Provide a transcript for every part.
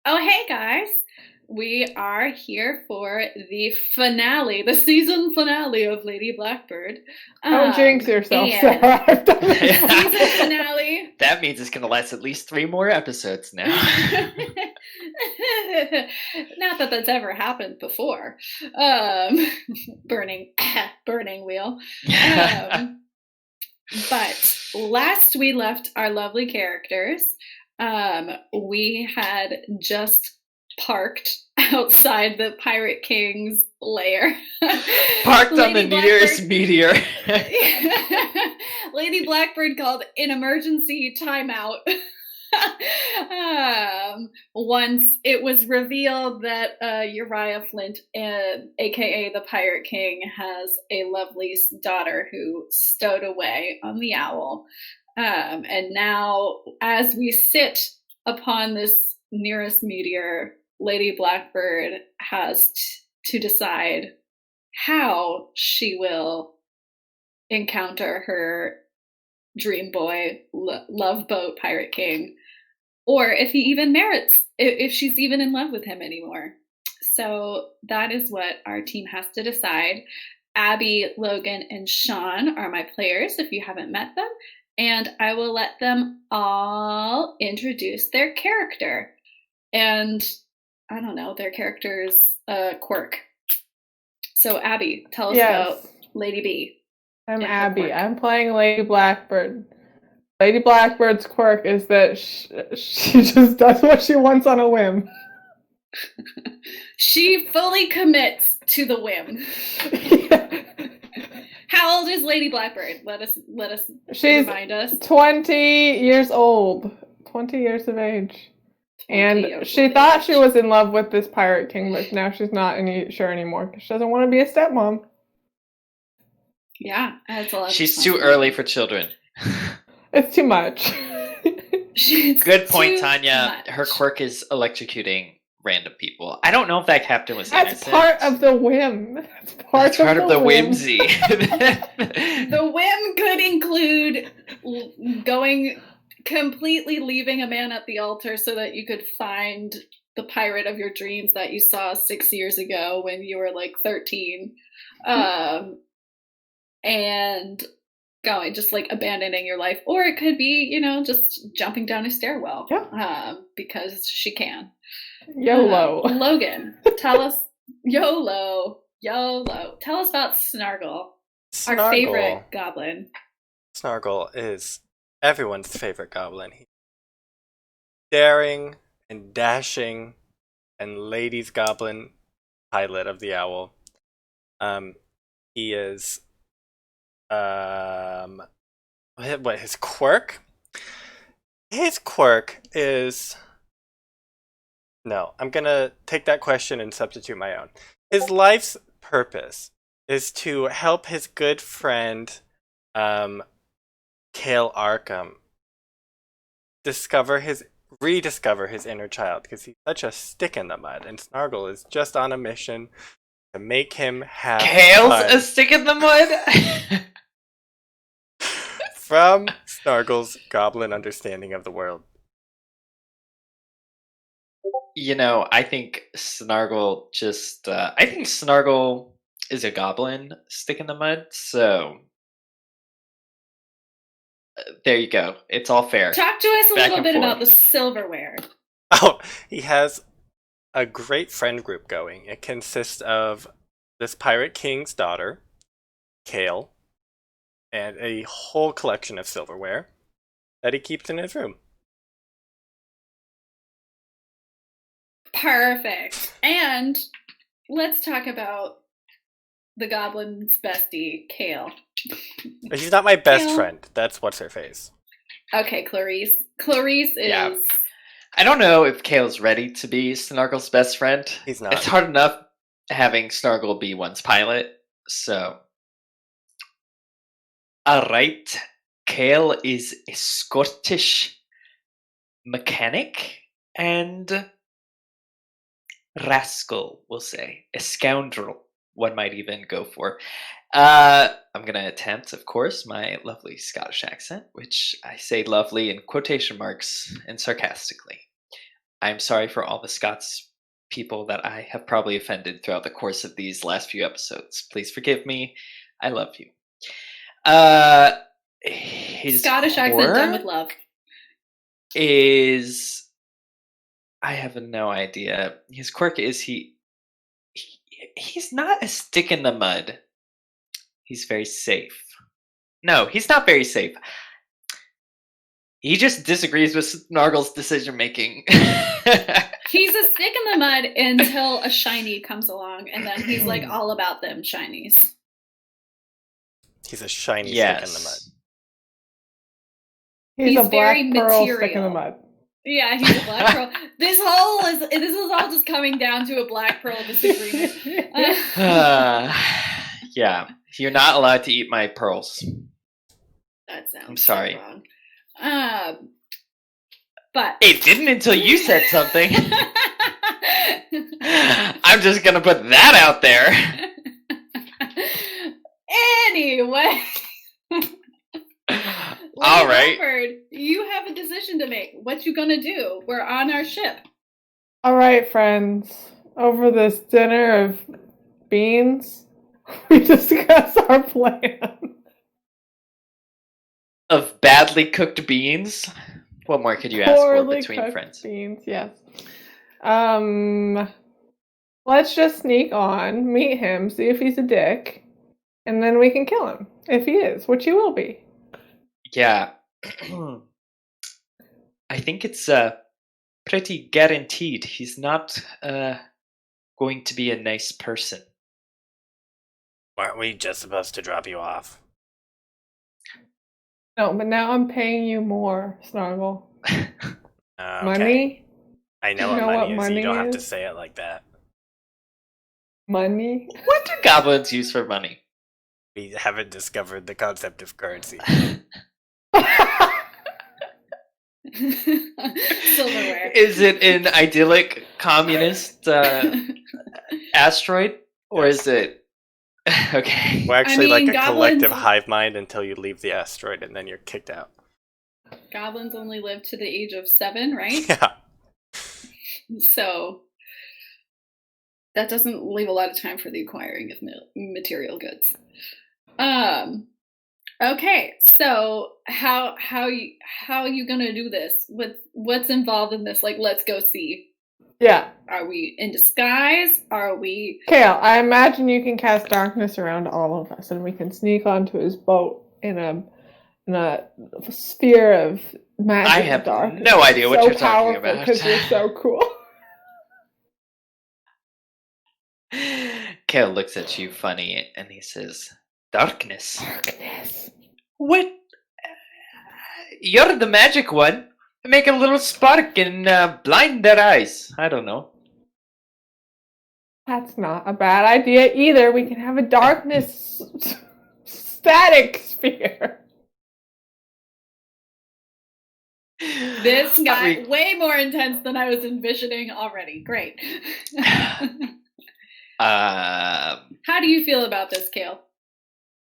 Oh, hey guys. We are here for the finale, the season finale of Lady Blackbird. Don't jinx yourself, And Sarah. season finale. That means it's going to last at least 3 more episodes now. Not that that's ever happened before. Burning wheel. But last we left our lovely characters, we had just parked outside the Pirate King's lair. Parked on the nearest meteor. Lady Blackbird called an emergency timeout. Once it was revealed that Uriah Flint, aka the Pirate King, has a lovely daughter who stowed away on the owl. And now, as we sit upon this nearest meteor, Lady Blackbird has to decide how she will encounter her dream boy, love boat Pirate King, or if he even merits, if she's even in love with him anymore. So that is what our team has to decide. Abby, Logan, and Sean are my players if you haven't met them, and I will let them all introduce their character and, I don't know, their character's quirk. So Abby, tell us about Lady B. I'm Abby. I'm playing Lady Blackbird. Lady Blackbird's quirk is that she just does what she wants on a whim. She fully commits to the whim. How old is Lady Blackbird? Let us remind us. 20 years old. 20 years of age. And she thought she was in love with this Pirate King, but now she's not sure anymore because she doesn't want to be a stepmom. Yeah, that's a lot. She's too early for children. It's too much. Good point, Tanya. Her quirk is electrocuting random people. I don't know if that captain was innocent. That's part of the whim. That's part of the whimsy. The whim could include completely leaving a man at the altar so that you could find the pirate of your dreams that you saw 6 years ago when you were like 13. And going, just like abandoning your life. Or it could be, just jumping down a stairwell. Yeah. Because she can. YOLO. Logan, tell us, YOLO. Tell us about Snargle, our favorite goblin. Snargle is everyone's favorite goblin. He's daring and dashing and ladies goblin, pilot of the owl. He is what his quirk? His quirk is no, I'm gonna take that question and substitute my own. His life's purpose is to help his good friend Kale Arkan rediscover his inner child because he's such a stick in the mud, and Snargle is just on a mission to make him have Kale's fun. A stick in the mud? From Snargle's goblin understanding of the world. I think Snargle is a goblin stick in the mud, so there you go. It's all fair. Talk to us a little bit about the silverware. Oh, he has a great friend group going. It consists of this Pirate King's daughter, Kale, and a whole collection of silverware that he keeps in his room. Perfect. And let's talk about the goblin's bestie, Kale. She's not my best friend. That's what's her face. Okay, Clarice. Clarice is... Yeah. I don't know if Kale's ready to be Snargle's best friend. He's not. It's hard enough having Snargle be one's pilot, so... Alright. Kale is a Scottish mechanic and rascal, we'll say. A scoundrel, one might even go for. I'm going to attempt, of course, my lovely Scottish accent, which I say lovely in quotation marks and sarcastically. I'm sorry for all the Scots people that I have probably offended throughout the course of these last few episodes. Please forgive me. I love you. His Scottish accent done with love. Is I have no idea. His quirk is he's not a stick in the mud. He's very safe. No, he's not very safe. He just disagrees with Snargle's decision making. He's a stick in the mud until a shiny comes along, and then he's like all about them shinies. He's a shiny stick in the mud. He's a black very pearl material. stick in the mud. Yeah, he's a black pearl. This is all just coming down to a black pearl disagreement. Yeah, you're not allowed to eat my pearls. That sounds. I'm sorry. So wrong. But it didn't until you said something. I'm just gonna put that out there. Anyway. All right. Blackbird, you have a decision to make. What you gonna do? We're on our ship. All right, friends. Over this dinner of beans, we discuss our plan. Of badly cooked beans? What more could you ask for between cooked friends? Beans, yes. Let's just sneak on, meet him, see if he's a dick, and then we can kill him if he is, which he will be. Yeah. I think it's pretty guaranteed he's not going to be a nice person. Aren't we just supposed to drop you off? No, but now I'm paying you more, Snargle. Okay. Money? I know what money is. You don't have to say it like that. Money? What do goblins use for money? We haven't discovered the concept of currency. Silverware. Is it an idyllic communist asteroid? Or is it... Okay. We're actually like a goblins... collective hive mind until you leave the asteroid and then you're kicked out. Goblins only live to the age of 7, right? Yeah. So that doesn't leave a lot of time for the acquiring of material goods. Okay, so how you gonna do this? What's involved in this? Like, let's go see. Yeah. Are we in disguise? Are we... Kale, I imagine you can cast darkness around all of us, and we can sneak onto his boat in a sphere of magic. I have darkness. no idea what you're talking about. Because you're so cool. Kale looks at you funny, and he says, "Darkness? Darkness. What? You're the magic one. Make a little spark and blind their eyes. I don't know." That's not a bad idea either. We can have a darkness static sphere. This got way more intense than I was envisioning already. Great. How do you feel about this, Kale?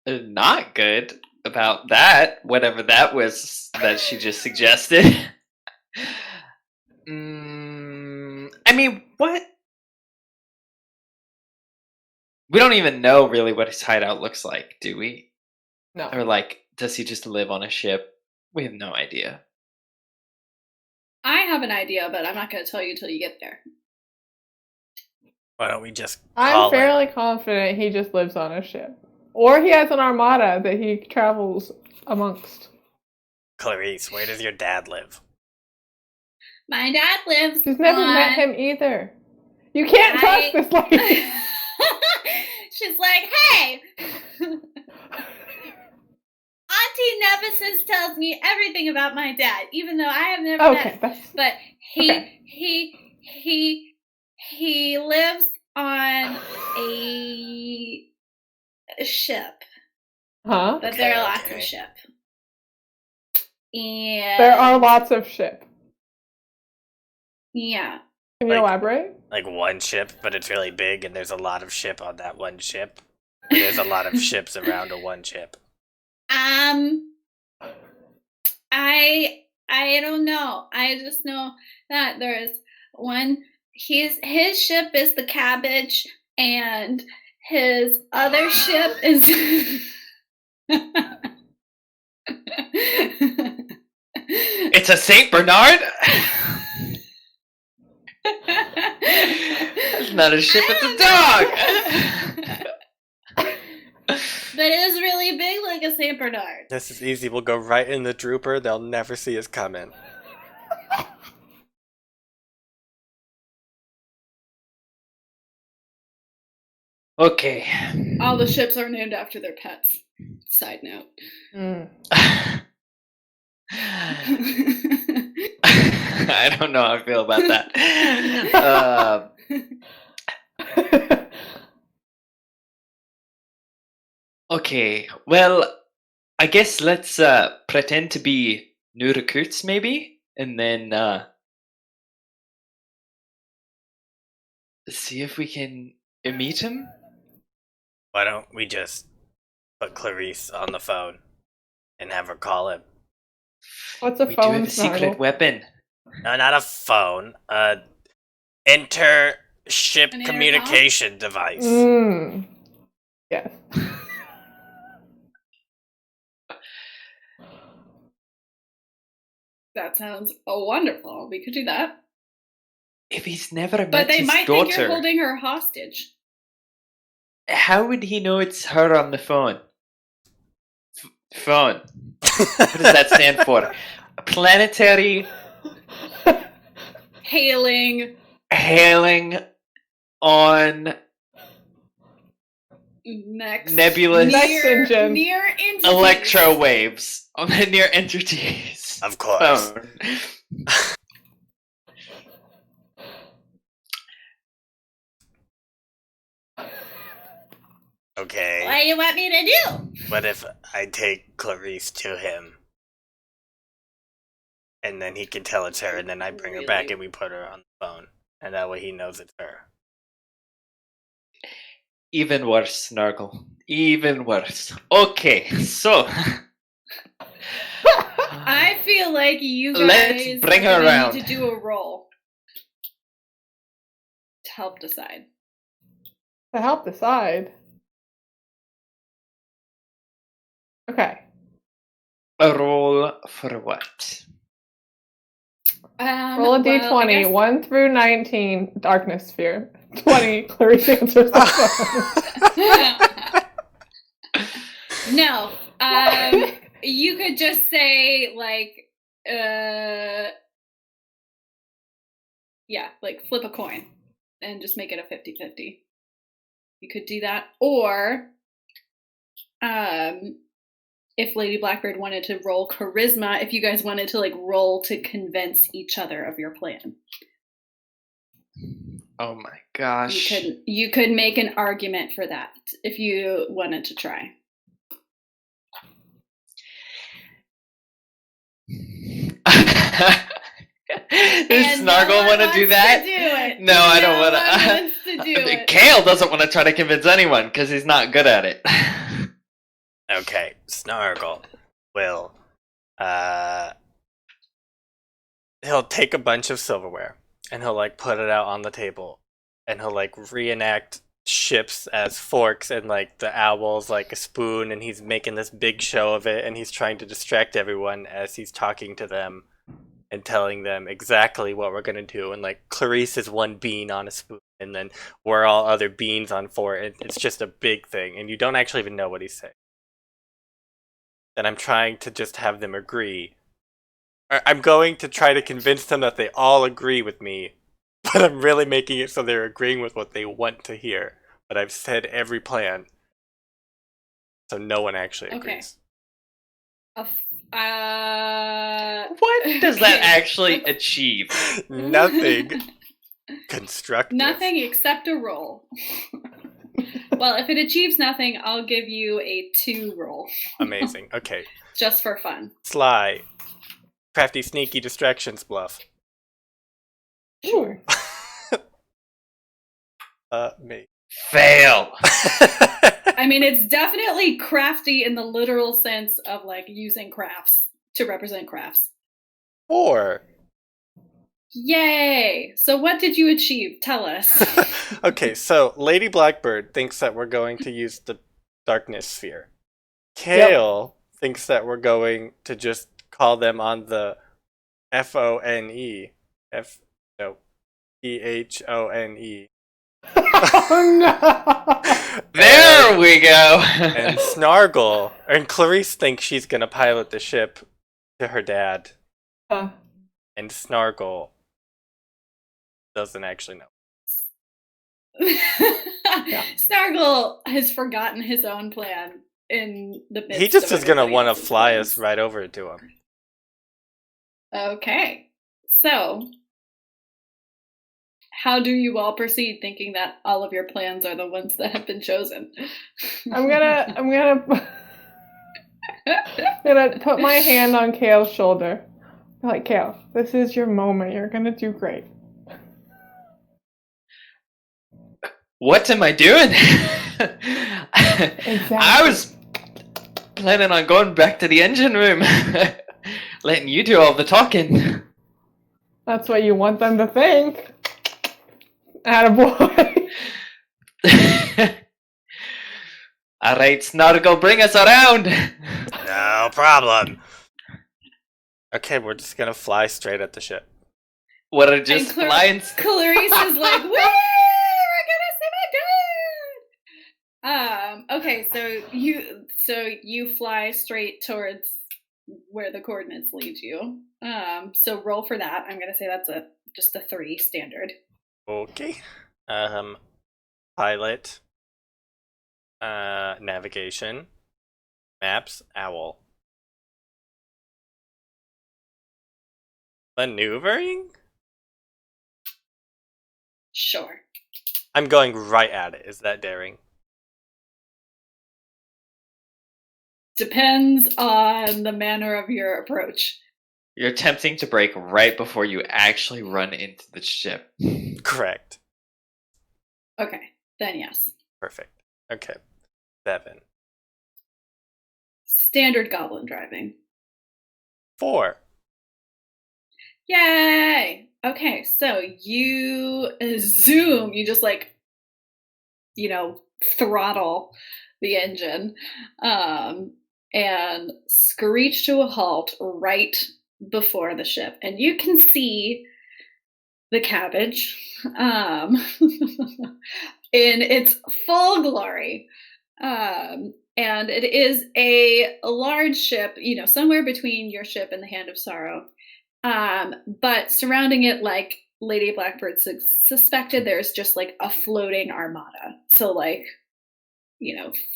Not good about that, whatever that was that she just suggested. I mean, what? We don't even know really what his hideout looks like, do we? No. Or like, does he just live on a ship? We have no idea. I have an idea, but I'm not going to tell you till you get there. Why don't we just I'm fairly confident he just lives on a ship. Or he has an armada that he travels amongst. Clarice, where does your dad live? My dad lives She's never met him either. You can't trust this lady. She's like, hey! Auntie Nemesis tells me everything about my dad, even though I have never met him. But he lives on a ship. Huh? But there are lots of ship. And there are lots of ship. Yeah. Can you elaborate? Like one ship, but it's really big and there's a lot of ship on that one ship. There's a lot of ships around a one ship. I don't know. I just know that there's One, his ship is the cabbage, and his other ship is. It's a Saint Bernard. It's not a ship. It's a dog. But it is really big, like a Saint Bernard. This is easy. We'll go right in the drooper. They'll never see us coming. Okay. All the ships are named after their pets. Side note. I don't know how I feel about that. Okay, well, I guess let's pretend to be new recruits, maybe, and then see if we can meet him. Why don't we just put Clarice on the phone and have her call him? What's a We phone? do have a secret weapon. No, not a phone. Inter-ship An communication device. Yes. That sounds wonderful. We could do that. If he's never met But they his might daughter, think you're holding her hostage. how would he know it's her on the phone? Phone. What does that stand for? Planetary Hailing on nebulous engine. near entities. electro waves on the near entities. Of course. Phone. Okay. What do you want me to do? What if I take Clarice to him? And then he can tell it's her, and then I bring her back and we put her on the phone. And that way he knows it's her. Even worse, Snargle. Even worse. Okay, so I feel like you guys Let's bring her are gonna around. need to do a roll to help decide. To help decide. Okay. a roll for what? Roll a well, d20. I guess- 1 through 19, darkness sphere. 20, Clarice answers the phone. No. You could just say, like, yeah, like flip a coin and just make it a 50-50. You could do that. Or, if Lady Blackbird wanted to roll charisma, if you guys wanted to, like, roll to convince each other of your plan. Oh my gosh. You could make an argument for that if you wanted to try. Does Snargle want to do that? No, I don't want to do it. Kale doesn't want to try to convince anyone because he's not good at it. Okay, Snargle will, he'll take a bunch of silverware and he'll, like, put it out on the table and he'll, like, reenact ships as forks and, like, the owl's like a spoon, and he's making this big show of it, and he's trying to distract everyone as he's talking to them and telling them exactly what we're gonna do. And, like, Clarice is one bean on a spoon, and then we're all other beans on four. It's just a big thing, and you don't actually even know what he's saying. And I'm trying to just have them agree. I'm going to try to convince them that they all agree with me, but I'm really making it so they're agreeing with what they want to hear. But I've said every plan, so no one actually agrees. Okay. What does that actually achieve? Nothing constructive. Nothing except a roll. Well, if it achieves nothing, I'll give you a 2 roll. Amazing. Okay. Just for fun. Sly. Crafty, sneaky, distractions, bluff. Sure. Me. Fail. I mean, it's definitely crafty in the literal sense of, like, using crafts to represent crafts. Or Yay! So what did you achieve? Tell us. Okay, so Lady Blackbird thinks that we're going to use the darkness sphere. Kale thinks that we're going to just call them on the Phone. Phone. Oh no! There we go. And Snargle and Clarice thinks she's gonna pilot the ship to her dad. And Snargle doesn't actually know. Snargle has forgotten his own plan in the midst He just of is gonna everybody want to else's fly plans. us right over to him. Okay. So, how do you all proceed, thinking that all of your plans are the ones that have been chosen? I'm gonna put my hand on Kale's shoulder. Like, Kale, this is your moment. You're gonna do great. What am I doing? Exactly. I was planning on going back to the engine room, letting you do all the talking. That's what you want them to think. Attaboy. Alright, Snargle, bring us around! No problem. Okay, we're just gonna fly straight at the ship. We're just flying. Clarice is like, "Woo! We're gonna see my dad!" Okay, so you fly straight towards where the coordinates lead you. So roll for that. I'm gonna say that's just a 3 standard. Okay. Pilot. Navigation. Maps. Owl. Maneuvering? Sure. I'm going right at it. Is that daring? Depends on the manner of your approach. You're attempting to brake right before you actually run into the ship. Correct. Okay, then yes. Perfect. Okay. 7. Standard goblin driving. 4. Yay! Okay, so you zoom, you just throttle the engine, and screech to a halt right before the ship. And you can see the cabbage in its full glory. And it is a large ship, somewhere between your ship and the Hand of Sorrow. But surrounding it, like Lady Blackbird suspected, there's just like a floating armada. So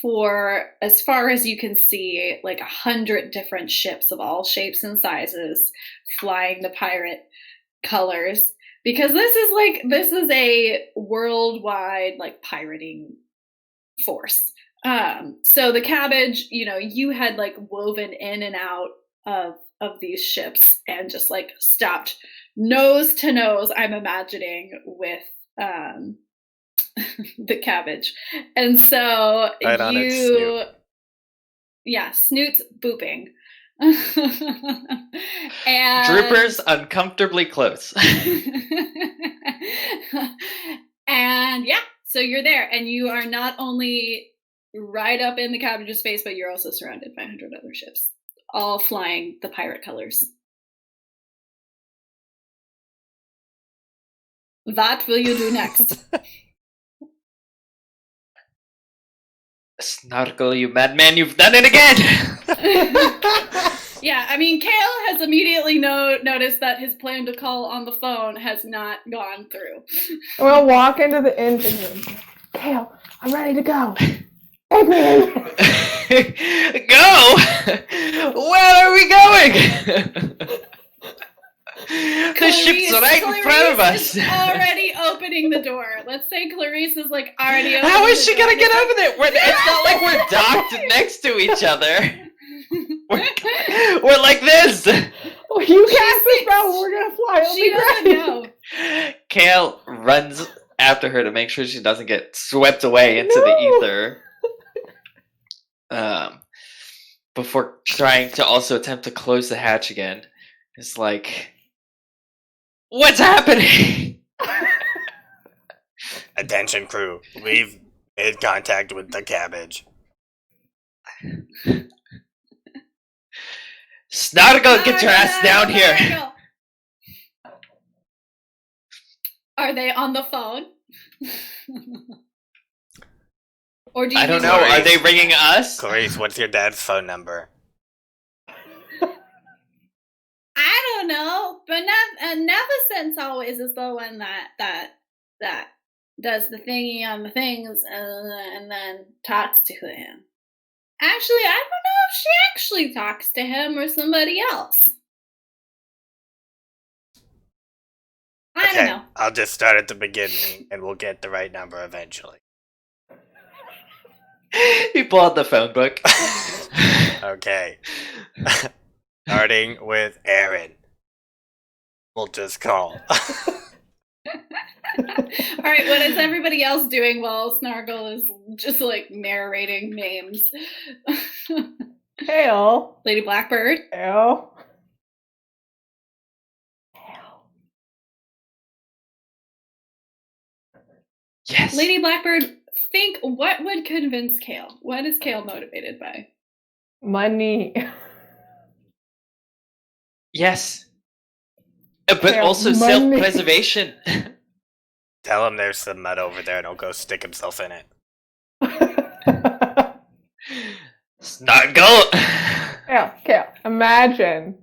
for as far as you can see, like 100 different ships of all shapes and sizes flying the pirate colors. Because this is a worldwide like pirating force. So the cabbage, you had like woven in and out of these ships and just like stopped nose to nose, I'm imagining, with the cabbage. And so Right on its snoot. Yeah, snoot's booping. And Droopers uncomfortably close. And yeah, so you're there, and you are not only right up in the cabbage's face, but you're also surrounded by 100 other ships, all flying the pirate colors. What will you do next? Snargle, you madman, you've done it again! Yeah, I mean, Kale has immediately noticed that his plan to call on the phone has not gone through. We'll walk into the engine room. Kale, I'm ready to go. Take me in. Go? Where are we going? The ship's right in front of us. Clarice is already opening the door. Let's say Clarice is like already opening How is she the door. gonna get over there? It's not like we're docked next to each other. We're like this. Well, you cast the spell. We're gonna fly. It'll She be doesn't great. know. Kale runs after her to make sure she doesn't get swept away into the ether. Before trying to also attempt to close the hatch again. It's like, What's happening? Attention, crew. We've made contact with the cabbage. Snargle, get your ass down here. Snargle. Are they on the phone? Or do you I don't need know. to- Are they ringing us? Clarice, what's your dad's phone number? I don't know, but Neficent's always is the one that does the thingy on the things and then talks to him. Actually, I don't know if she actually talks to him or somebody else. I don't know. I'll just start at the beginning and we'll get the right number eventually. He pulled out the phone book. Okay. Starting with Aaron. We'll just call. Alright, what is everybody else doing while Snargle is just like narrating names? Kale. Lady Blackbird. Kale. Yes. Lady Blackbird, think what would convince Kale? What is Kale motivated by? Money. Yes. But Kale, also money. self-preservation. Tell him there's some mud over there and he'll go stick himself in it. Snargle. Kale. Imagine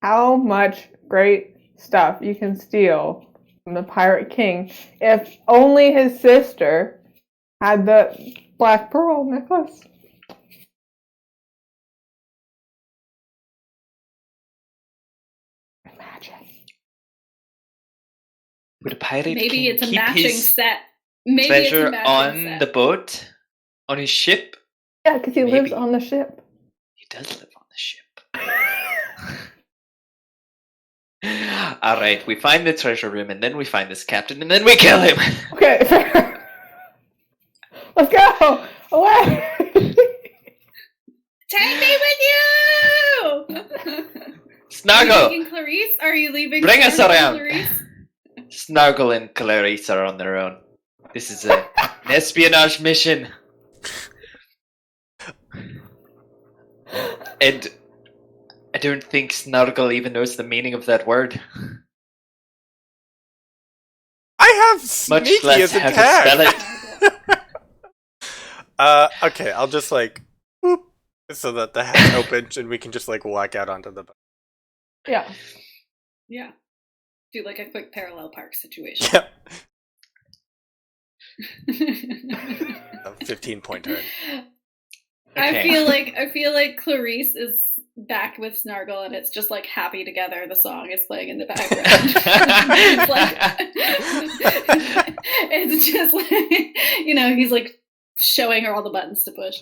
how much great stuff you can steal from the Pirate King if only his sister had the black pearl necklace. Imagine. Would a pirate Maybe king it's a keep matching his set. Maybe it's a treasure matching on set. the boat? On his ship? Yeah, because he lives Maybe. on the ship. He does live on the ship. Alright, we find the treasure room, and then we find this captain, and then we kill him! Okay, fair. Let's go! Away! Take me with you! Are you Snargle! taking Clarice? Are you leaving? Bring us Snargle and around! Clarice? Snargle and Clarice are on their own. This is an espionage mission. And I don't think Snargle even knows the meaning of that word. I have Much sneaky less as a how to tag. spell it. Okay, I'll just like whoop, so that the hatch opens and we can just like walk out onto the boat. Yeah. Yeah. Do like a quick parallel park situation. Yep. A 15-point turn. I Okay. feel like Clarice is back with Snargle and it's just like Happy Together, the song is playing in the background. It's like it's just like, you know, he's like showing her all the buttons to push.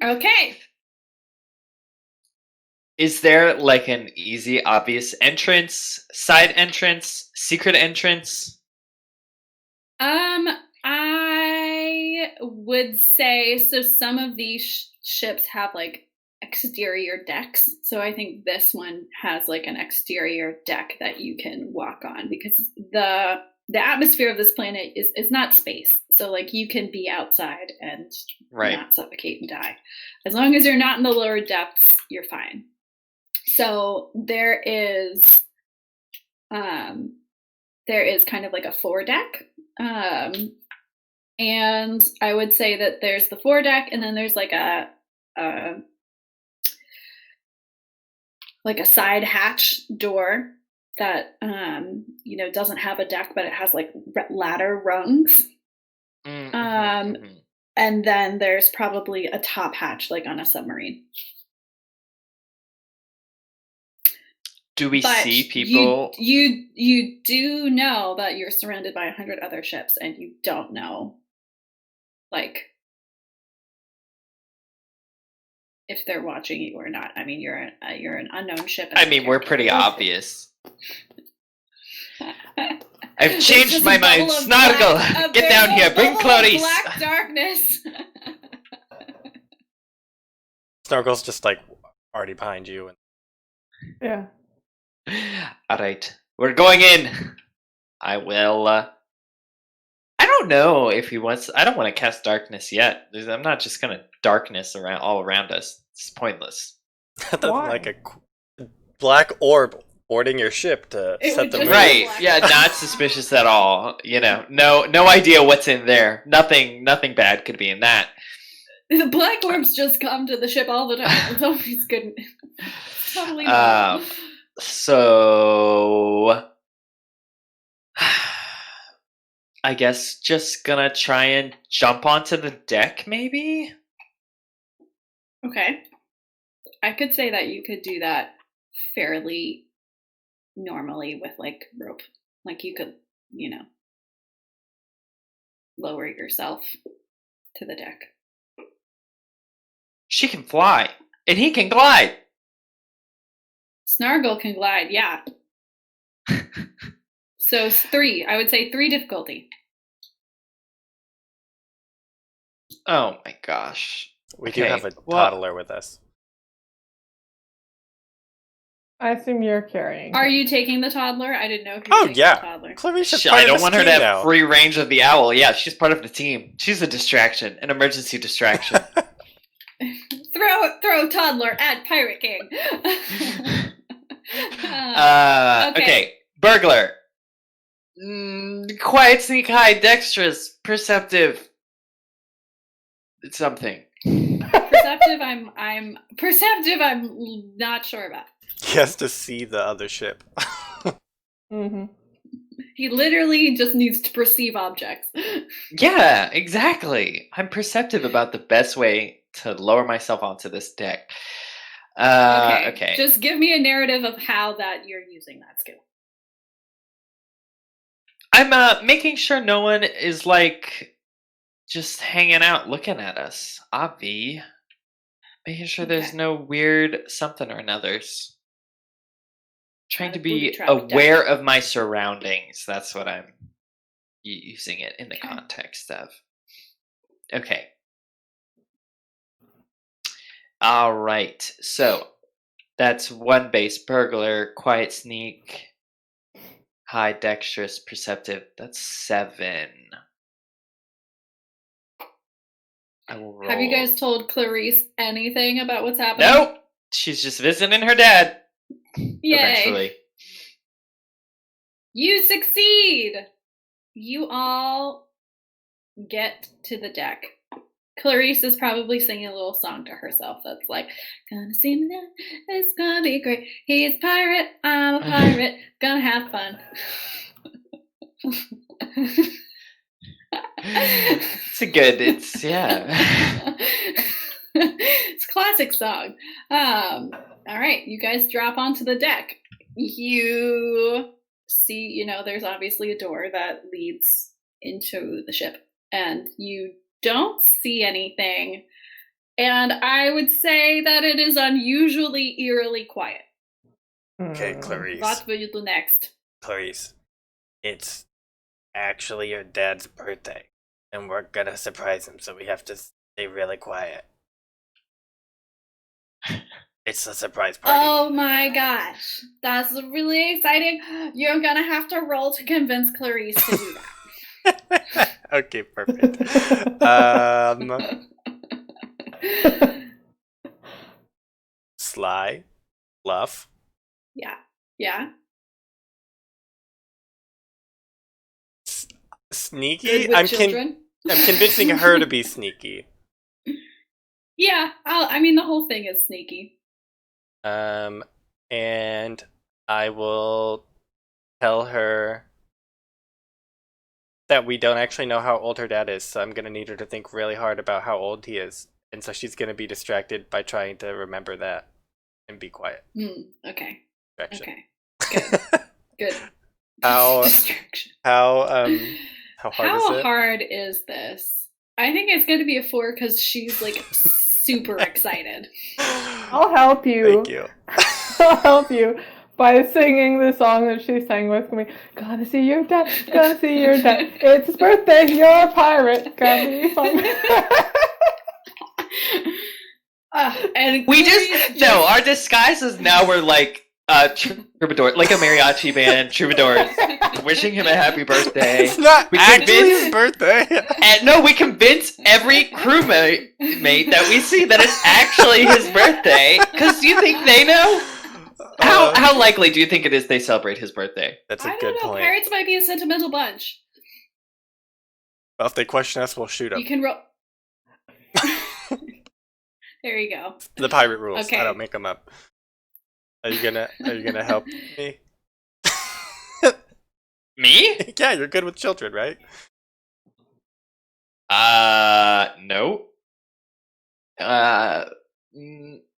Okay. Is there like an easy, obvious entrance, side entrance, secret entrance? I would say so. Some of these ships have like exterior decks, so I think this one has like an exterior deck that you can walk on because the atmosphere of this planet is not space, so like you can be outside and not suffocate and die. As long as you're not in the lower depths, you're fine. So there is kind of like a foredeck. And I would say that there's the foredeck, and then there's like a side hatch door that you know, doesn't have a deck, but it has like ladder rungs. And then there's probably a top hatch, like on a submarine. Do we But see people? You do know that you're surrounded by 100 other ships, and you don't know, like, if they're watching you or not. I mean, you're an unknown ship. I mean, we're pretty obvious. I've changed my mind. Snargle, get down here. Bring Clarice. Black darkness. Snargle's just like already behind you. And Yeah. All right, we're going in. I will. I don't know if he wants. I don't want to cast darkness yet. I'm not just gonna darkness around all around us. It's pointless. Why? Like a black orb boarding your ship to It set would the just mood. Right? black. Yeah, not suspicious at all. No idea what's in there. Nothing bad could be in that. The black orbs just come to the ship all the time. It's always good. Totally Um, normal. So I guess just gonna try and jump onto the deck, maybe? Okay. I could say that you could do that fairly normally with like rope. Like you could, lower yourself to the deck. She can fly, and he can glide. Snargle can glide, yeah. So 3. I would say 3 difficulty. Oh my gosh. We do Okay, have a well- toddler with us. I assume you're carrying. Are her. you taking the toddler? I didn't know if you were Oh taking yeah, the toddler. Clarissa's I part of don't this want her team to have now. free range of the owl. Yeah, she's part of the team. She's a distraction, an emergency distraction. Throw toddler at Pirate King. Okay. Burglar. Quiet, sneak, high, dexterous, perceptive. It's something. Perceptive. I'm not sure about. He has to see the other ship. Mm-hmm. He literally just needs to perceive objects. Yeah, exactly. I'm perceptive about the best way to lower myself onto this deck. Okay. Just give me a narrative of how that you're using that skill. I'm making sure no one is like just hanging out looking at us. Obvi. Making sure there's Okay. no weird something or anothers. Trying to be Booby-trapped deck. aware of my surroundings. That's what I'm using it in the Okay. context of. Okay. All right. So that's 1 base: burglar, quiet sneak, high dexterous, perceptive. That's 7. I will roll. Have you guys told Clarice anything about what's happening? Nope. She's just visiting her dad. Yay! Eventually. You succeed! You all get to the deck. Clarice is probably singing a little song to herself that's like, gonna see me now, it's gonna be great. He's a pirate, I'm a pirate, gonna have fun. It's a classic song. All right, you guys drop onto the deck. You see, there's obviously a door that leads into the ship, and you don't see anything. And I would say that it is unusually eerily quiet. Okay, Clarice. What will you do next? Clarice, it's actually your dad's birthday, and we're gonna surprise him, so we have to stay really quiet. It's a surprise party. Oh my gosh, that's really exciting. You're gonna have to roll to convince Clarice to do that. Okay, perfect. Sly, bluff. Yeah. Sneaky. Good with children. I'm convincing her to be sneaky. Yeah, the whole thing is sneaky. And I will tell her that we don't actually know how old her dad is, so I'm gonna need her to think really hard about how old he is, and so she's gonna be distracted by trying to remember that and be quiet. Okay. Distraction. Okay. Good. How Distraction. how hard is How it? hard is this? I think it's going to be a 4 because she's like super excited. I'll help you. Thank you. I'll help you by singing the song that she sang with me. Gotta see your dad, gotta see your dad. It's his birthday, you're a pirate. Gotta be fun. And We Clarice just no. Our disguises now were like troubadour, like a mariachi band, troubadours, wishing him a happy birthday. It's not We actually convince- his birthday. And no, we convince every crewmate that we see that it's actually his birthday. Because do you think they know? How likely do you think it is they celebrate his birthday? That's a I good don't know. point. Pirates might be a sentimental bunch. Well, if they question us, we'll shoot You them. can roll. There you go. The pirate rules. Okay. I don't make them up. Are you gonna help me? Me? Yeah, you're good with children, right? No.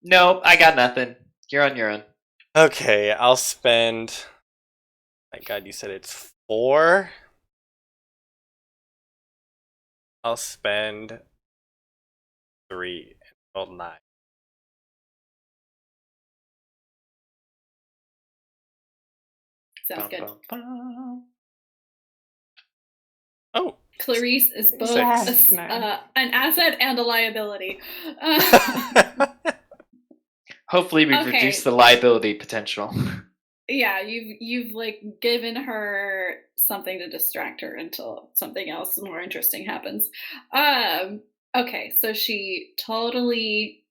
No, I got nothing. You're on your own. Okay, I'll spend. My God, you said it's 4. I'll spend 3 and roll 9. Sounds good. Oh. Clarice is both Yes, man. an asset and a liability. Hopefully we've Okay. reduced the liability potential. Yeah, you've like given her something to distract her until something else more interesting happens. Okay, so she totally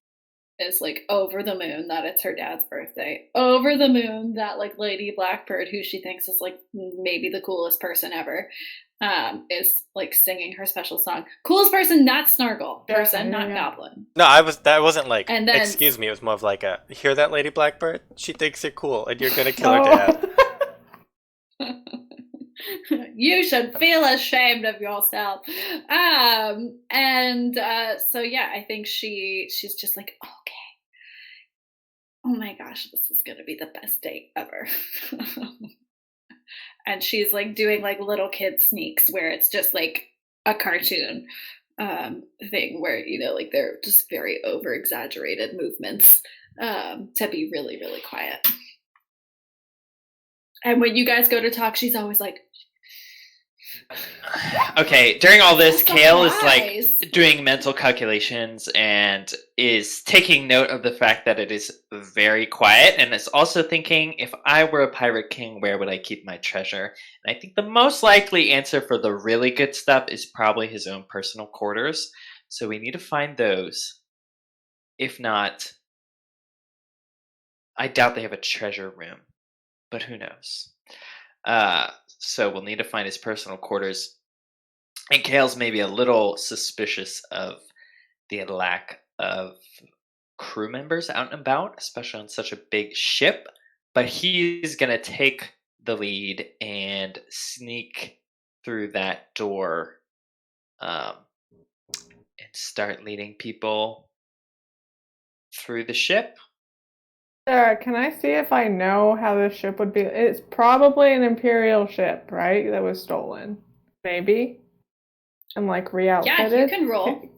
is like over the moon that it's her dad's birthday. Over the moon that like Lady Blackbird, who she thinks is like maybe the coolest person ever, is like singing her special song. Coolest person, not Snargle. Person, not Goblin. No, that wasn't like, And then- excuse me, it was more of like a, hear that, Lady Blackbird? She thinks you're cool and you're gonna kill her dad. You should feel ashamed of yourself. So yeah, I think she's just like, okay. Oh my gosh, this is gonna be the best date ever. And she's like doing like little kid sneaks where it's just like a cartoon thing where, you know, like they're just very over exaggerated movements to be really, really quiet. And when you guys go to talk, she's always like, Okay, during all this, "That's so Kale is wise." like doing mental calculations and is taking note of the fact that it is very quiet, and is also thinking, if I were a pirate king, where would I keep my treasure? And I think the most likely answer for the really good stuff is probably his own personal quarters. So we need to find those. If not, I doubt they have a treasure room, but who knows? So we'll need to find his personal quarters. And Kale's maybe a little suspicious of the lack of crew members out and about, especially on such a big ship. But he's going to take the lead and sneak through that door and start leading people through the ship. Sarah, can I see if I know how this ship would be? It's probably an Imperial ship, right? That was stolen. Maybe? And like re-outfitted? yeah, you can roll.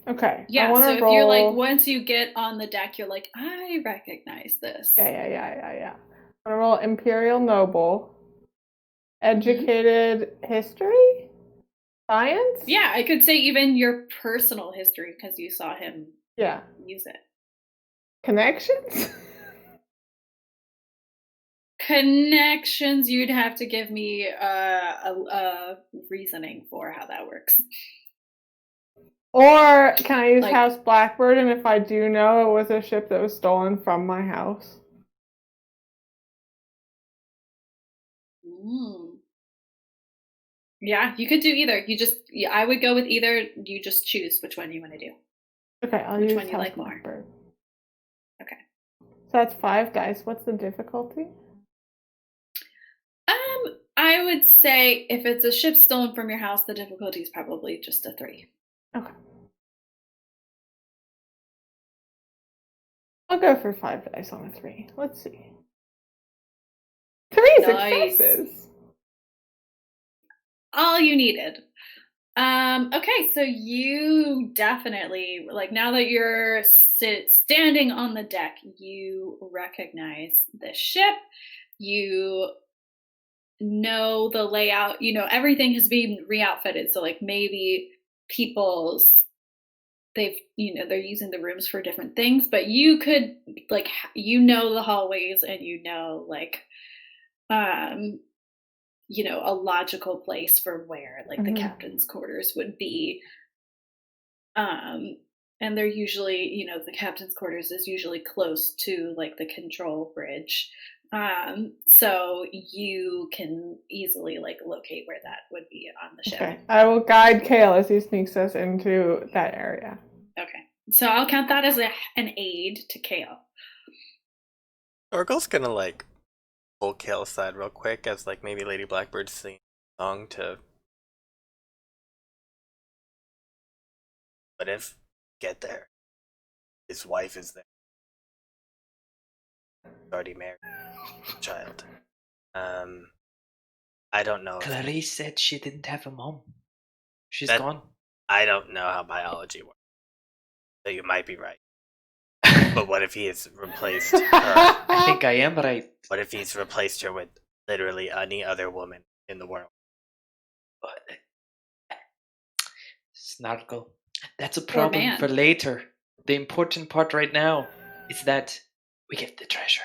Okay. Yeah, I wanna so if roll... you're like, once you get on the deck, you're like, I recognize this. Yeah. I'm gonna roll Imperial Noble. Educated history? Science? Yeah, I could say even your personal history because you saw him Yeah. use it. Connections? Connections, you'd have to give me a reasoning for how that works. Or can I use Like- House Blackbird, and if I do know it was a ship that was stolen from my house? Yeah, you could do either. I would go with either. You just choose which one you want to do. Okay, I'll Which use one you House like more? Blackbird. Okay. So that's 5 dice. What's the difficulty? I would say if it's a ship stolen from your house, the difficulty is probably just a 3. Okay. I'll go for 5 dice on a 3. Let's see. 3 Nice. successes. All you needed. Okay, so you definitely, like, now that you're standing on the deck, you recognize the ship. You know the layout. You know everything has been re-outfitted. So, like, maybe people's they're using the rooms for different things, but you could like the hallways and a logical place for where like the captain's quarters would be. And they're usually, the captain's quarters is usually close to like the control bridge. So you can easily like locate where that would be on the ship. Okay. I will guide Kale as he sneaks us into that area. Okay. So I'll count that as an aid to Kale. Snargle's gonna like pull Kale aside real quick as like maybe Lady Blackbird sings a song to. But if get there, his wife is there. Already married, child. I don't know. Clarice said she didn't have a mom. She's That- gone. I don't know how biology works. So you might be right. But what if he has replaced her? I think I am right. What if he's replaced her with literally any other woman in the world? Snargle. That's a problem man. for later. The important part right now is that we get the treasure.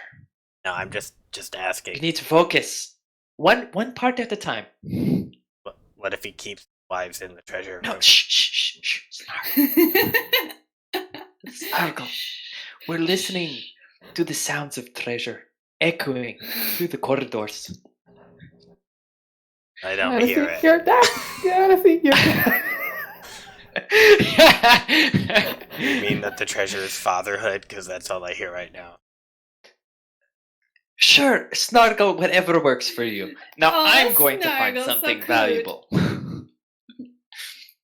No, I'm just We asking. need to focus. One part at a time. What if he keeps wives in the treasure No, room? shh. Snargle. Snargle. We're listening to the sounds of treasure echoing through the corridors. I don't hear it. Your dad. You gotta see your dad. You mean that the treasure is fatherhood? Because that's all I hear right now. Sure, Snargle, whatever works for you. Now Oh, I'm going to find Snargle, so something cute. valuable.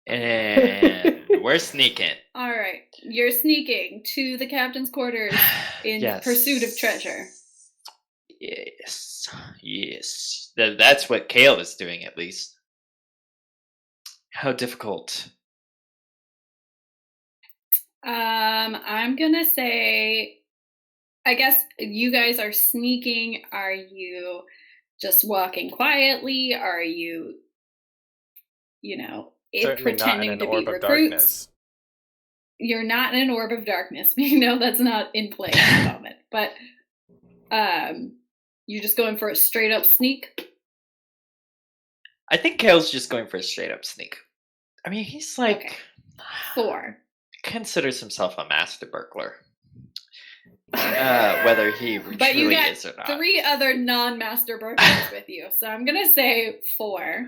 And we're sneaking. All right. You're sneaking to the captain's quarters in Yes. pursuit of treasure. Yes. That's what Kale is doing, at least. How difficult? I'm gonna say, I guess you guys are sneaking. Are you just walking quietly? Are you, Certainly pretending not in to an be orb of recruits? darkness. You're not in an orb of darkness. We know that's not in play at the moment. But you're just going for a straight up sneak. I think Kale's just going for a straight up sneak. I mean, he's like... Okay. 4. Considers himself a master burglar. Whether he But you truly got is or not. 3 other non-master burglars with you, so I'm gonna say 4,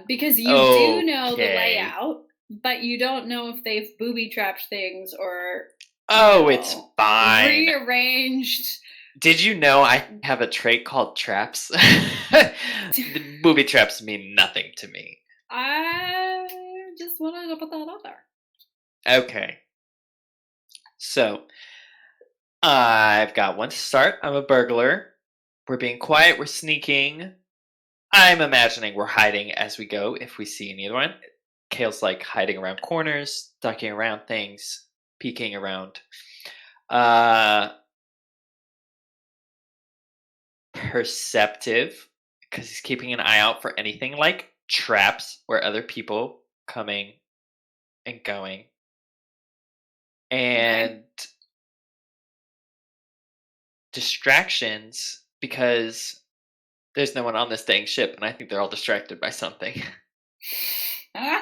because you do know the Okay. layout, but you don't know if they've booby-trapped things or It's fine. rearranged. Did you know I have a trait called traps? The booby traps mean nothing to me. I just wanted to put that out there. Okay. So, I've got one to start. I'm a burglar. We're being quiet. We're sneaking. I'm imagining we're hiding as we go if we see anyone. Kale's like hiding around corners, ducking around things, peeking around. Perceptive, because he's keeping an eye out for anything like traps or other people coming and going. And distractions, because there's no one on this dang ship, and I think they're all distracted by something. No,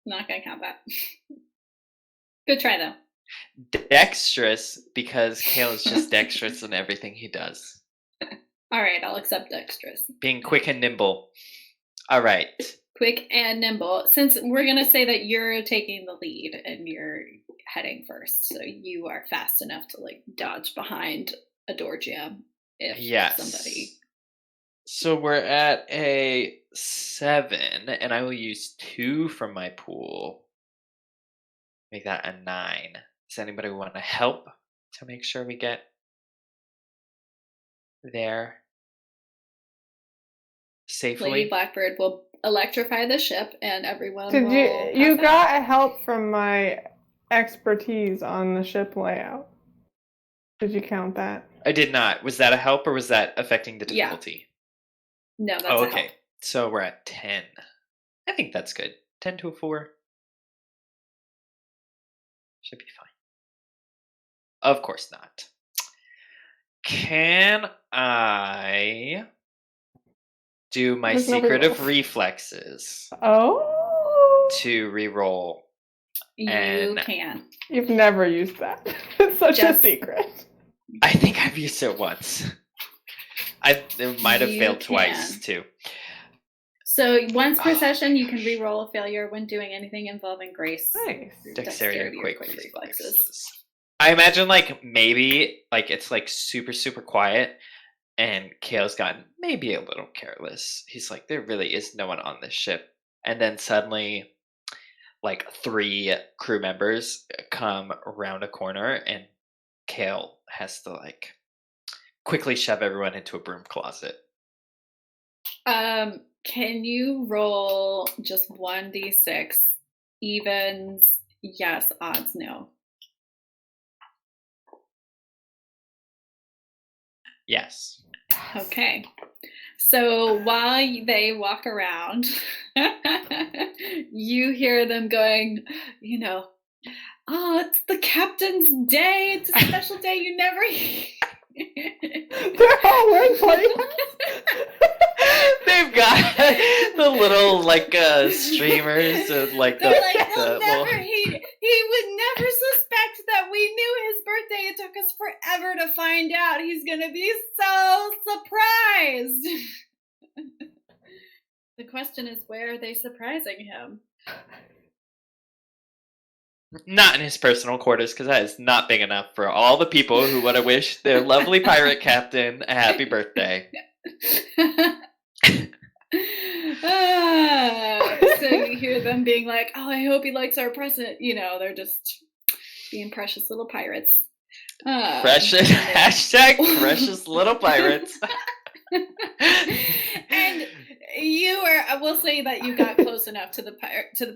not gonna count that. Good try though. Dexterous, because Kale is just dexterous in everything he does. All right, I'll accept dexterous. Being quick and nimble. All right. Quick and nimble. Since we're going to say that you're taking the lead and you're heading first, so you are fast enough to like dodge behind a door jam if somebody. So we're at a 7, and I will use 2 from my pool. Make that a 9. Does anybody want to help to make sure we get there safely? Lady Blackbird will electrify the ship, and everyone Did will you pass out. got help from my expertise on the ship layout? Did you count that? I did not. Was that a help, or was that affecting the Yeah. difficulty? No, that's Oh, a okay. help. So we're at 10. I think that's good. 10 to a 4. Should be fine. Of course not. Can I do my There's no secretive rerolls. reflexes Oh. to reroll? You And can. You've never used that. It's such Just- a secret. I think I've used it once. It might have You failed twice can. too. So once per session, you can re-roll a failure when doing anything involving grace, Nice. Dexterity or or quick reflexes. reflexes. I imagine like maybe like it's like super super quiet, and Kale's gotten maybe a little careless. He's like, there really is no one on this ship, and then suddenly, like 3 crew members come around a corner, and Kale has to like quickly shove everyone into a broom closet. Can you roll just 1d6? Evens, yes. Odds, no. Yes. Okay. So while they walk around, you hear them going, oh, it's the captain's day. It's a special day you never They're all wearing party They've got the little like streamers and like They're like, the he would never suspect that we knew his birthday. It took us forever to find out. He's gonna be so surprised. The question is, where are they surprising him? not in his personal quarters, because that is not big enough for all the people who want to wish their lovely pirate captain a happy birthday. So you hear them being like, oh, I hope he likes our present. They're just being precious little pirates. Precious hashtag precious little pirates. And I will say that you got close enough to the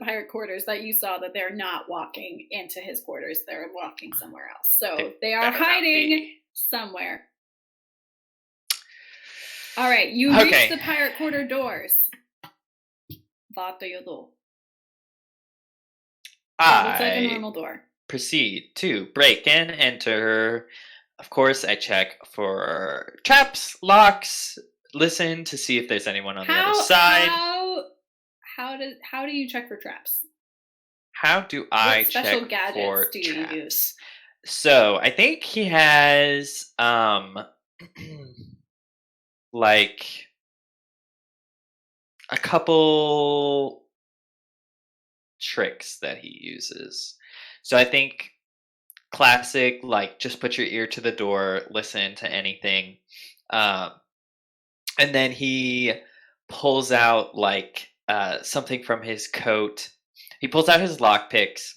pirate quarters that you saw that they're not walking into his quarters. They're walking somewhere else. So they are hiding somewhere. All right, you reach the pirate quarter doors. What do you do? It looks like a normal door. Proceed to break and enter. Of course, I check for traps, locks, listen to see if there's anyone on the other side. How do you check for traps? How do I check special gadgets for do you traps? use? So I think he has like a couple tricks that he uses. So I think classic, like just put your ear to the door, listen to anything. And then he pulls out like something from his coat. He pulls out his lockpicks,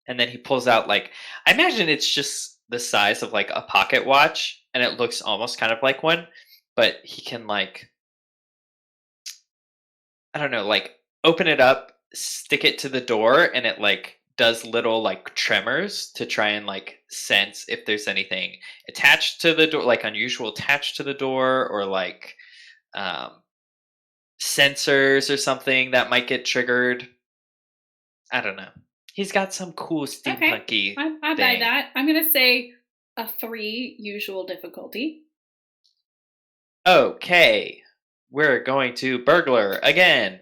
and then he pulls out like, I imagine it's just the size of like a pocket watch, and it looks almost kind of like one, but he can like, I don't know, like open it up, stick it to the door, and it like does little like tremors to try and like sense if there's anything attached to the door, like unusual attached to the door, or like sensors or something that might get triggered. I don't know. He's got some cool steampunky. I buy that. I'm gonna say a 3 usual difficulty. Okay, we're going to burglar again.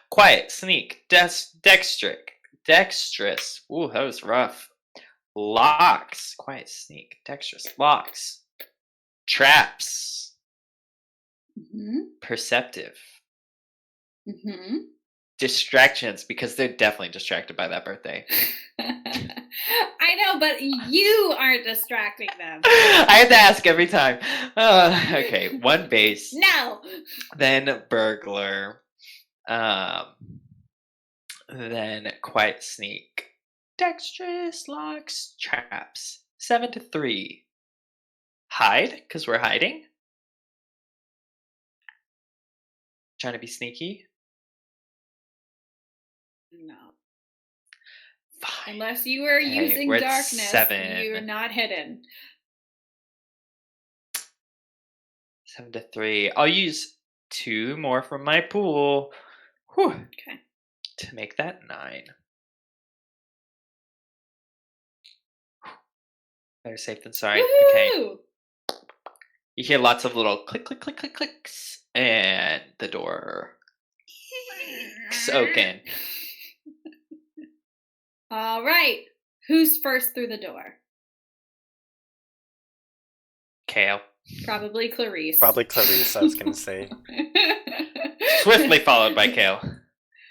Quiet, sneak, dexterous. Ooh, that was rough. Locks, quiet, sneak, dexterous, locks, traps, perceptive, distractions, because they're definitely distracted by that birthday. I know, but you aren't distracting them. I have to ask every time. Okay, 1 base. No. Then burglar. Then quiet sneak. Dexterous, locks, traps. 7 to 3. Hide, because we're hiding. Trying to be sneaky. No. Fine. Unless you are using we're at darkness, 7. you're not hidden. 7 to 3. I'll use 2 more from my pool. Whew. Okay. To make that 9. Better safe than sorry. Okay. Woohoo! You hear lots of little click, click, click, click, clicks, and the door is open. All right. Who's first through the door? Kale. Probably Clarice. Probably Clarice, I was going to say. Swiftly followed by Kale.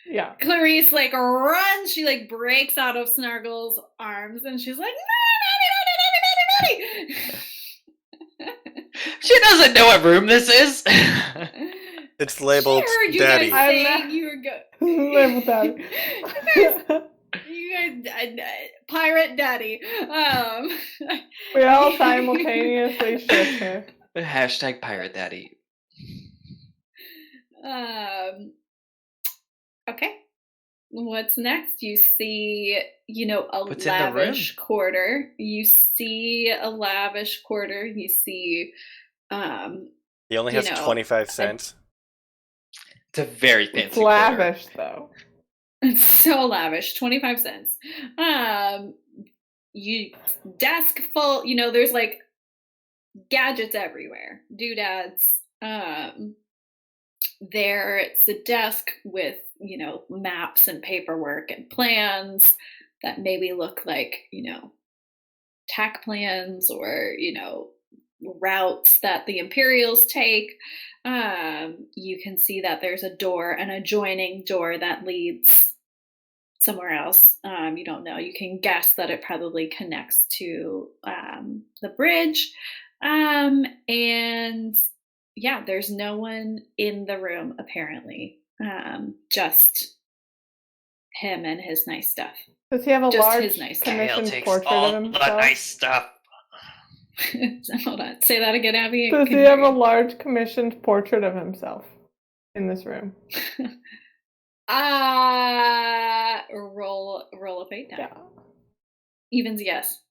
Yeah. Clarice like runs. She like breaks out of Snargle's arms, and she's like, "No, naughty, naughty, naughty, naughty, naughty." She doesn't know what room this is. It's labeled She heard you Daddy. guys saying you were good. Labeled Daddy. You guys, pirate daddy. We all simultaneously shift her. Hashtag pirate daddy. Okay. What's next? You see, a What's in the room? lavish quarter. You see a lavish quarter. You see, He only has 25 cents. It's a very fancy It's quarter. lavish, though. it's so lavish. 25 cents. You desk full. There's like gadgets everywhere. Doodads. It's a desk with maps and paperwork and plans that maybe look like tack plans or routes that the Imperials take. You can see that there's a door, an adjoining door that leads somewhere else. You don't know. You can guess that it probably connects to the bridge. And yeah, there's no one in the room apparently. Just him and his nice stuff. Does he have a Just large his nice stuff. Kale commissioned takes portrait all of the himself? nice stuff. Hold on. Say that again, Abby. Does he have a large commissioned portrait of himself in this room? Roll a fate die. Yeah. Evens, yes.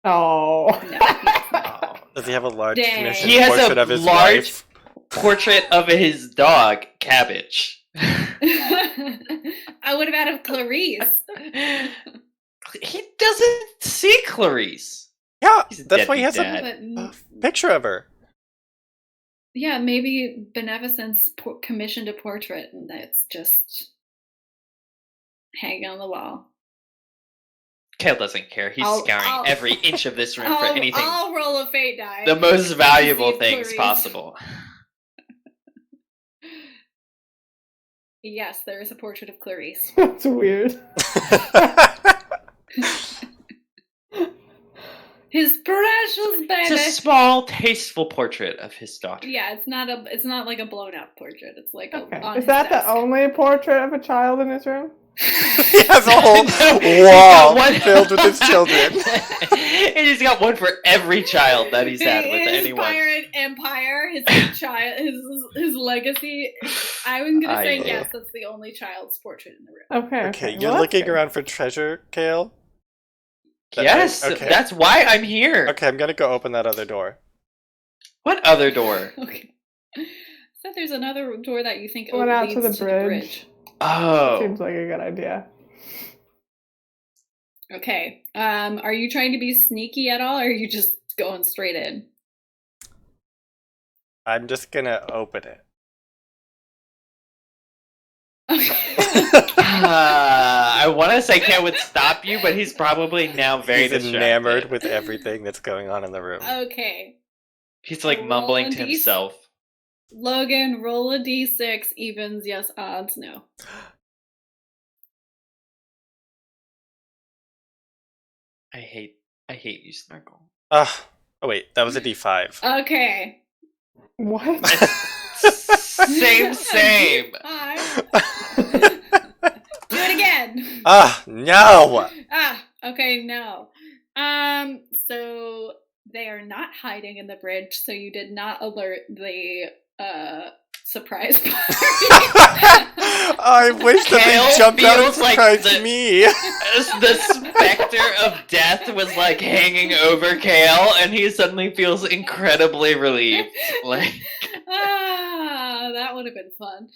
Oh. No. Does he have a large Dang. commissioned He has portrait a of his large wife? portrait of his dog, Cabbage. I would have added Clarice. He doesn't see Clarice. Yeah, He's a that's why he deadbeat has dad. But, a picture of her. yeah, maybe Beneficence commissioned a portrait and that's just hanging on the wall. Kale doesn't care. He's scouring every inch of this room for anything. I'll roll a fate die. The most valuable See things Clarice. possible. Yes, there is a portrait of Clarice. That's weird. His precious baby. It's a small, tasteful portrait of his daughter. Yeah, it's not like a blown out portrait. It's like Okay. on Is his that desk. the only portrait of a child in his room? He has a whole He's wall got one filled with his children. And he's got one for every child that he's had with his anyone. pirate empire, his child, his legacy. I was gonna say yeah. yes. That's the only child's portrait in the room. Okay. Okay, Well, you're that's looking good. around for treasure, Kale? Yes, Okay. that's why I'm here. Okay, I'm gonna go open that other door. What other door? Okay. So there's another door that you think Going out leads to the bridge. Oh. Seems like a good idea. Okay. Are you trying to be sneaky at all, or are you just going straight in? I'm just gonna open it. Okay. I want to say Kale would stop you, but he's probably now very He's distracted. enamored with everything that's going on in the room. Okay. He's like Roll mumbling a to d- himself. Logan, roll a d6. Evens, yes. Odds, no. I hate you, Snargle. Oh wait, that was a D5. Okay. What? Same. Do it again. No! Okay, no. So they are not hiding in the bridge, so you did not alert the surprise party. I wish that Kale they jumped out and feels like surprised the- me. The specter of death was like hanging over Kale, and he suddenly feels incredibly relieved. Like, That would have been fun.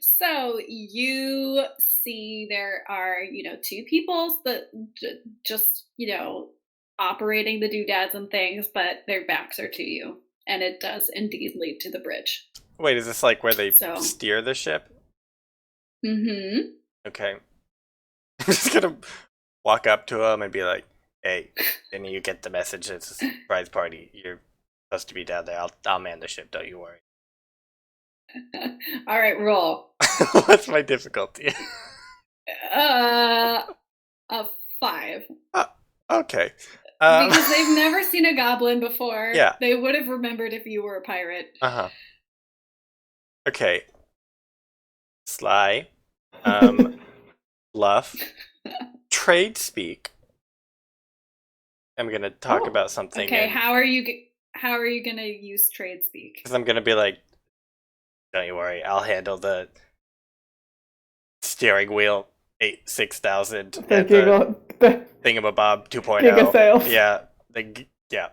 So you see there are, two people that just, operating the doodads and things, but their backs are to you. And it does indeed lead to the bridge. Wait, is this like where they So. steer the ship? Mm-hmm. Okay. I'm just gonna walk up to him and be like, "Hey, didn't you get the message? It's a surprise party. You're supposed to be down there. I'll man the ship. Don't you worry." All right, roll. What's my difficulty? A 5. Okay. Because they've never seen a goblin before. Yeah. They would have remembered if you were a pirate. Uh-huh. Okay. Sly. Bluff. Trade speak. I'm gonna talk about something. Okay, how are you gonna use trade speak? Because I'm gonna be like, don't you worry, I'll handle the steering wheel 6000 and the thingamabob 2.0. Giga sales. Yeah. Yeah.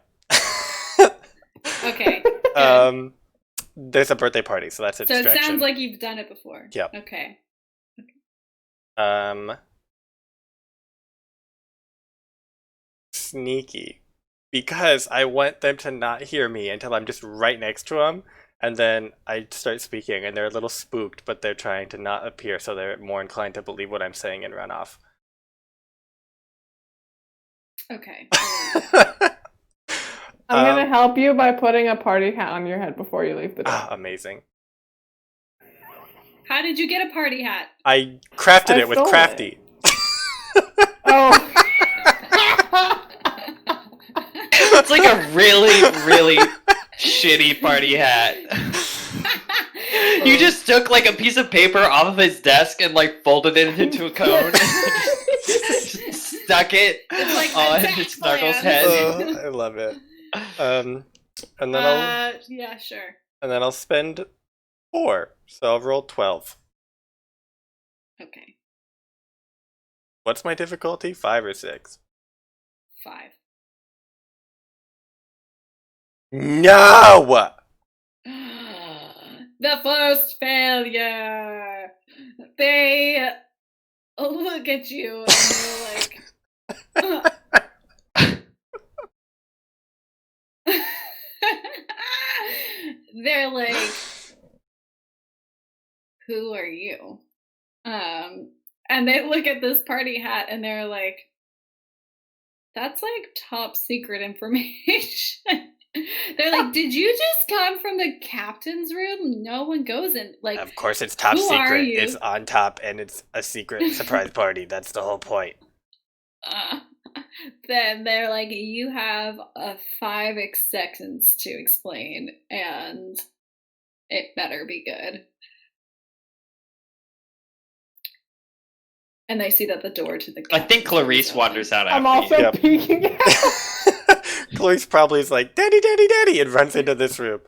Okay. There's a birthday party, so that's a So distraction. it sounds like you've done it before. Yep. Okay. Sneaky. Because I want them to not hear me until I'm just right next to them, and then I start speaking, and they're a little spooked, but they're trying to not appear, so they're more inclined to believe what I'm saying and run off. Okay. I'm gonna help you by putting a party hat on your head before you leave the door. Amazing. How did you get a party hat? I crafted it with stole Crafty. Oh. It's like a really, really shitty party hat. You just took like a piece of paper off of his desk and like folded it into a cone and just stuck it on Snargle's head. I love it. And then yeah, sure. I'll spend 4, so I'll roll 12. Okay. What's my difficulty? 5 or 6? 5. No! The first failure. They look at you and they're like, they're like, who are you? And they look at this party hat and they're like, that's like top secret information. They're like, did you just come from the captain's room? No one goes in. Like, of course it's top who are secret. you? It's on top and it's a secret surprise party. That's the whole point. Then they're like, you have 5 seconds to explain, and it better be good. And they see that the door to the I think Clarice wanders out after I'm also you. peeking out. Clarice probably is like, "Daddy, daddy, daddy," and runs into this room.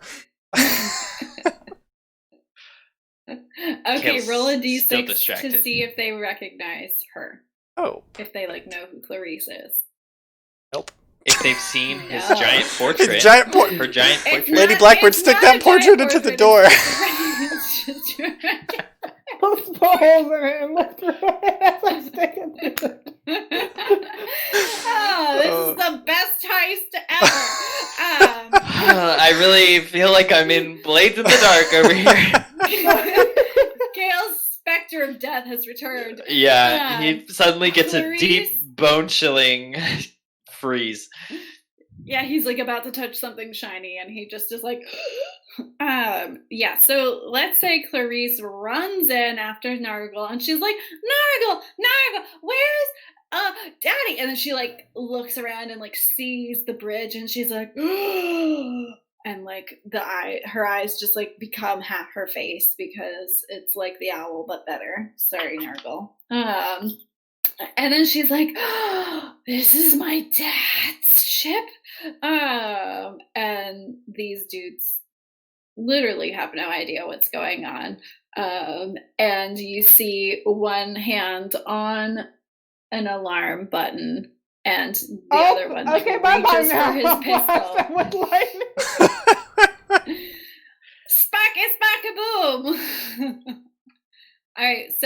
Okay, Kale's roll a still d6 to distracted. see if they recognize her. Oh. If they like know who Clarice is. Nope. If they've seen his No. giant portrait, His giant her giant It's portrait. Lady not- Blackbird, it's stick not that a portrait giant into the portrait, door. it's just- Put the holes in it and look through it as I stick it through it. Oh, this is the best heist ever. I really feel like I'm in Blades in the Dark over here. Gale's specter of death has returned. Yeah, he suddenly gets a Clarice? deep, bone-chilling freeze. Yeah, he's like about to touch something shiny, and he just is like, yeah. So let's say Clarice runs in after Snargle, and she's like, Snargle, where's Daddy? And then she like looks around and like sees the bridge, and she's like, and like her eyes just like become half her face because it's like the owl but better. Sorry, Snargle. And then she's like, oh, this is my dad's ship. And these dudes literally have no idea what's going on. And you see one hand on an alarm button and the other one like, okay, bye-bye reaches now. for his pistol.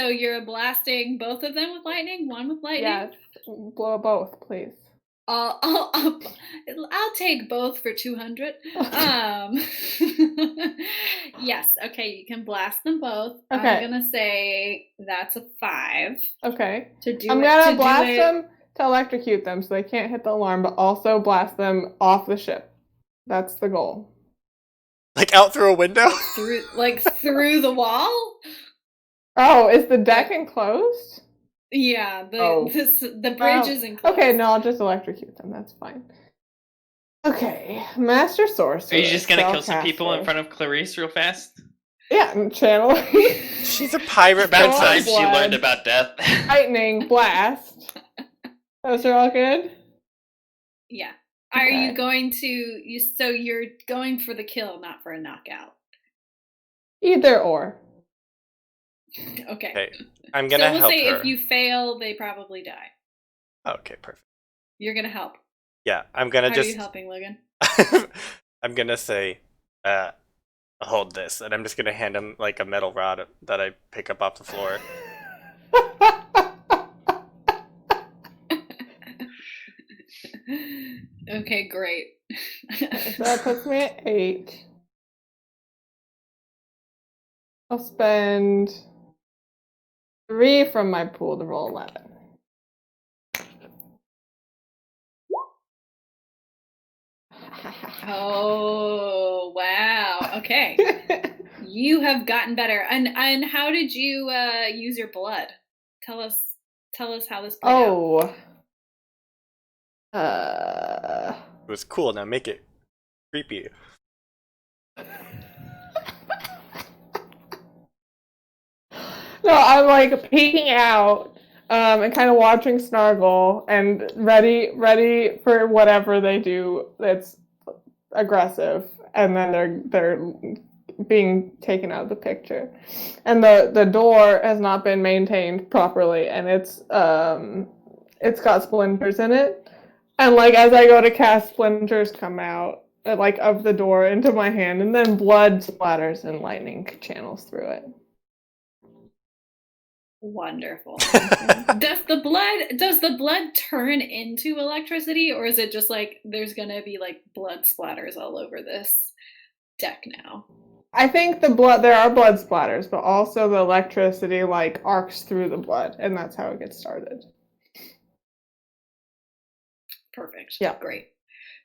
So you're blasting both of them with lightning? One with lightning? Yes. Blow both, please. I'll take both for 200. Yes, okay, you can blast them both. Okay. I'm gonna say that's a 5. Okay. I'm I'm gonna blast them to electrocute them so they can't hit the alarm, but also blast them off the ship. That's the goal. Like out through a window? through the wall? Oh, is the deck enclosed? Yeah, the bridge is enclosed. Okay, no, I'll just electrocute them. That's fine. Okay, Master Sorcerer. Are you just gonna kill some people in front of Clarice real fast? Yeah, and channel. She's a pirate About time princess. she learned about death. Lightning, blast. Those are all good? Yeah. Are you going to... So you're going for the kill, not for a knockout? Either or. Okay. I'm gonna help her. So we'll say if you fail, they probably die. Okay, perfect. You're gonna help. Yeah, I'm gonna How just... are you helping, Logan? I'm gonna say, hold this, and I'm just gonna hand him like a metal rod that I pick up off the floor. Okay, great. So that puts me at 8. I'll spend 3 from my pool to roll 11. Oh, wow. Okay. You have gotten better. And how did you use your blood? Tell us how this played out. It was cool, now make it creepy. No, I'm like peeking out and kind of watching Snargle and ready for whatever they do that's aggressive, and then they're being taken out of the picture. And the door has not been maintained properly, and it's got splinters in it. And like as I go to cast, splinters come out like of the door into my hand, and then blood splatters and lightning channels through it. Wonderful. Does the blood turn into electricity, or is it just like there's gonna be like blood splatters all over this deck now? I think there are blood splatters, but also the electricity like arcs through the blood, and that's how it gets started. Perfect. Yeah. Great.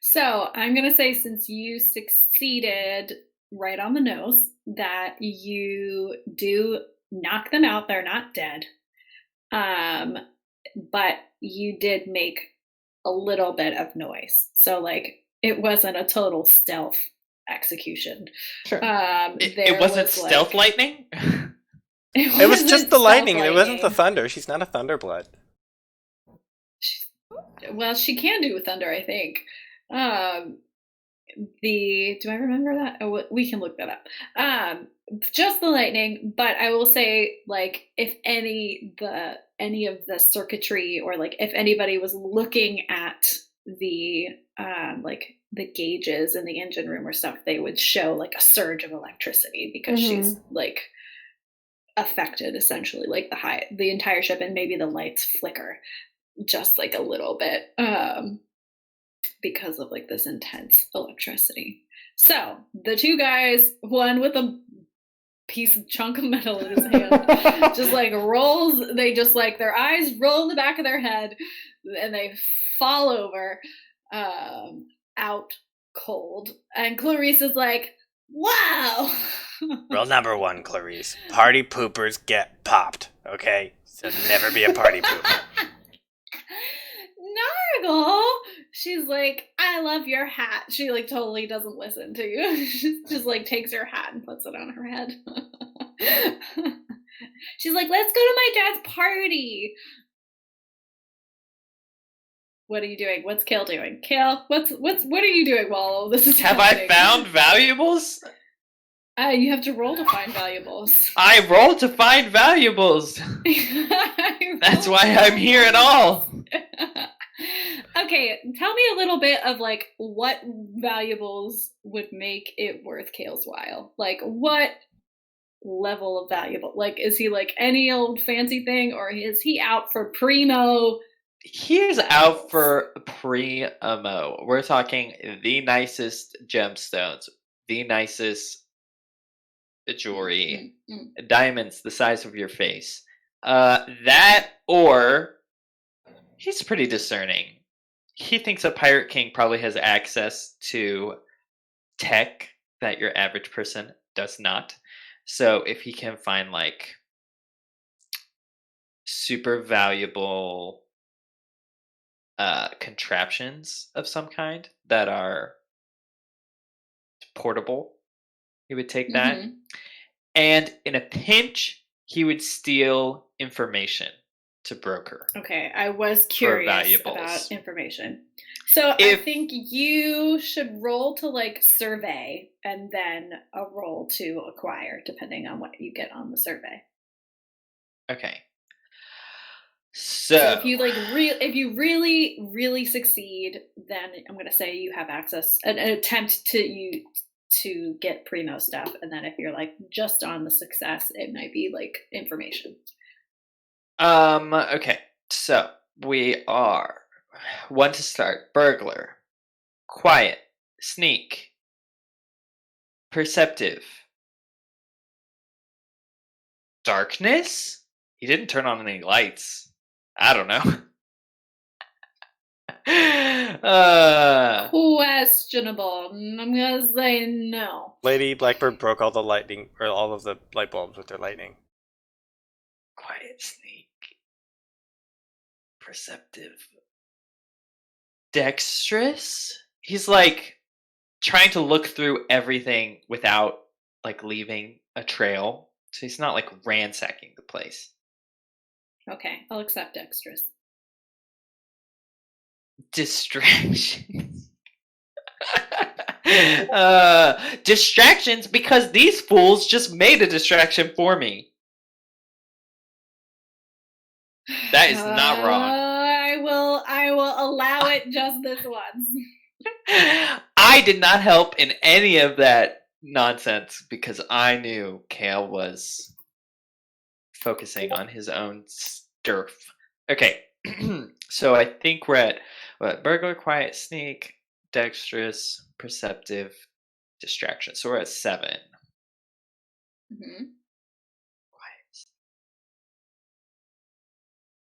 So I'm gonna say, since you succeeded right on the nose, that you do knock them out. They're not dead. But you did make a little bit of noise. So like it wasn't a total stealth execution. Sure. It wasn't stealth lightning? It was just the lightning. It wasn't the thunder. She's not a thunderblood. Well, she can do thunder, I think. Do I remember that? Oh, we can look that up. Just the lightning, but I will say, like, if any of the circuitry, or like if anybody was looking at the like the gauges in the engine room or stuff, they would show like a surge of electricity because she's like affected essentially like the entire ship, and maybe the lights flicker just like a little bit because of like this intense electricity. So the two guys, one with a chunk of metal in his hand, just like rolls, they just like their eyes roll in the back of their head and they fall over out cold. And Clarice is like, wow. Rule number 1, Clarice. Party poopers get popped, okay? So never be a party pooper. Snargle, she's like, I love your hat. She like totally doesn't listen to you. She just like takes her hat and puts it on her head. She's like, let's go to my dad's party. What are you doing? What's Kale doing? Kale, what are you doing while all this is happening? Have I found valuables? You have to roll to find valuables. I rolled to find valuables. That's why I'm here at all. Okay, tell me a little bit of like what valuables would make it worth Kale's while. Like what level of valuable? Like, is he like any old fancy thing, or is he out for primo? He's out for primo. We're talking the nicest gemstones, the nicest jewelry, diamonds the size of your face. That, or he's pretty discerning. He thinks a pirate king probably has access to tech that your average person does not. So if he can find like super valuable contraptions of some kind that are portable, he would take that. And in a pinch, he would steal information to broker. Okay, I was curious about information. So I think you should roll to like survey and then a roll to acquire, depending on what you get on the survey. Okay. So if you like, if you really succeed, then I'm gonna say you have access, an attempt to get primo stuff, and then if you're like just on the success, it might be like information. Okay. So we are one to start: burglar, quiet, sneak, perceptive, darkness. He didn't turn on any lights. I don't know. Questionable. I'm gonna say no. Lady Blackbird broke all the lightning, or all of the light bulbs with their lightning. Quiet, sneak, perceptive, dexterous. He's like trying to look through everything without like leaving a trail. So he's not like ransacking the place. Okay, I'll accept dexterous. Distractions. Distractions, because these fools just made a distraction for me. That is not wrong. I will allow it just this once. I did not help in any of that nonsense because I knew Kale was focusing on his own sturf. Okay, so I think we're at what? Burglar, quiet, sneak, dexterous, perceptive, distraction. So we're at 7. Quiet.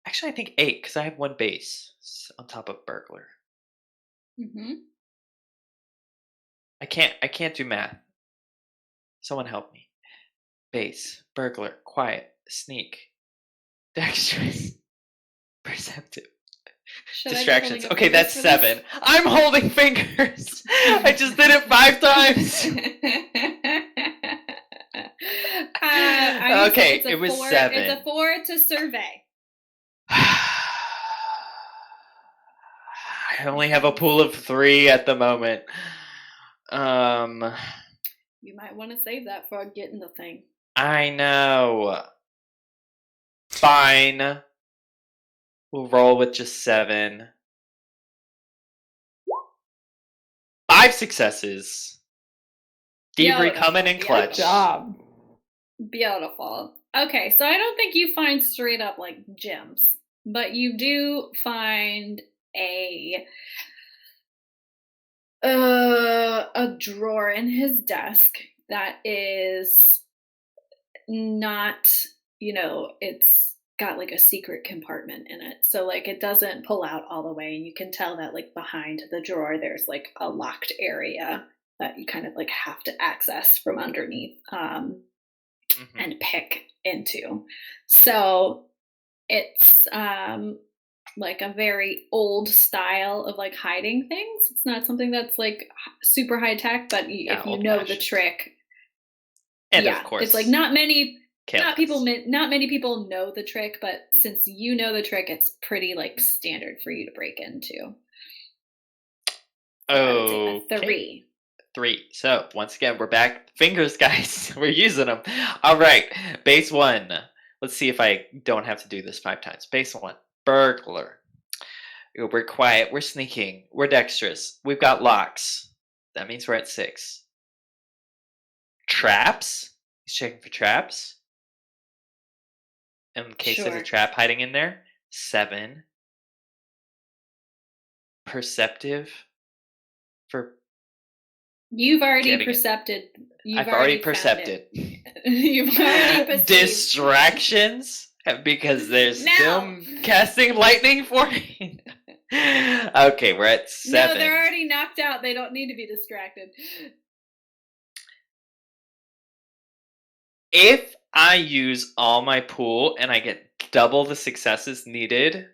Actually, I think 8 because I have 1 base on top of burglar. I can't do math. Someone help me. Base, burglar, quiet, sneak, dexterous, perceptive, distractions. Okay, that's 7. I'm holding fingers. I just did it 5 times. Okay, it was 7. It's a 4 to survey. I only have a pool of 3 at the moment. You might want to save that for getting the thing. I know. Fine. We'll roll with just 7. 5 successes. Thievery coming in clutch. Good job. Beautiful. Okay, so I don't think you find straight up like gems, but you do find a drawer in his desk that is not, it's got like a secret compartment in it. So like it doesn't pull out all the way, and you can tell that like behind the drawer there's like a locked area that you kind of like have to access from underneath and pick into. So it's like a very old style of like hiding things. It's not something that's like super high tech, but if you know the trick, and of course, it's like not many people know the trick, but since you know the trick, it's pretty like standard for you to break into. Oh, 3. So once again, we're back. Fingers, guys. We're using them. All right, base 1. Let's see if I don't have to do this 5 times. Base 1. Burglar. We're quiet. We're sneaking. We're dexterous. We've got locks. That means we're at 6. Traps. He's checking for traps. In case there's a Sure. trap hiding in there. 7. Perceptive. For You've already Getting it. percepted. I've already found percepted. it. You've already perceived. Distractions because there's No. still casting lightning for me. Okay, we're at 7. No, they're already knocked out. They don't need to be distracted. If I use all my pool and I get double the successes needed,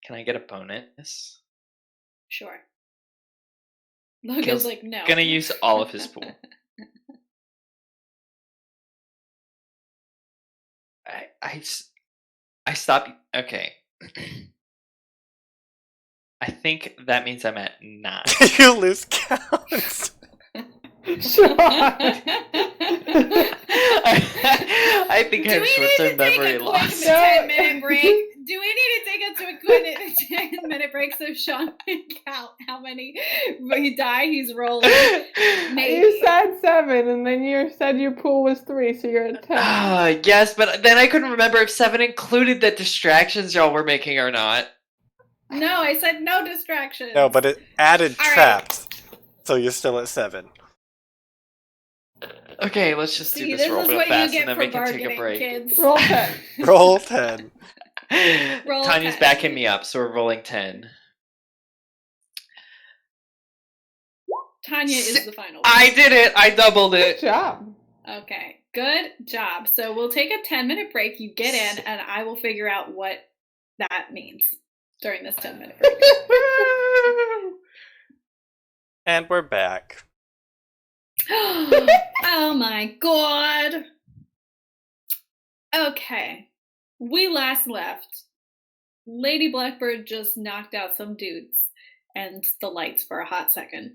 can I get a bonus? Sure. Logan's Kale's like, no. Gonna use all of his pool. I stopped. Okay. I think that means I'm at 9. You lose count. Sean. I think I Do have we need short-term to memory take a quick loss. 10-minute break? Do we need to take a quick 10-minute break so Sean can count how many when he die he's rolling? Maybe. You said 7, and then you said your pool was 3, so you're at 10. Yes, but then I couldn't remember if 7 included the distractions y'all were making or not. No, I said no distractions. No, but it added All right. traps. So you're still at 7. Okay, let's just do See, this this real is real what fast you and get then for we can take a bargaining, break. kids. Roll 10. Roll 10. Roll Tanya's 10. backing me up, so we're rolling 10. Tanya is the final. I did it! I doubled Good it! job. Okay, good job. So we'll take a 10-minute break. You get in, and I will figure out what that means during this 10-minute break. And we're back. Oh my god. Okay. We last left. Lady Blackbird just knocked out some dudes and the lights for a hot second.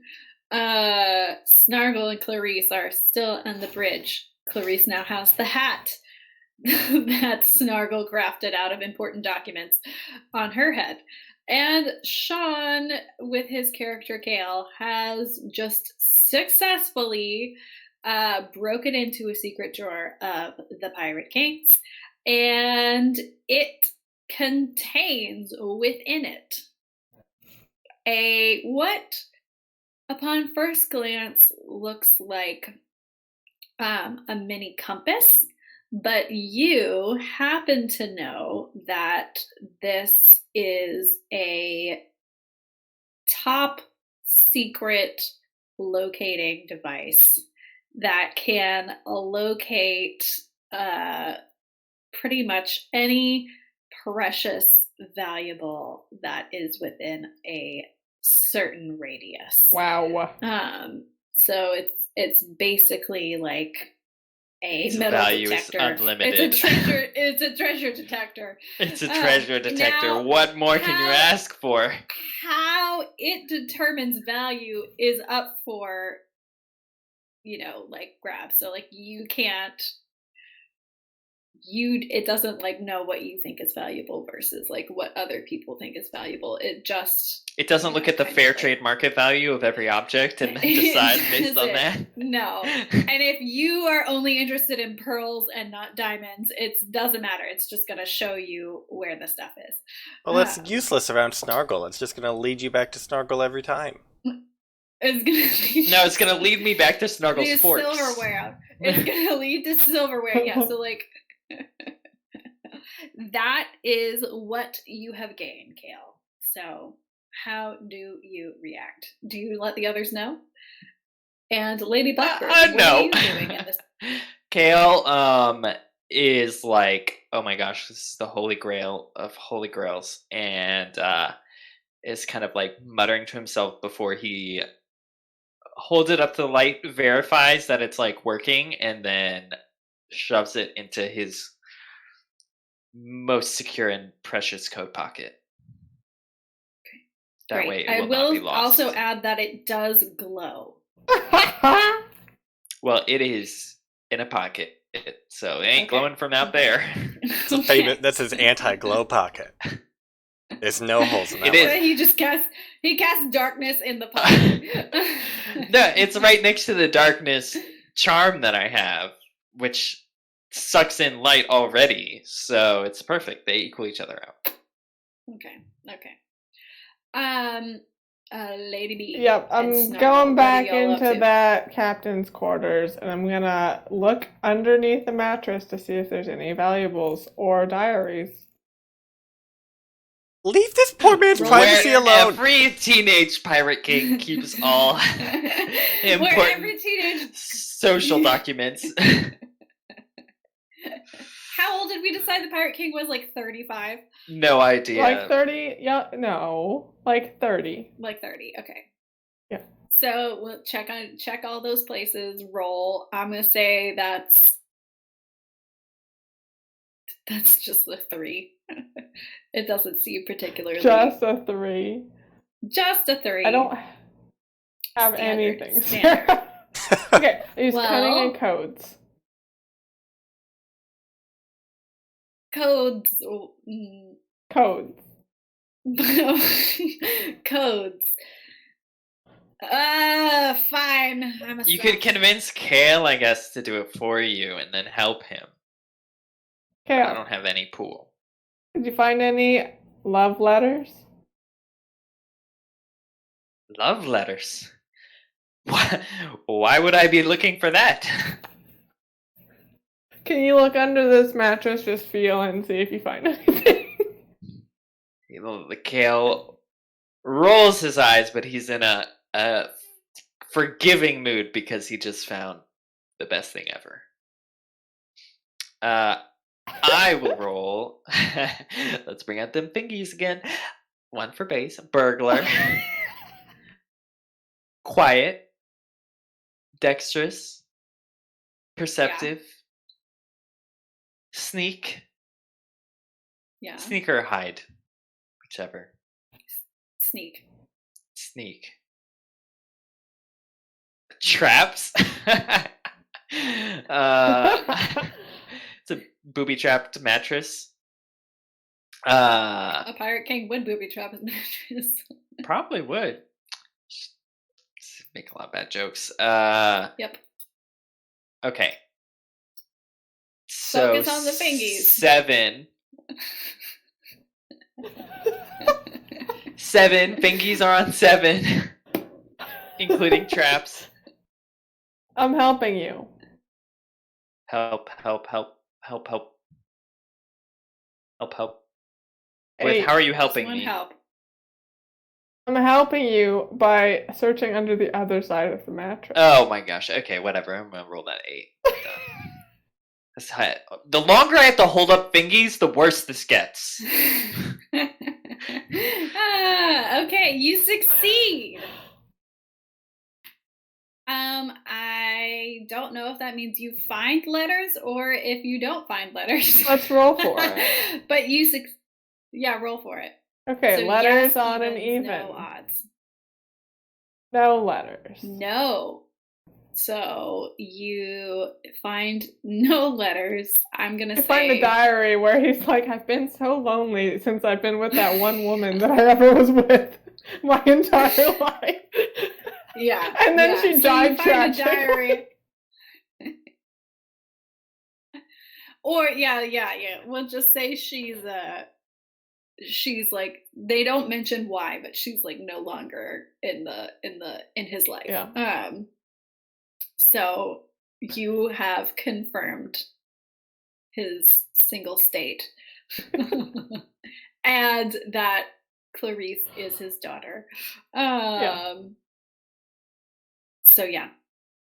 Snargle and Clarice are still on the bridge. Clarice now has the hat that Snargle crafted out of important documents on her head. And Sean, with his character Kale, has just successfully broken into a secret drawer of the Pirate Kings, and it contains within it what, upon first glance, looks like a mini compass. But you happen to know that this is a top secret locating device that can locate pretty much any precious valuable that is within a certain radius. Wow. So it's basically like a Its metal value detector. is unlimited. It's a treasure detector. It's a treasure detector. Now, What more can you ask for? How it determines value is up for, grab. So you can't. It doesn't know what you think is valuable versus what other people think is valuable. It doesn't look at the fair trade market value of every object and then decide based on that. No. And if you are only interested in pearls and not diamonds, it doesn't matter. It's just going to show you where the stuff is. Well, that's useless around Snargle. It's just going to lead you back to Snargle every time. It's going to lead me back to Snargle's forks. Silverware. It's going to lead to silverware. Yeah, so that is what you have gained, Kale. So how do you react? Do you let the others know? And Lady Blackbird, what no. are you doing in this? Kale is like, oh my gosh, this is the holy grail of holy grails, and is kind of muttering to himself before he holds it up to the light, verifies that it's working, and then shoves it into his most secure and precious coat pocket. Okay. That Great. way it I will not be will lost. also add that it does glow. Well, it is in a pocket, so it ain't Okay. glowing from out there. That's his anti-glow pocket. There's no holes in that It one. is. He casts darkness in the pocket. No, it's right next to the darkness charm that I have. which sucks in light already, so it's perfect. They equal each other out. Okay. Lady B. Yep, and I'm Snargle, going what back are y'all up into to? that captain's quarters, and I'm gonna look underneath the mattress to see if there's any valuables or diaries. Leave this poor man's Where privacy alone. Every teenage pirate king keeps all Where important every teenage. social documents. How old did we decide the Pirate King was? Like 35? No idea. Like 30? Yeah, no, like 30. Like 30. Okay. Yeah. So we'll check all those places. Roll. I'm gonna say that's just a 3. It doesn't seem particularly. Just a 3. Just a 3. I don't have Standard, anything. standard. Okay, I use Well- cunning and codes. Codes. Codes. Codes. Fine. I'm a You could convince Kale, I guess, to do it for you and then help him. Okay, I don't have any pool. did you find any love letters? Love letters. Why would I be looking for that? Can you look under this mattress, just feel and see if you find anything? The Kale rolls his eyes, but he's in a forgiving mood because he just found the best thing ever. I will roll. Let's bring out them fingies again. 1 for base. Burglar. Quiet. Dexterous. Perceptive. Sneak. Yeah. Sneak or hide. Whichever. Sneak. Sneak. Traps. It's a booby-trapped mattress. A Pirate King would booby trap his mattress. Probably would. Make a lot of bad jokes. Yep. Okay. So Focus on the fingies. 7. 7 fingies are on 7, including traps. I'm helping you. Help. Hey, Wait, how are you Just helping one me? help. I'm helping you by searching under the other side of the mattress. Oh my gosh. Okay, whatever. I'm gonna roll that 8. That's high. The longer I have to hold up fingies, the worse this gets. Okay, you succeed. I don't know if that means you find letters or if you don't find letters. Let's roll for it. But you yeah, roll for it. Okay, So letters yes, on an evens, even. No odds. No letters. No. So you find no letters. I'm gonna I say find the diary where he's like, I've been so lonely since I've been with that one woman that I ever was with my entire life. Yeah. And then yeah. she So died you find a tragically. diary. Or yeah. We'll just say she's like, they don't mention why, but she's like no longer in his life. Yeah. So you have confirmed his single state. And that Clarice is his daughter. So yeah.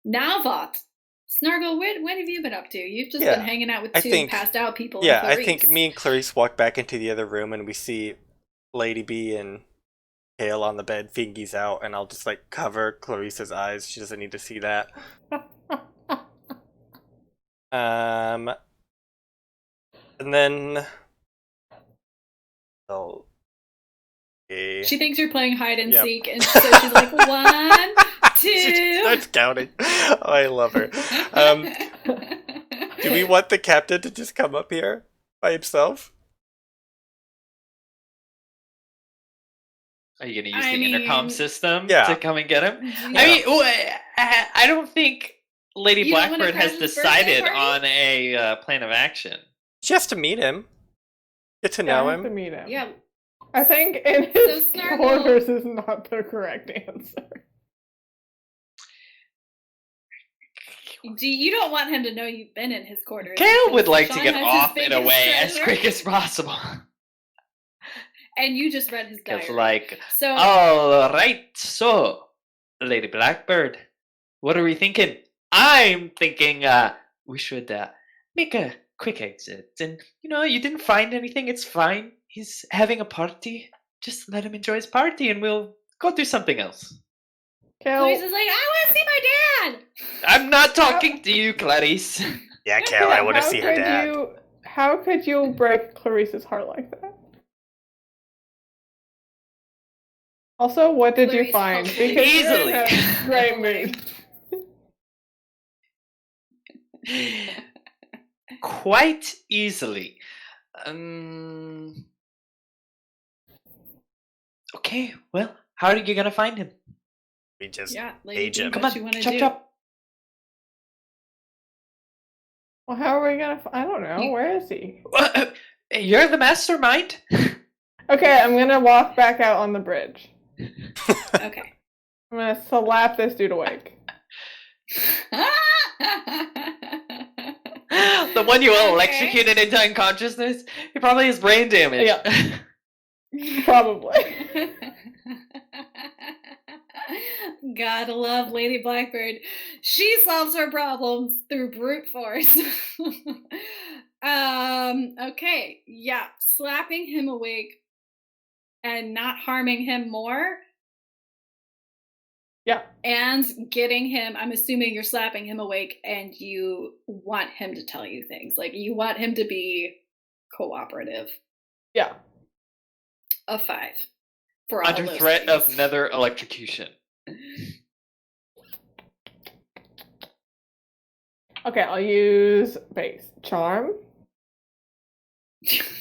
Now what? Snargle, when have you been up to? You've just been hanging out with two passed out people. Yeah, and I think me and Clarice walk back into the other room and we see Lady B and Kale on the bed, fingies out, and I'll just like cover Clarice's eyes. She doesn't need to see that. And then she thinks you're playing hide and Yep. seek, and so she's like, 1, 2. She starts counting. Oh, I love her. Do we want the captain to just come up here by himself? Are you going to use the intercom system Yeah. to come and get him? Yeah. I mean, I don't think Lady You don't wanna Blackbird has crash his birthday decided party? on a plan of action. She has to meet him. Get to I know have to him. meet him. Yeah. I think in his Snargle- quarters is not the correct answer. You don't want him to know you've been in his quarters. Kale because would like to Sean get has his off in a biggest way as treasure, quick as possible. And you just read his Because, diary. like, So all right, so, Lady Blackbird, what are we thinking? I'm thinking we should make a quick exit. And, you didn't find anything, it's fine. He's having a party. Just let him enjoy his party and we'll go do something else. Kale, Clarice is like, I want to see my dad. I'm not talking to you, Clarice. Yeah, Kale, I want to how see her could dad. How could you break Clarice's heart like that? Also, what did you Clarice find? hopefully- Because you're Easily. in a great mood. Quite easily. Okay, well, how are you gonna find him? We just Yeah, Age him. Come what you on, want to chop do? chop. Well, how are we gonna? I don't know. You- Where is he? You're the mastermind. Okay, I'm gonna walk back out on the bridge. Okay. I'm gonna slap this dude awake. The one you Okay. electrocuted into unconsciousness? He probably has brain damage. Yeah. Probably. Gotta love Lady Blackbird. She solves her problems through brute force. Okay, yeah, slapping him awake and not harming him more, Yeah. and getting him, I'm assuming you're slapping him awake and you want him to tell you things. Like, you want him to be cooperative. Yeah. A 5. For all Under those threat things. of nether electrocution. Okay, I'll use base charm.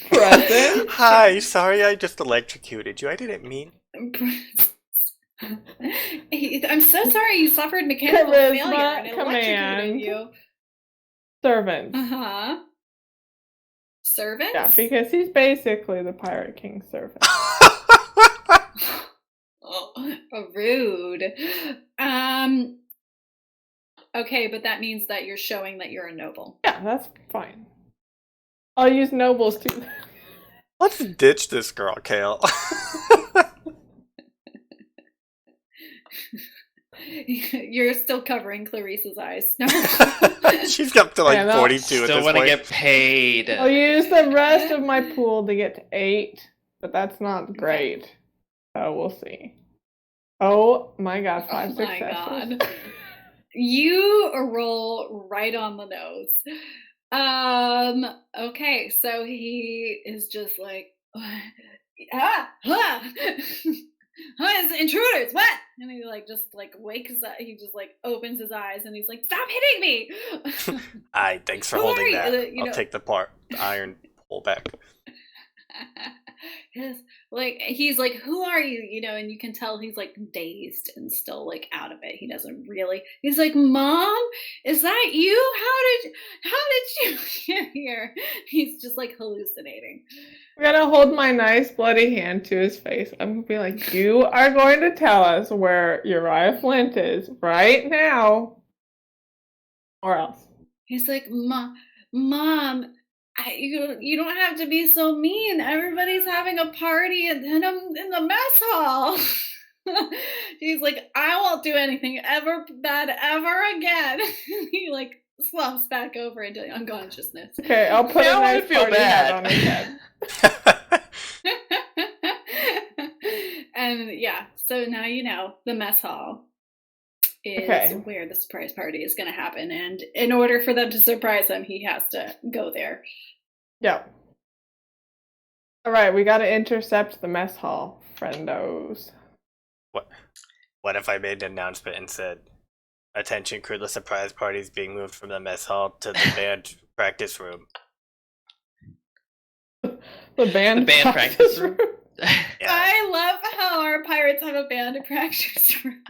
Present. Hi, sorry I just electrocuted you. I didn't mean. I'm so sorry you suffered mechanical Charisma, failure and electrocuted command. you. Servants. Uh-huh. Servants? Yeah, because he's basically the Pirate King's servant. Oh, rude. Okay, but that means that you're showing that you're a noble. Yeah, that's fine. I'll use nobles too. Let's ditch this girl, Kale. You're still covering Clarice's eyes. No. She's up to like Yeah, no. 42 at Still this want to point. get paid. I'll use the rest of my pool to get to 8, but that's not great. So we'll see. Oh my god, 5 Oh my successes. God. You roll right on the nose. Okay, so he is just like, it's intruders, what? And he just wakes up, he just opens his eyes and he's like, stop hitting me! Aye, thanks for Who holding are that. you? I'll take the iron pull back. He's like, who are you? And you can tell he's dazed and still out of it. He doesn't really. He's like, Mom, is that you? How did you get here? He's just hallucinating. I'm gonna hold my nice bloody hand to his face. I'm gonna be like, you are going to tell us where Uriah Flint is right now, or else. He's like, Mom, you don't have to be so mean. Everybody's having a party and then I'm in the mess hall. He's like, I won't do anything ever bad ever again. He slumps back over into unconsciousness. Okay, I'll put Now a I nice feel party hat on bad. his head. And yeah, so now you know the mess hall is Okay. where the surprise party is going to happen. And in order for them to surprise him, he has to go there. Yeah. Alright, we gotta intercept the mess hall, friendos. What if I made an announcement and said, attention crew, the surprise party is being moved from the mess hall to the band practice room. The band practice room. Yeah. I love how our pirates have a band practice room.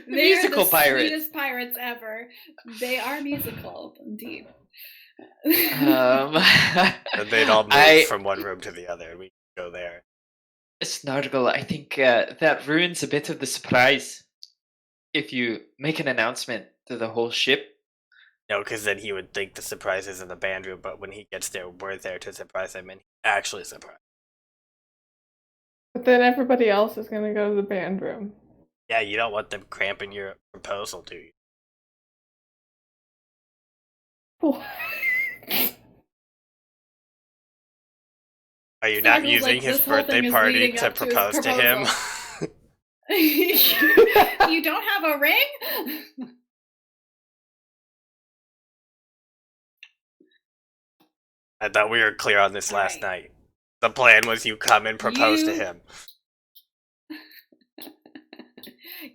Musical the pirates. sweetest pirates ever. They are musical, indeed. Um, And they'd all move from one room to the other, and we could go there. Snargle, I think that ruins a bit of the surprise. If you make an announcement to the whole ship. No, because then he would think the surprise is in the band room, but when he gets there, we're there to surprise him, and he's actually surprised. But then everybody else is going to go to the band room. Yeah, you don't want them cramping your proposal, do you? What? Are you not Snargle's using like, his this whole thing birthday is party leading to up to his propose to him? You don't have a ring? I thought we were clear on this last night. The plan was you come and propose to him.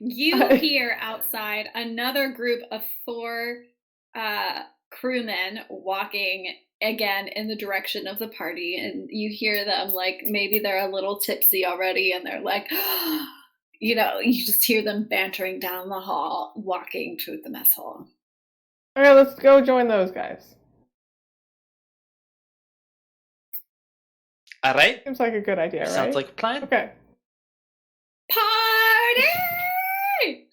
You hear outside another group of 4 crewmen walking again in the direction of the party, and you hear them like maybe they're a little tipsy already, and they're like, you just hear them bantering down the hall, walking to the mess hall. Okay, let's go join those guys. All right. Seems like a good idea, right? Sounds like a plan. Okay. Party!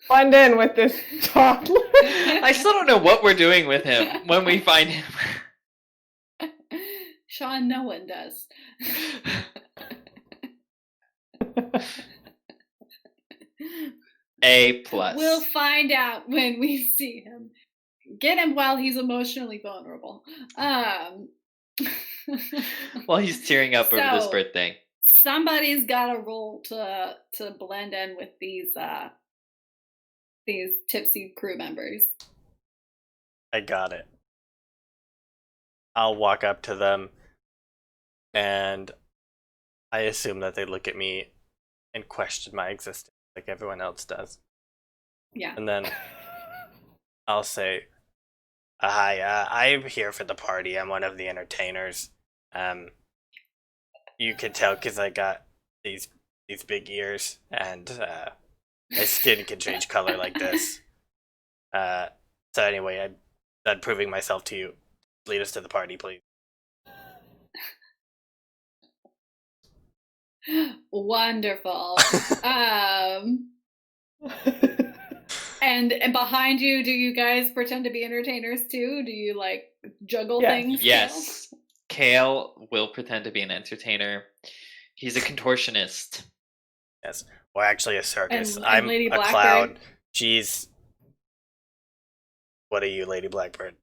Blend in with this toddler. I still don't know what we're doing with him when we find him. Sean, no one does. A+. We'll find out when we see him. Get him while he's emotionally vulnerable. While he's tearing up over this So- birthday. Somebody's got to roll to blend in with these tipsy crew members. I got it. I'll walk up to them, and I assume that they look at me and question my existence like everyone else does. Yeah. And then I'll say, hi, I'm here for the party. I'm one of the entertainers. You can tell because I got these big ears, and my skin can change color like this. So anyway, I'm done proving myself to you. Lead us to the party, please. Wonderful. And behind you, do you guys pretend to be entertainers too? Do you like juggle things? Yes. Kale will pretend to be an entertainer. He's a contortionist. Yes. Well, actually, a circus. And I'm Lady a Blackbird? clown. She's. What are you, Lady Blackbird?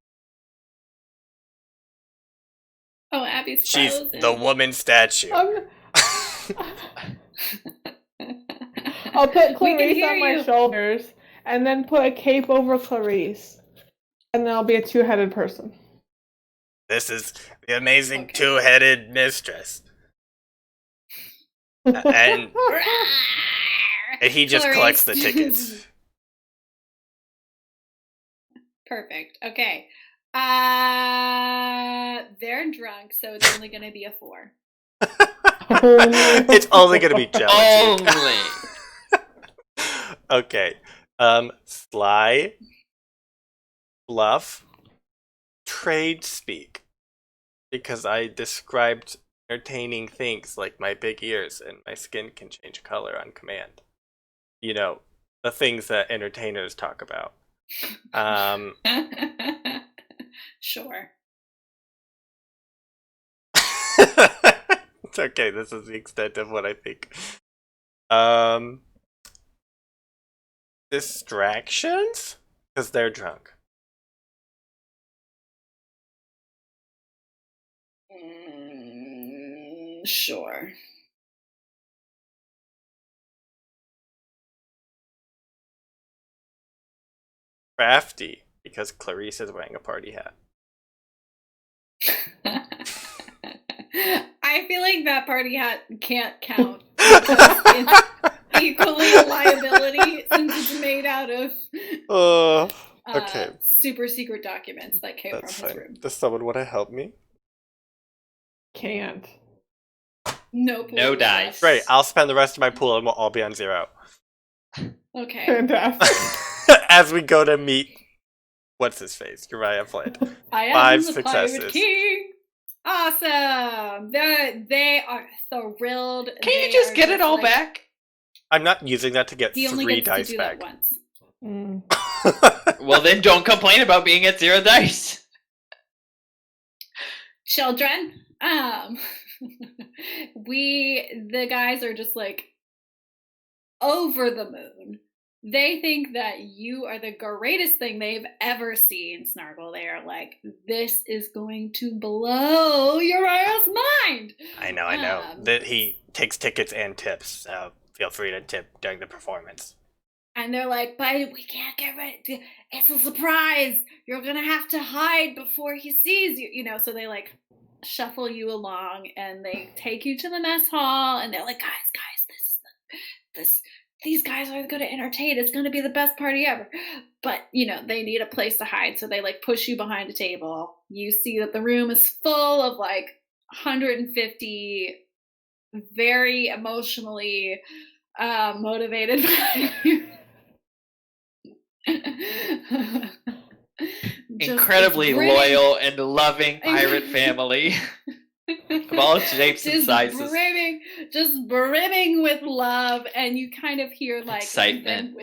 Oh, Abby's She's frozen. the woman statue. I'll put We can Clarice hear on my you. shoulders and then put a cape over Clarice. And then I'll be a 2-headed person. This is the amazing Okay. 2-headed mistress. And he just Clarice. collects the tickets. Perfect. Okay. They're drunk, so it's only going to be a 4. It's only going to be jealousy. Only. Okay. Sly, bluff, trade speak. Because I described entertaining things like my big ears and my skin can change color on command. You know, the things that entertainers talk about. Sure. It's okay, this is the extent of what I think. Distractions? Because they're drunk. Sure. Crafty, because Clarice is wearing a party hat. I feel like that party hat can't count. It's equally a liability since it's made out of Okay. super secret documents that came That's from his fine. room. Does someone want to help me? Can't. No, No dice. Great, I'll spend the rest of my pool and we'll all be on 0. Okay. Fantastic. As we go to meet, what's his face? Uriah Flint. I am 5 the successes. Pirate King. Awesome. They are thrilled. Can you just get it all back? I'm not using that to get He only 3 gets dice to do back. that once. Well, then don't complain about being at 0 dice. Children, the guys are just like over the moon. They think that you are the greatest thing they've ever seen, Snargle. They are like, this is going to blow Uriah's mind. I know. That he takes tickets and tips, so feel free to tip during the performance. And they're like, but we can't get ready. It's a surprise. You're going to have to hide before he sees you. You know, so they like shuffle you along and they take you to the mess hall. And they're like, guys, these guys are going to entertain. It's going to be the best party ever. But, you know, they need a place to hide. So they like push you behind a table. You see that the room is full of like 150 very emotionally motivated incredibly loyal and loving pirate family of all shapes and sizes. Brimming with love, and you kind of hear like excitement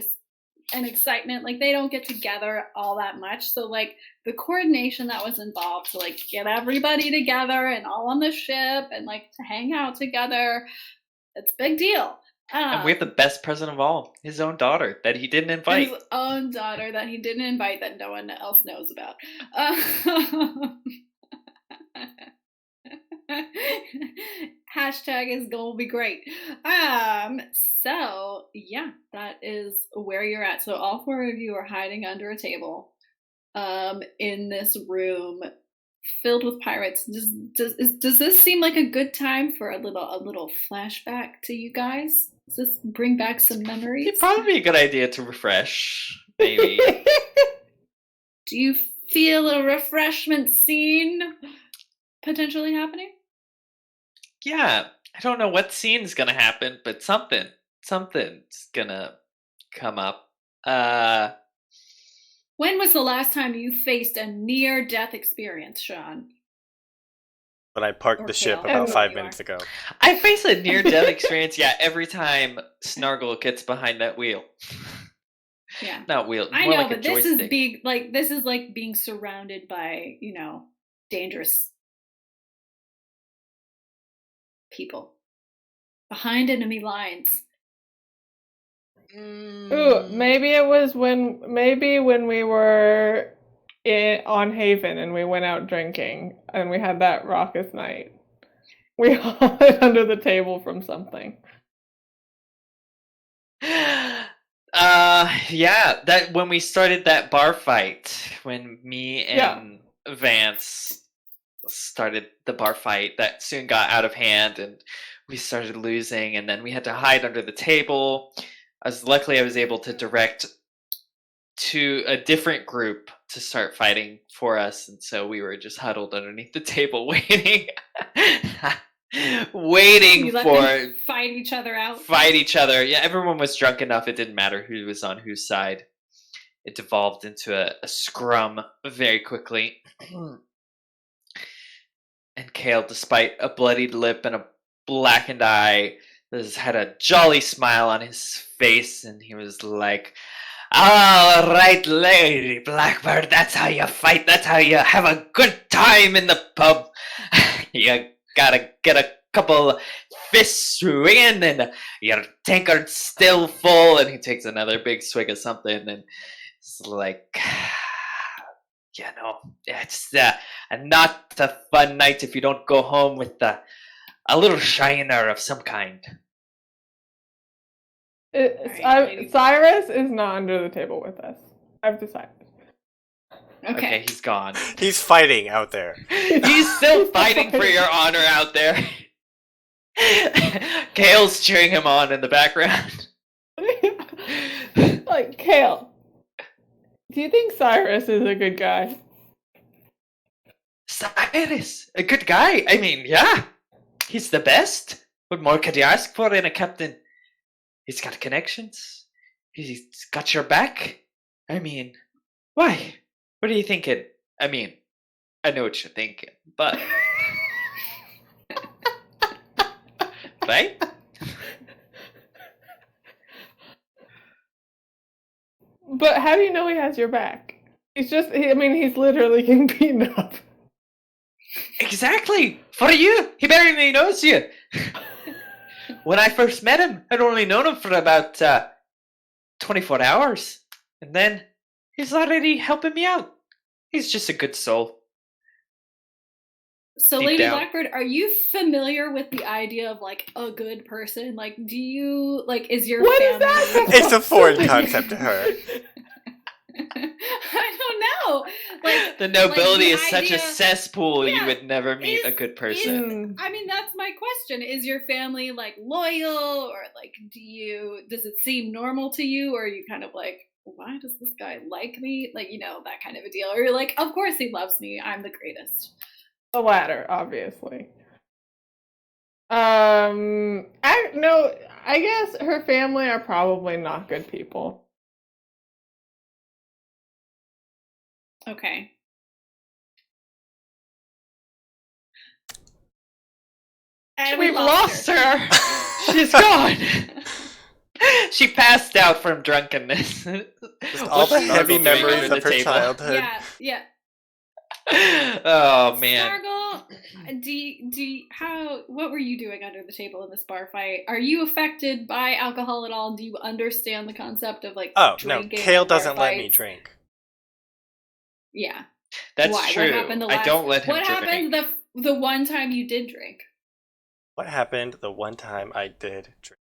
and excitement. Like they don't get together all that much, so like the coordination that was involved to like get everybody together and all on the ship and like to hang out together, it's a big deal. And we have the best present of all, his own daughter that he didn't invite. His own daughter that he didn't invite that no one else knows about. Hashtag is gonna be great. So yeah, that is where you're at. So all 4 of you are hiding under a table in this room filled with pirates. Does this seem like a good time for a little flashback to you guys? Does this bring back some memories? It'd probably be a good idea to refresh, maybe. Do you feel a refreshment scene potentially happening? Yeah, I don't know what scene's gonna happen, but something's gonna come up. When was the last time you faced a near-death experience, Sean? When I parked the ship about 5 minutes ago. I face a near-death experience, every time Snargle gets behind that wheel. Yeah. Not wheel, I more know, like a but joystick. this is like being surrounded by, you know, dangerous people. Behind enemy lines. Ooh, maybe it was when we were on Haven and we went out drinking and we had that raucous night. We hid under the table from something. Yeah, that when we started that bar fight, when me and Vance started the bar fight, that soon got out of hand and we started losing, and then we had to hide under the table. Luckily I was able to direct to a different group to start fighting for us, and so we were just huddled underneath the table waiting waiting for fight each other out. Yeah, everyone was drunk enough it didn't matter who was on whose side. It devolved into a scrum very quickly. And Kale, despite a bloodied lip and a blackened eye, had a jolly smile on his face, and he was like, "All right, Lady Blackbird, that's how you fight. That's how you have a good time in the pub. You gotta get a couple fists swinging, and your tankard's still full." And he takes another big swig of something, and it's like, you know, it's not a fun night if you don't go home with a little shiner of some kind. Cyrus is not under the table with us. I've decided. Okay, he's gone. He's fighting out there. He's still fighting for your honor out there. Kale's cheering him on in the background. Like, Kale, do you think Cyrus is a good guy? Cyrus? A good guy? I mean, yeah. He's the best. What more could you ask for in a captain? He's got connections. He's got your back. I mean, why? What are you thinking? I mean, I know what you're thinking, but right? But how do you know he has your back? He's literally getting beaten up. Exactly. For you, he barely knows you. When I first met him, I'd only known him for about 24 hours, and then he's already helping me out. He's just a good soul. So, Deep Lady down. Blackbird, are you familiar with the idea of like a good person? Like, do you like? Is your What is family? that? It's a foreign concept to her. I don't know. Like The nobility the is such a idea- cesspool. You Yeah, would never meet a good person. I mean, that's my question. Is your family like loyal, or like does it seem normal to you, or are you kind of like, why does this guy like me? Like, that kind of a deal. Or you're like, of course he loves me. I'm the greatest. The latter, obviously. I guess her family are probably not good people. Okay. And We've lost her. She's gone. She passed out from drunkenness. Just all the heavy memories of her childhood. Yeah. Oh man. Snargle, what were you doing under the table in this bar fight? Are you affected by alcohol at all? Do you understand the concept of like Oh, no. drinking? Kale in bar doesn't let me fights? drink. Yeah. That's Why? true. What happened I don't let him What drink. happened the one time you did drink? What happened the one time I did drink?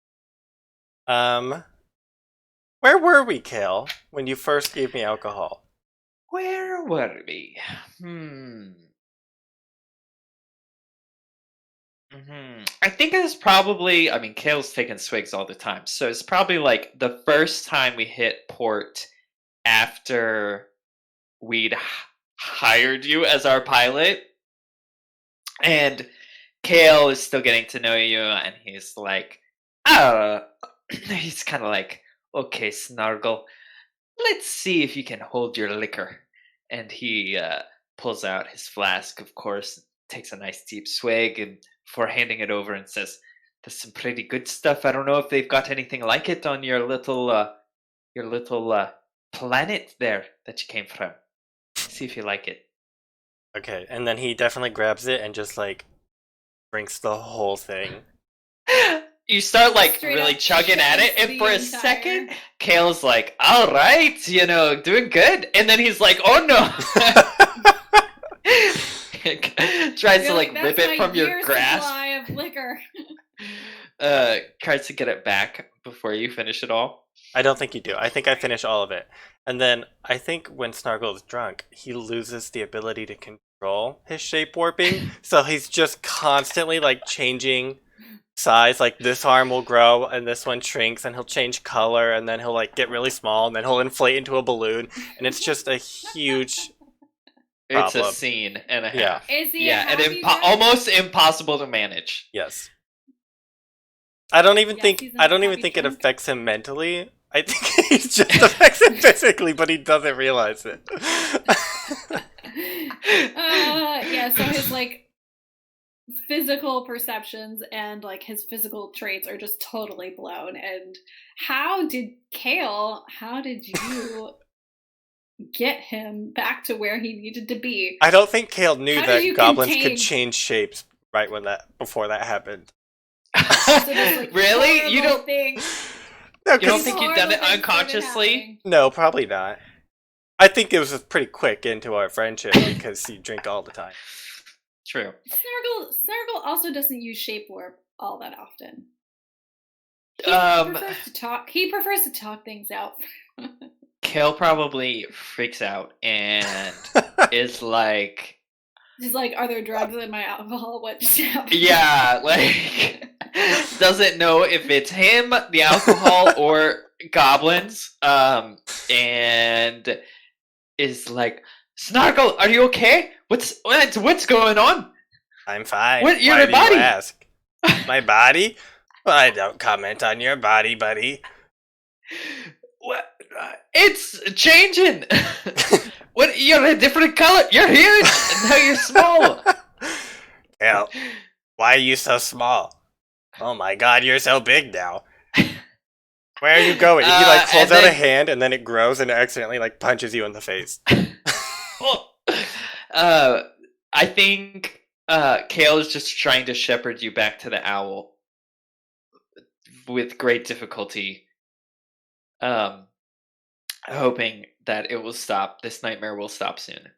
Where were we, Kale, when you first gave me alcohol? Where were we? I think it was probably, Kale's taking swigs all the time. So it's probably like the first time we hit port after we'd hired you as our pilot. And Kale is still getting to know you, and he's like, he's kind of like, okay, Snargle, let's see if you can hold your liquor. And he pulls out his flask, of course, takes a nice deep swig, and before handing it over and says, "There's some pretty good stuff. I don't know if they've got anything like it on your little planet there that you came from. See if you like it." Okay, and then he definitely grabs it and just like drinks the whole thing. You start like Straight really up chugging at it, and the for a entire- second, Kale's like, "All right, doing good," and then he's like, "Oh no!" Tries to You're like rip "That's it my from your year's grasp. supply of liquor." Tries to get it back before you finish it all. I don't think you do. I think I finish all of it. And then I think when Snargle is drunk, he loses the ability to control his shape warping. So he's just constantly like changing size. Like this arm will grow and this one shrinks, and he'll change color, and then he'll like get really small, and then he'll inflate into a balloon. And it's just a huge It's problem. a scene and a half. Yeah. Is he a and happy drunk? almost impossible to manage. Yes. I don't even Yes, think he's an I don't even happy think it drunk. affects him mentally. I think he just affects him physically, but he doesn't realize it. Yeah, so his like physical perceptions and like his physical traits are just totally blown. And how did you get him back to where he needed to be? I don't think Kale knew How did that you goblins contain- could change shapes before that happened. So this, like, Really? You horrible don't? thing- No, You don't cause- think you've done it horrible things started unconsciously? happening. no, probably not. I think it was pretty quick into our friendship because you drink all the time. True. Snargle also doesn't use shape warp all that often. He prefers to talk things out. Kale probably freaks out and is like, He's like, "Are there drugs in my alcohol? What just happened?" yeah, like doesn't know if it's him, the alcohol, or goblins. And is like, "Snargle, are you okay? What's going on?" I'm fine. What, your Why do body? you ask? My body? Well, I don't comment on your body, buddy. What? It's changing. What? You're a different color. You're huge. Now you're small. Kale, why are you so small? Oh my god, you're so big now. Where are you going? He like holds out a hand and then it grows and accidentally like punches you in the face. Well, I think Kale is just trying to shepherd you back to the owl with great difficulty, hoping that it will stop. This nightmare will stop soon.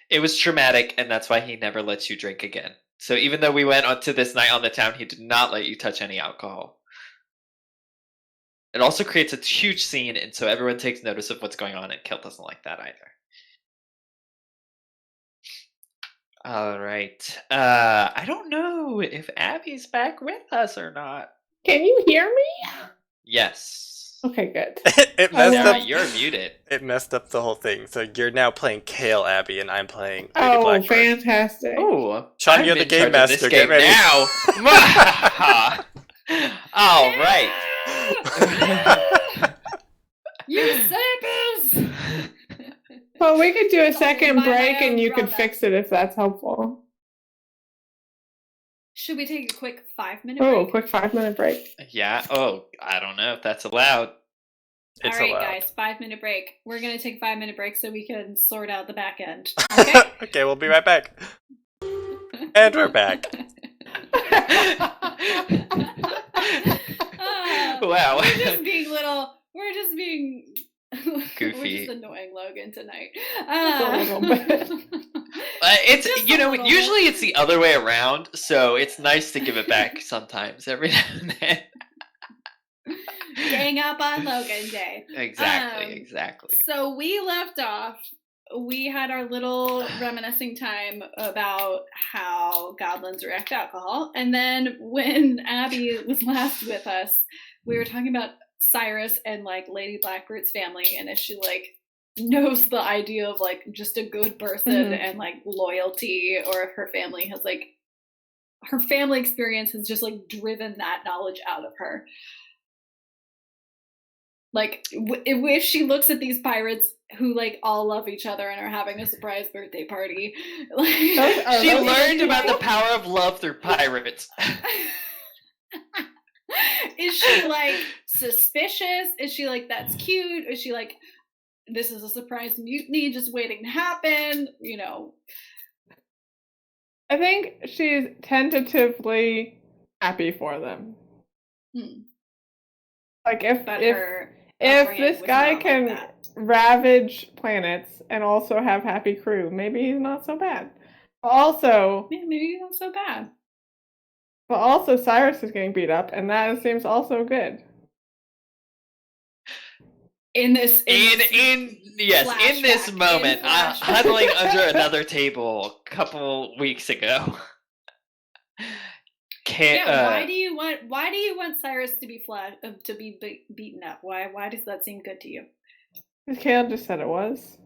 It was traumatic, and that's why he never lets you drink again. So even though we went on to this night on the town, he did not let you touch any alcohol. It also creates a huge scene, and so everyone takes notice of what's going on, and Kale doesn't like that either. All right. I don't know if Abby's back with us or not. Can you hear me? Yes. Okay, good. It messed up. You're muted. It messed up the whole thing. So you're now playing Kale, Abby, and I'm playing Lady Blackbird. Fantastic. Oh, Sean, you're the game master. Get ready. Now. All right. You sickos! Well, we could do a second my break and you could brother. fix it if that's helpful. Should we take a quick 5-minute Oh, break? quick 5-minute break. Yeah. Oh, I don't know if that's allowed. It's All right, allowed. guys, 5-minute break. We're going to take a 5-minute break so we can sort out the back end. Okay? Okay, we'll be right back. And we're back. Wow. We're just being Goofy. We're just annoying Logan tonight. A little bit. It's Just you a know little usually it's the other way around, so it's nice to give it back sometimes every now and then. Gang up on Logan Day. Exactly. So we left off. We had our little reminiscing time about how goblins react to alcohol. And then when Abby was last with us, we were talking about Cyrus and like Lady Blackbird's family, and if she like knows the idea of like just a good person and like loyalty, or if her family has like her family experience has just like driven that knowledge out of her. Like if she looks at these pirates who like all love each other and are having a surprise birthday party, like She learned about the power of love through pirates. Is she like suspicious? Is she like, that's cute? Is she like, this is a surprise mutiny just waiting to happen? You know, I think she's tentatively happy for them. Like if this guy can ravage planets and also have happy crew, maybe he's not so bad. Also, maybe he's not so bad. But also Cyrus is getting beat up, and that seems also good. In this moment, huddling under another table a couple weeks ago. Why do you want Cyrus to be beaten up? Why does that seem good to you? Because Kale just said it was.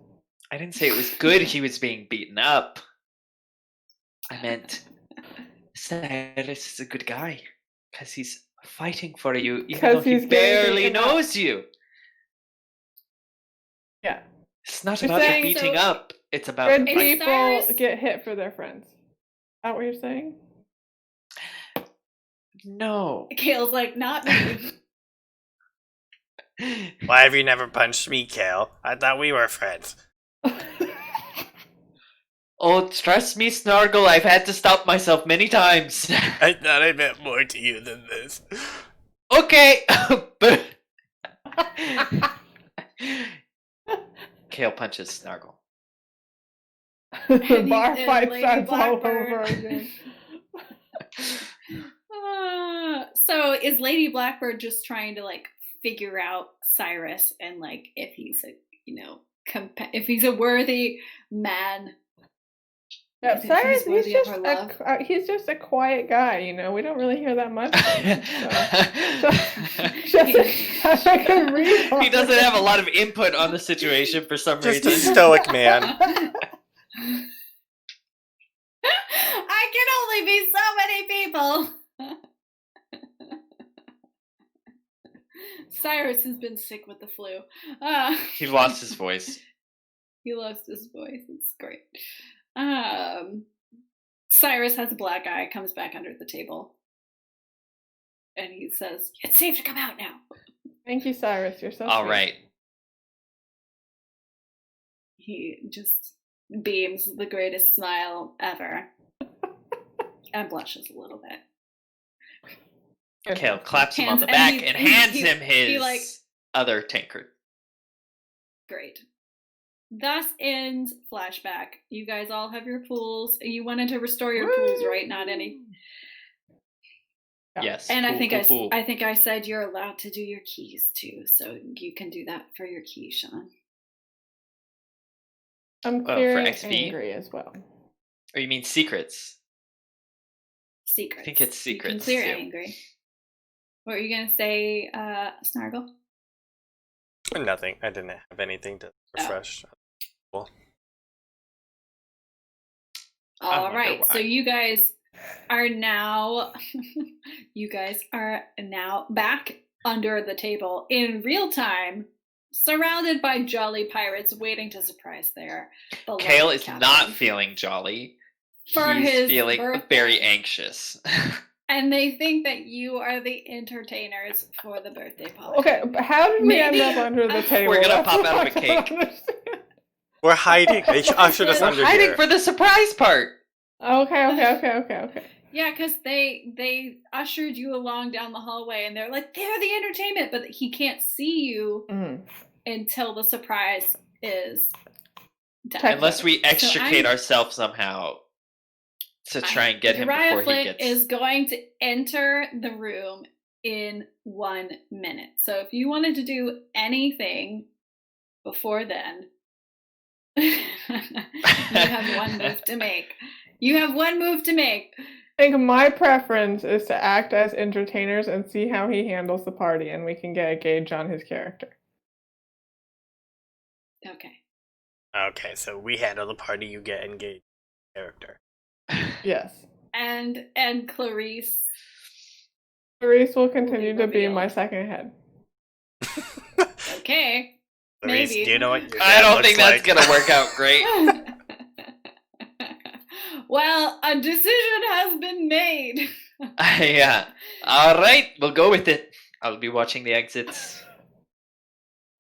I didn't say it was good he was being beaten up. I meant Cyrus is a good guy because he's fighting for you even though he barely knows you. Yeah. It's not about the beating up. It's about good people get hit for their friends. Is that what you're saying? No. Kale's like, not me. Why have you never punched me, Kale? I thought we were friends. Oh, trust me, Snargle, I've had to stop myself many times. I thought I meant more to you than this. Okay. Kale punches Snargle. The bar fight starts all over again. So is Lady Blackbird just trying to like figure out Cyrus and like if he's a if he's a worthy man? Yeah, Cyrus, he's just a quiet guy, you know. We don't really hear that much. He doesn't have a lot of input on the situation for some reason. Just a stoic man. I can only be so many people. Cyrus has been sick with the flu. He lost his voice. He lost his voice. It's great. Cyrus has a black eye, comes back under the table. And he says, "It's safe to come out now." Thank you, Cyrus. You're so All sweet. right. He just beams the greatest smile ever. And blushes a little bit. Kale claps him on the and back he- and he- hands he- him his he, like- other tankard. Great. Thus ends flashback. You guys all have your pools. You wanted to restore your pools, right? Not any. Yeah. Yes. And I Pool, think pool, pool. I think I said you're allowed to do your keys too, so you can do that for your keys, Sean. I'm Oh, for clearing XP? angry as well. Or you mean secrets? Secrets. I think it's You can secrets, clear too. angry. What were you gonna say, Snargle? Nothing. I didn't have anything to refresh. Cool. I All wonder right, why. so you guys are now back under the table in real time, surrounded by jolly pirates waiting to surprise their beloved Kale is captain. not feeling jolly. For He's his feeling birthday. very anxious. And they think that you are the entertainers for the birthday party. Okay, but how did we end Maybe- up under the table? We're gonna That's pop what out I of a don't cake. understand. We're hiding. They ushered us We're under Hiding here. for the surprise part. Okay. Yeah, because they ushered you along down the hallway, and they're like, they're the entertainment, but he can't see you Mm. until the surprise is done. Unless we extricate I'm- ourselves somehow to try and get him Uriah before Flint he gets. is going to enter the room in 1 minute. So if you wanted to do anything before then, you have one move to make. You have one move to make. I think my preference is to act as entertainers and see how he handles the party, and we can get a gauge on his character. Okay. Okay, so we handle the party. You get engaged character. Yes. And Clarice. Clarice will continue to be revealed. my second head. Okay. Clarice, Maybe. do you know what your I dad don't looks think that's like? gonna work out great. Well, a decision has been made. Yeah. All right, we'll go with it. I'll be watching the exits.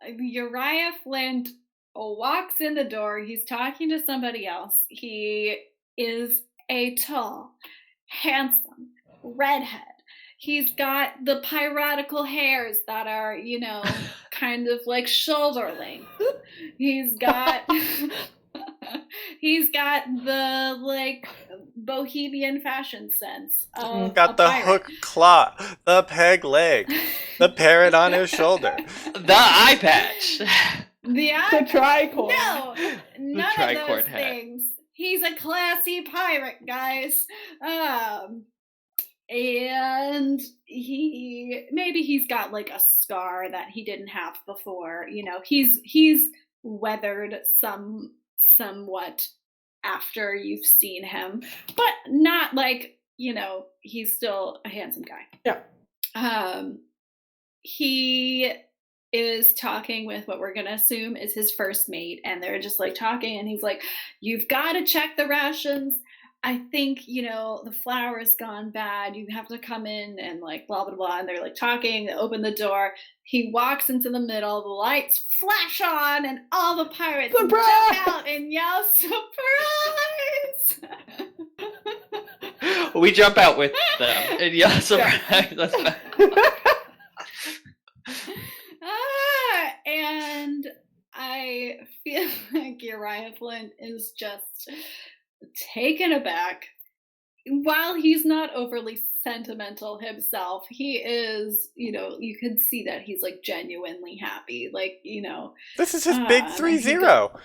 Uriah Flint walks in the door. He's talking to somebody else. He is a tall, handsome redhead. He's got the piratical hairs that are, kind of like shoulder length. He's got the like bohemian fashion sense. Of Got a the pirate. hook claw, the peg leg, the parrot on his shoulder. The eye patch. The The tricorn. No, none of tricorn those hat. things. He's a classy pirate, guys. And he's got like a scar that he didn't have before. He's weathered somewhat after you've seen him, but not like, he's still a handsome guy. Yeah. He is talking with what we're going to assume is his first mate, and they're just like talking, and he's like, you've got to check the rations. I think, the flour's gone bad. You have to come in and like blah, blah, blah. And they're like talking, they open the door. He walks into the middle, the lights flash on, and all the pirates Surprise! jump out and yell, surprise! We jump out with them and yell surprise. That's fine. And I feel like Uriah Flint is just taken aback. While he's not overly sentimental himself, he is, you can see that he's like genuinely happy. Like, This is his big 3-0.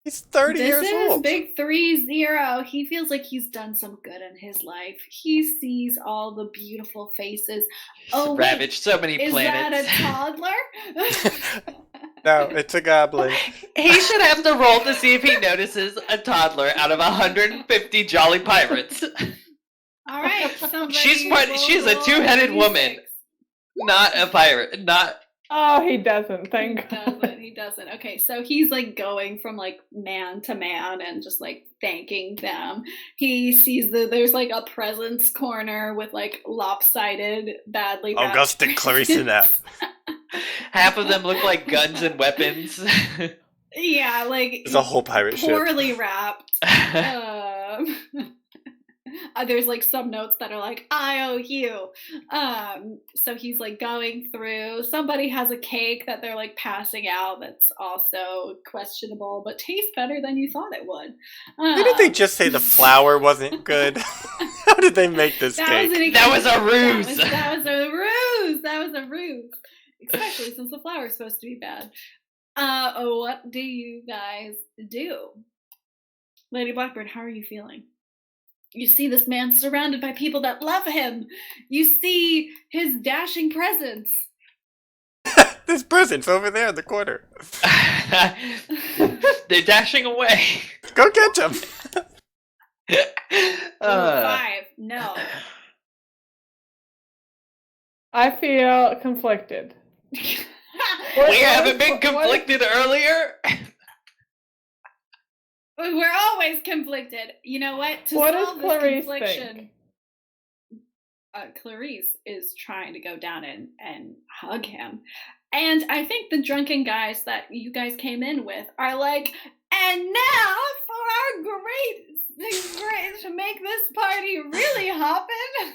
He's 30 years this is old. big 3-0. He feels like he's done some good in his life. He sees all the beautiful faces. Oh, wait, Ravaged so many is planets. that a toddler? No, it's a goblin. He should have to roll to see if he notices a toddler out of 150 jolly pirates. All right, somebody She's a roll two-headed woman. 86. Not a pirate. Not Oh, he doesn't. Thank God. He doesn't. Okay, so he's like going from like man to man and just like thanking them. He sees that there's like a presents corner with like lopsided, badly I'll go wrapped stick Clarice in that. Half of them look like guns and weapons. Yeah, like It's a whole pirate ship. poorly wrapped. There's like some notes that are like, I owe you. So he's like going through. Somebody has a cake that they're like passing out that's also questionable, but tastes better than you thought it would. Why did they just say the flour wasn't good? How did they make this cake? That was a ruse. That was a ruse. That was a ruse. Especially since the flour is supposed to be bad. What do you guys do? Lady Blackbird, how are you feeling? You see this man surrounded by people that love him. You see his dashing presence. There's presents over there in the corner. They're dashing away. Go catch them. 5. No. I feel conflicted. We haven't been conflicted earlier. We're always conflicted. You know what? To What solve does this Clarice confliction, Clarice is trying to go down and hug him. And I think the drunken guys that you guys came in with are like, and now for our great to make this party really hoppin'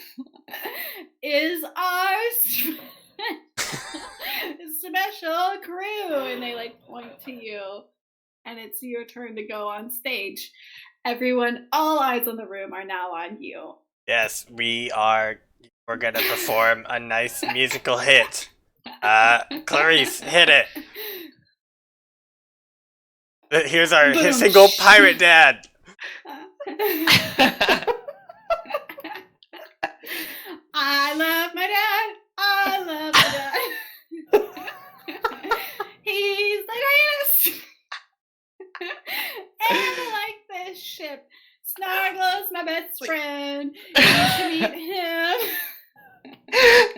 is our special crew. And they like point to you. And it's your turn to go on stage. Everyone, all eyes in the room are now on you. Yes, we're gonna perform a nice musical hit. Clarice, hit it. Here's our hit single, Pirate Dad. I love my dad. I love my dad. He's the greatest. And I like this ship. Snargle is my best friend. You should meet him.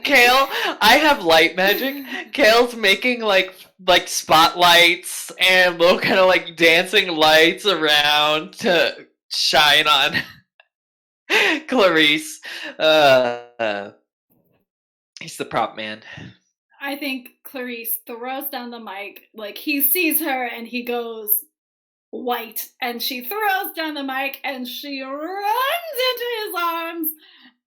Kale, I have light magic. Kale's making like spotlights and little kind of like dancing lights around to shine on Clarice. He's the prop man. I think Clarice throws down the mic. Like he sees her and he goes white, and she throws down the mic and she runs into his arms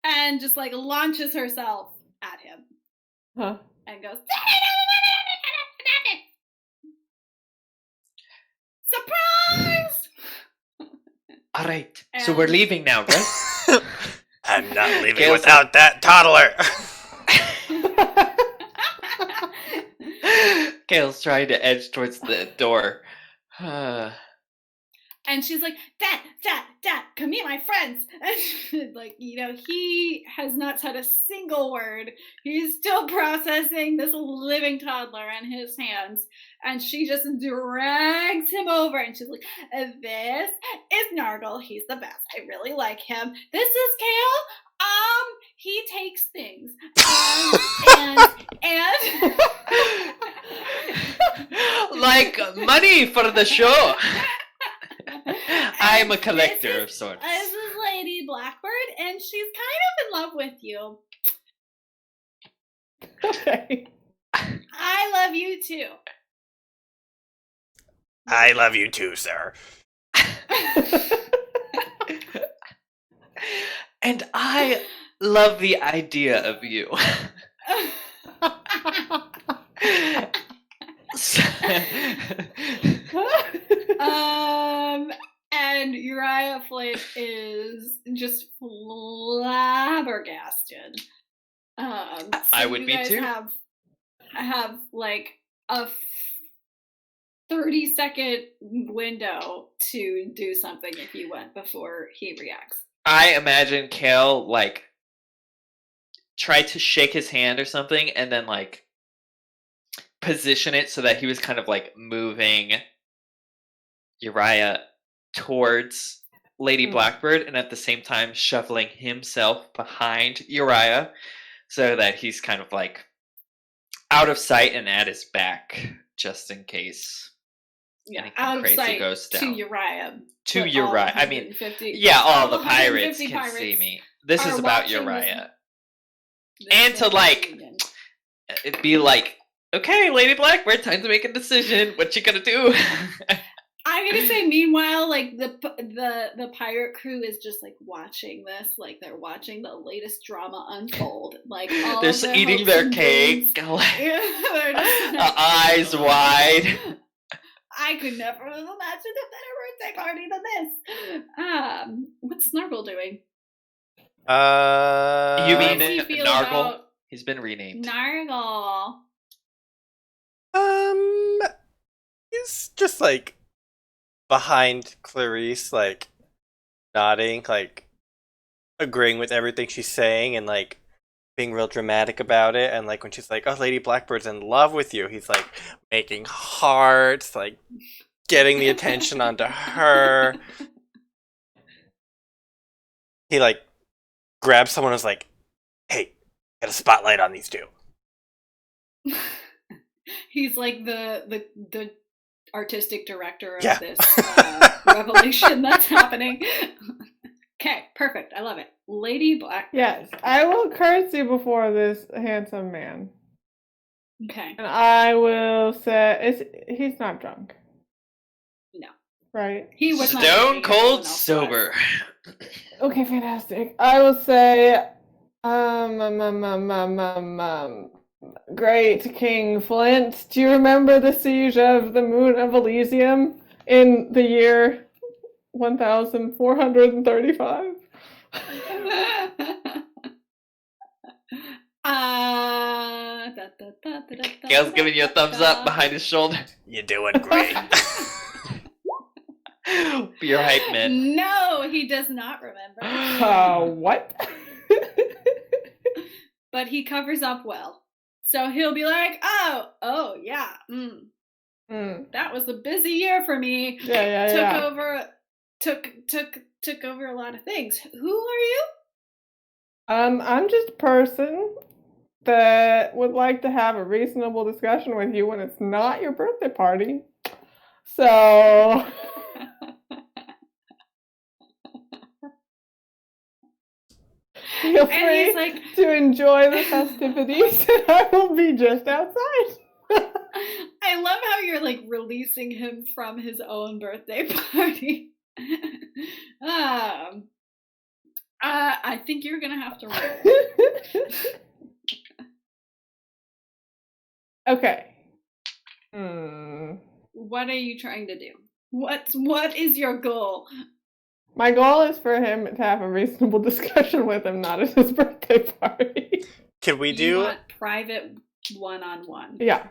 and just like launches herself at him. Huh. And goes, surprise! All right, so we're leaving now, right? I'm not leaving Kale's without that toddler. Kale's trying to edge towards the door. And she's like, Dad, come meet my friends. And like, you know, he has not said a single word. He's still processing this living toddler in his hands. And she just drags him over and she's like, this is Snargle. He's the best. I really like him. This is Kale. He takes things. And like money for the show. I'm a collector of sorts. This is Lady Blackbird, and she's kind of in love with you. Okay. I love you too. I love you too, sir. And I love the idea of you. And Uriah Flint is just flabbergasted. I would be too. Have like a 30-second window to do something if you went before he reacts. I imagine Kale like tried to shake his hand or something and then like position it so that he was kind of like moving Uriah towards Lady Blackbird and at the same time shuffling himself behind Uriah so that he's kind of like out of sight and at his back, just in case anything out of crazy sight goes down. to Uriah. To But all Uriah. I mean, 150 yeah, all the 150 pirates can pirates see me. This are is about watching Uriah. this And to, like, reunion. It'd be like, okay, Lady Blackbird, time to make a decision. What you gonna do? I'm gonna say, meanwhile, like the pirate crew is just like watching this, like they're watching the latest drama unfold. Like all They're of their eating hopes their and cake, dreams. like, They're just eyes wide. I could never have imagined a better birthday party than this. What's Snargle doing? You How mean does he feel Snargle? about He's been renamed. Snargle? He's just like behind Clarice, like nodding, like agreeing with everything she's saying, and like being real dramatic about it. And like when she's like, "Oh, Lady Blackbird's in love with you," he's like making hearts, like getting the attention onto her. He like grabs someone and is like, "Hey, got a spotlight on these two." He's like the artistic director of Yeah. this revelation that's happening. Okay, perfect. I love it. Lady Blackbird. Yes, I will curtsy before this handsome man. Okay. And I will say, he's not drunk. No. Right? He was not Stone drinking, cold everyone else sober. Okay, fantastic. I will say, great King Flint, do you remember the siege of the Moon of Elysium in the year 1435? Kale's giving you a thumbs up behind his shoulder. You're doing great. Be your hype man. No, he does not remember. What? But he covers up well. So he'll be like, oh, yeah. That was a busy year for me. Took over a lot of things. Who are you? I'm just a person that would like to have a reasonable discussion with you when it's not your birthday party. So feel free to enjoy the festivities, and I will be just outside. I love how you're like releasing him from his own birthday party. I think you're gonna have to roll. Okay. What are you trying to do? What is your goal? My goal is for him to have a reasonable discussion with him, not at his birthday party. Can we do You want private one-on-one? Yeah.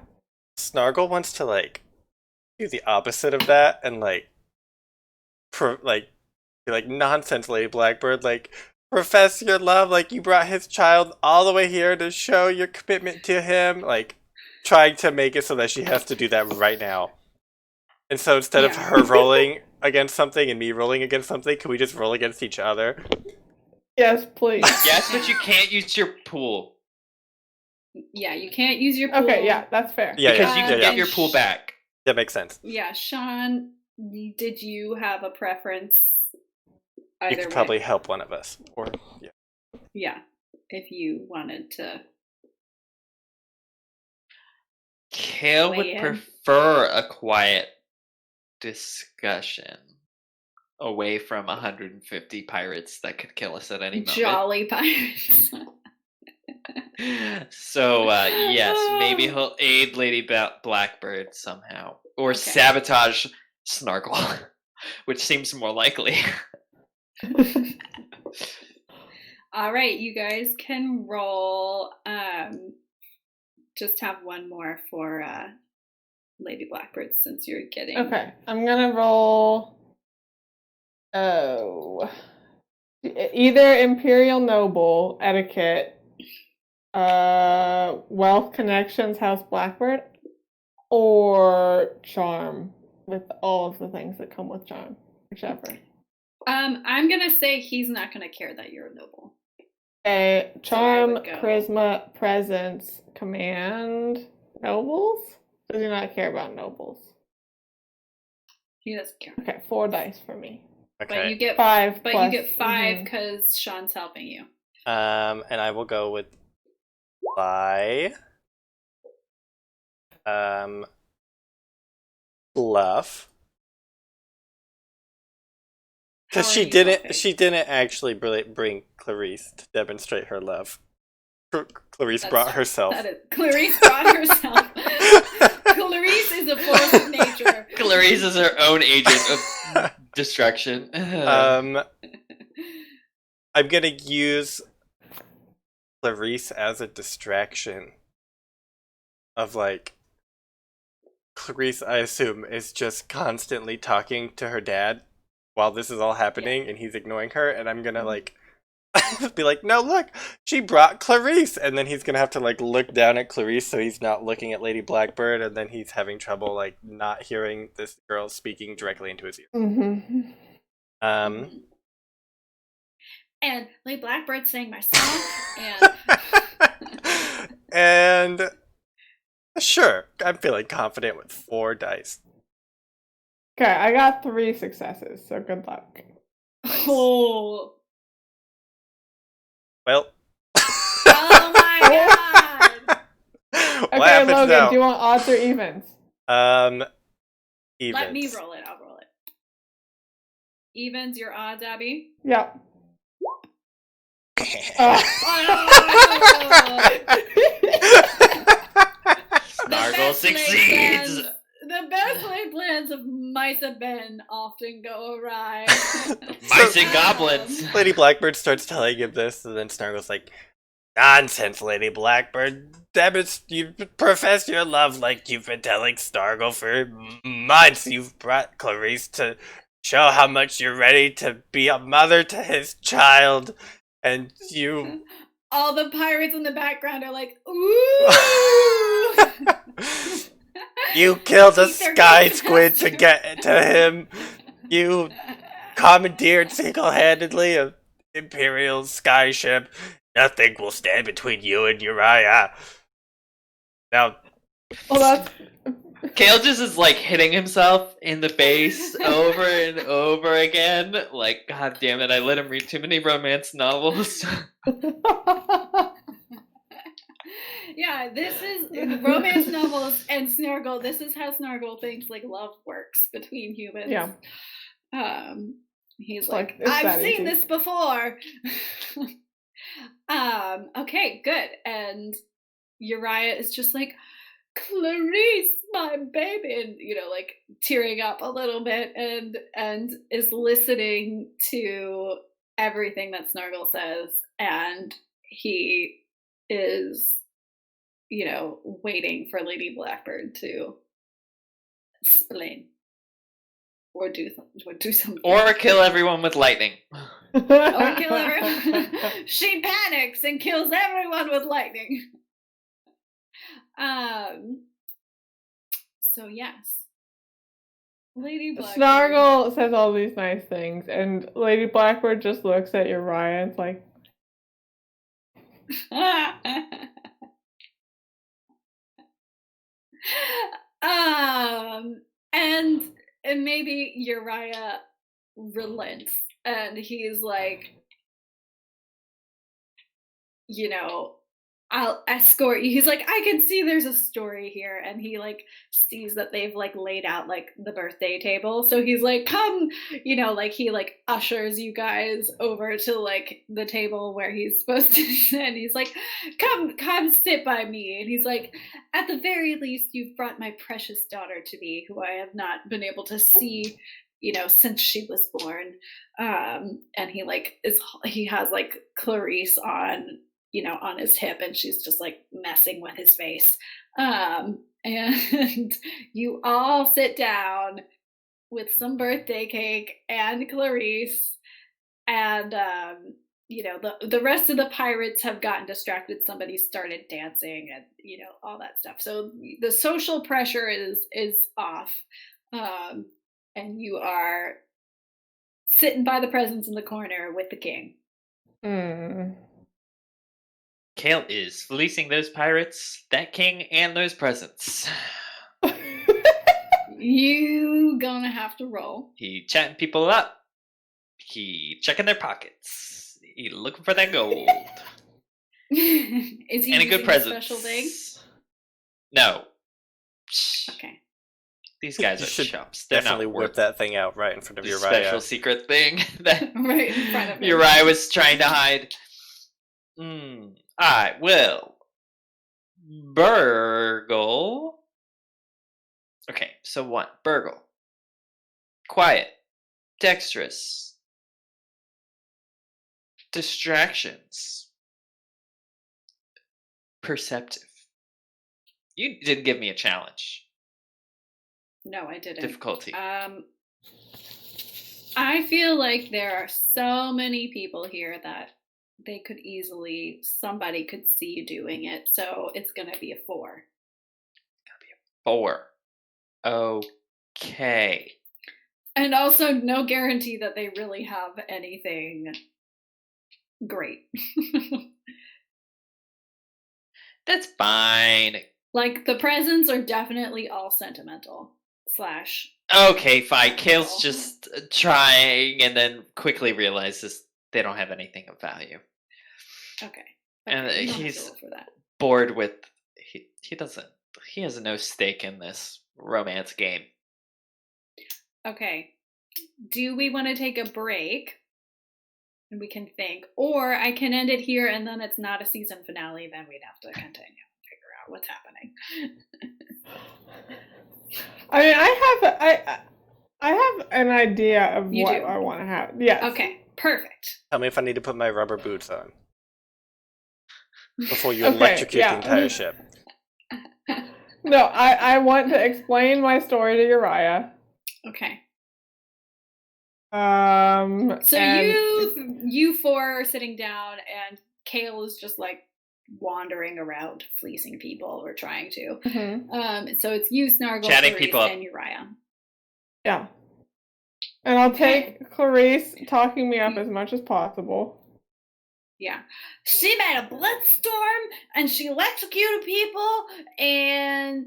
Snargle wants to like do the opposite of that and like be like, nonsense, Lady Blackbird, like profess your love, like you brought his child all the way here to show your commitment to him, like trying to make it so that she has to do that right now. And so instead of her rolling against something and me rolling against something, can we just roll against each other? Yes, please. Yes, but you can't use your pool. Yeah, you can't use your pool. Okay, yeah, that's fair. Yeah, because you can get your pool back. That makes sense. Yeah, Sean, did you have a preference? You could probably help one of us. Or yeah, if you wanted to. Kale would prefer a quiet discussion away from 150 pirates that could kill us at any moment. Jolly pirates. So, yes, maybe he'll aid Lady Blackbird somehow. Or sabotage Snargle, which seems more likely. All right, you guys can roll. Just have one more for Lady Blackbird since you're getting. Okay, I'm gonna roll. Either Imperial Noble Etiquette, Wealth Connections, House Blackbird, or Charm with all of the things that come with Charm, whichever. I'm gonna say he's not gonna care that you're a noble. A charm, would go. charisma, presence, command, nobles? Does he not care about nobles? He doesn't care. Okay, 4 dice for me. But Okay. you get 5 But plus, you get 5 because Sean's helping you. And I will go with bluff. Because How are she you didn't. bluffing? She didn't actually bring Clarice to demonstrate her love. Clarice That's brought true. herself. That is, Clarice brought herself. Clarice is a force of nature. Clarice is her own agent of destruction. I'm gonna use Clarice as a distraction. Of like, Clarice, I assume, is just constantly talking to her dad while this is all happening, and he's ignoring her. And I'm gonna like be like, "No, look, she brought Clarice," and then he's gonna have to like look down at Clarice so he's not looking at Lady Blackbird, and then he's having trouble like not hearing this girl speaking directly into his ear. Mm-hmm. And Lady Blackbird sang my song, and and sure, I'm feeling confident with 4 dice. Okay, I got 3 successes, so good luck. oh Well, my god! what Okay, happens Logan, now? do you want odds or evens? Evens. Let me roll it. I'll roll it. Evens, your odds, Abby. Yep. Snargle succeeds. The best laid plans of mice and men often go awry. Mice and goblins. Lady Blackbird starts telling him this, and then Snargle's like, "Nonsense, Lady Blackbird. Debbit, you profess your love like you've been telling Snargle for months. You've brought Clarice to show how much you're ready to be a mother to his child, and you..." All the pirates in the background are like, ooh! You killed a Keep their Sky-squid gaze to get to him. You commandeered single-handedly an Imperial skyship. Nothing will stand between you and Uriah. Now, Well, that's... Kale just is like hitting himself in the face over and over again. Like, god damn it, I let him read too many romance novels. Yeah, this is romance novels and Snargle. This is how Snargle thinks like love works between humans. Yeah. He's It's like, it's I've that seen easy. this before. Okay, good. And Uriah is just like, Clarice, my baby, and like tearing up a little bit, and is listening to everything that Snargle says, and he is waiting for Lady Blackbird to explain or do something Or kill everyone with lightning. or kill everyone. She panics and kills everyone with lightning. So yes, Lady Blackbird. Snargle says all these nice things, and Lady Blackbird just looks at Uriah and it's like, and maybe Uriah relents, and he's like, I'll escort you. He's like, I can see there's a story here, and he like sees that they've like laid out like the birthday table, so he's like, come, like he like ushers you guys over to like the table where he's supposed to sit, and he's like, come sit by me, and he's like, at the very least you've brought my precious daughter to me, who I have not been able to see since she was born. And he has like Clarice on on his hip, and she's just like messing with his face. And you all sit down with some birthday cake and Clarice, and the rest of the pirates have gotten distracted. Somebody started dancing, and all that stuff. So the social pressure is off, and you are sitting by the presents in the corner with the king. Kale is fleecing those pirates, that king, and those presents. You gonna have to roll. He chatting people up. He checking their pockets. He looking for that gold. Is he and a using good a present. special thing? No. Okay. These guys You are should chumps. They're Definitely not whip worth that thing out right in front of the Uriah. special secret thing that Right in front of him. Uriah was trying to hide. Alright, well. Burgle. Okay, so 1. Burgle. Quiet. Dexterous. Distractions. Perceptive. You did give me a challenge. No, I didn't. Difficulty. I feel like there are so many people here that they could easily, somebody could see you doing it, so it's gonna be a 4. 4. Okay. And also, no guarantee that they really have anything great. That's fine. Like, the presents are definitely all sentimental. / Okay, fine. Kale's just trying and then quickly realizes they don't have anything of value. Okay. And you don't have to he's roll for that. bored with... He has no stake in this romance game. Okay. Do we want to take a break? And we can think. Or I can end it here and then it's not a season finale, then we'd have to continue and figure out what's happening. I mean, I have an idea of You what do? I want to have. Yes. Okay, perfect. Tell me if I need to put my rubber boots on before you Okay, electrocute yeah. the entire ship. No, I want to explain my story to Uriah. Okay. So and you 4 are sitting down and Kale is just like wandering around fleecing people or trying to. Mhm. So it's you, Snargle, Chatting Clarice, people up. and Uriah. Yeah. And I'll take Clarice talking me up as much as possible. Yeah. She made a bloodstorm and she electrocuted people and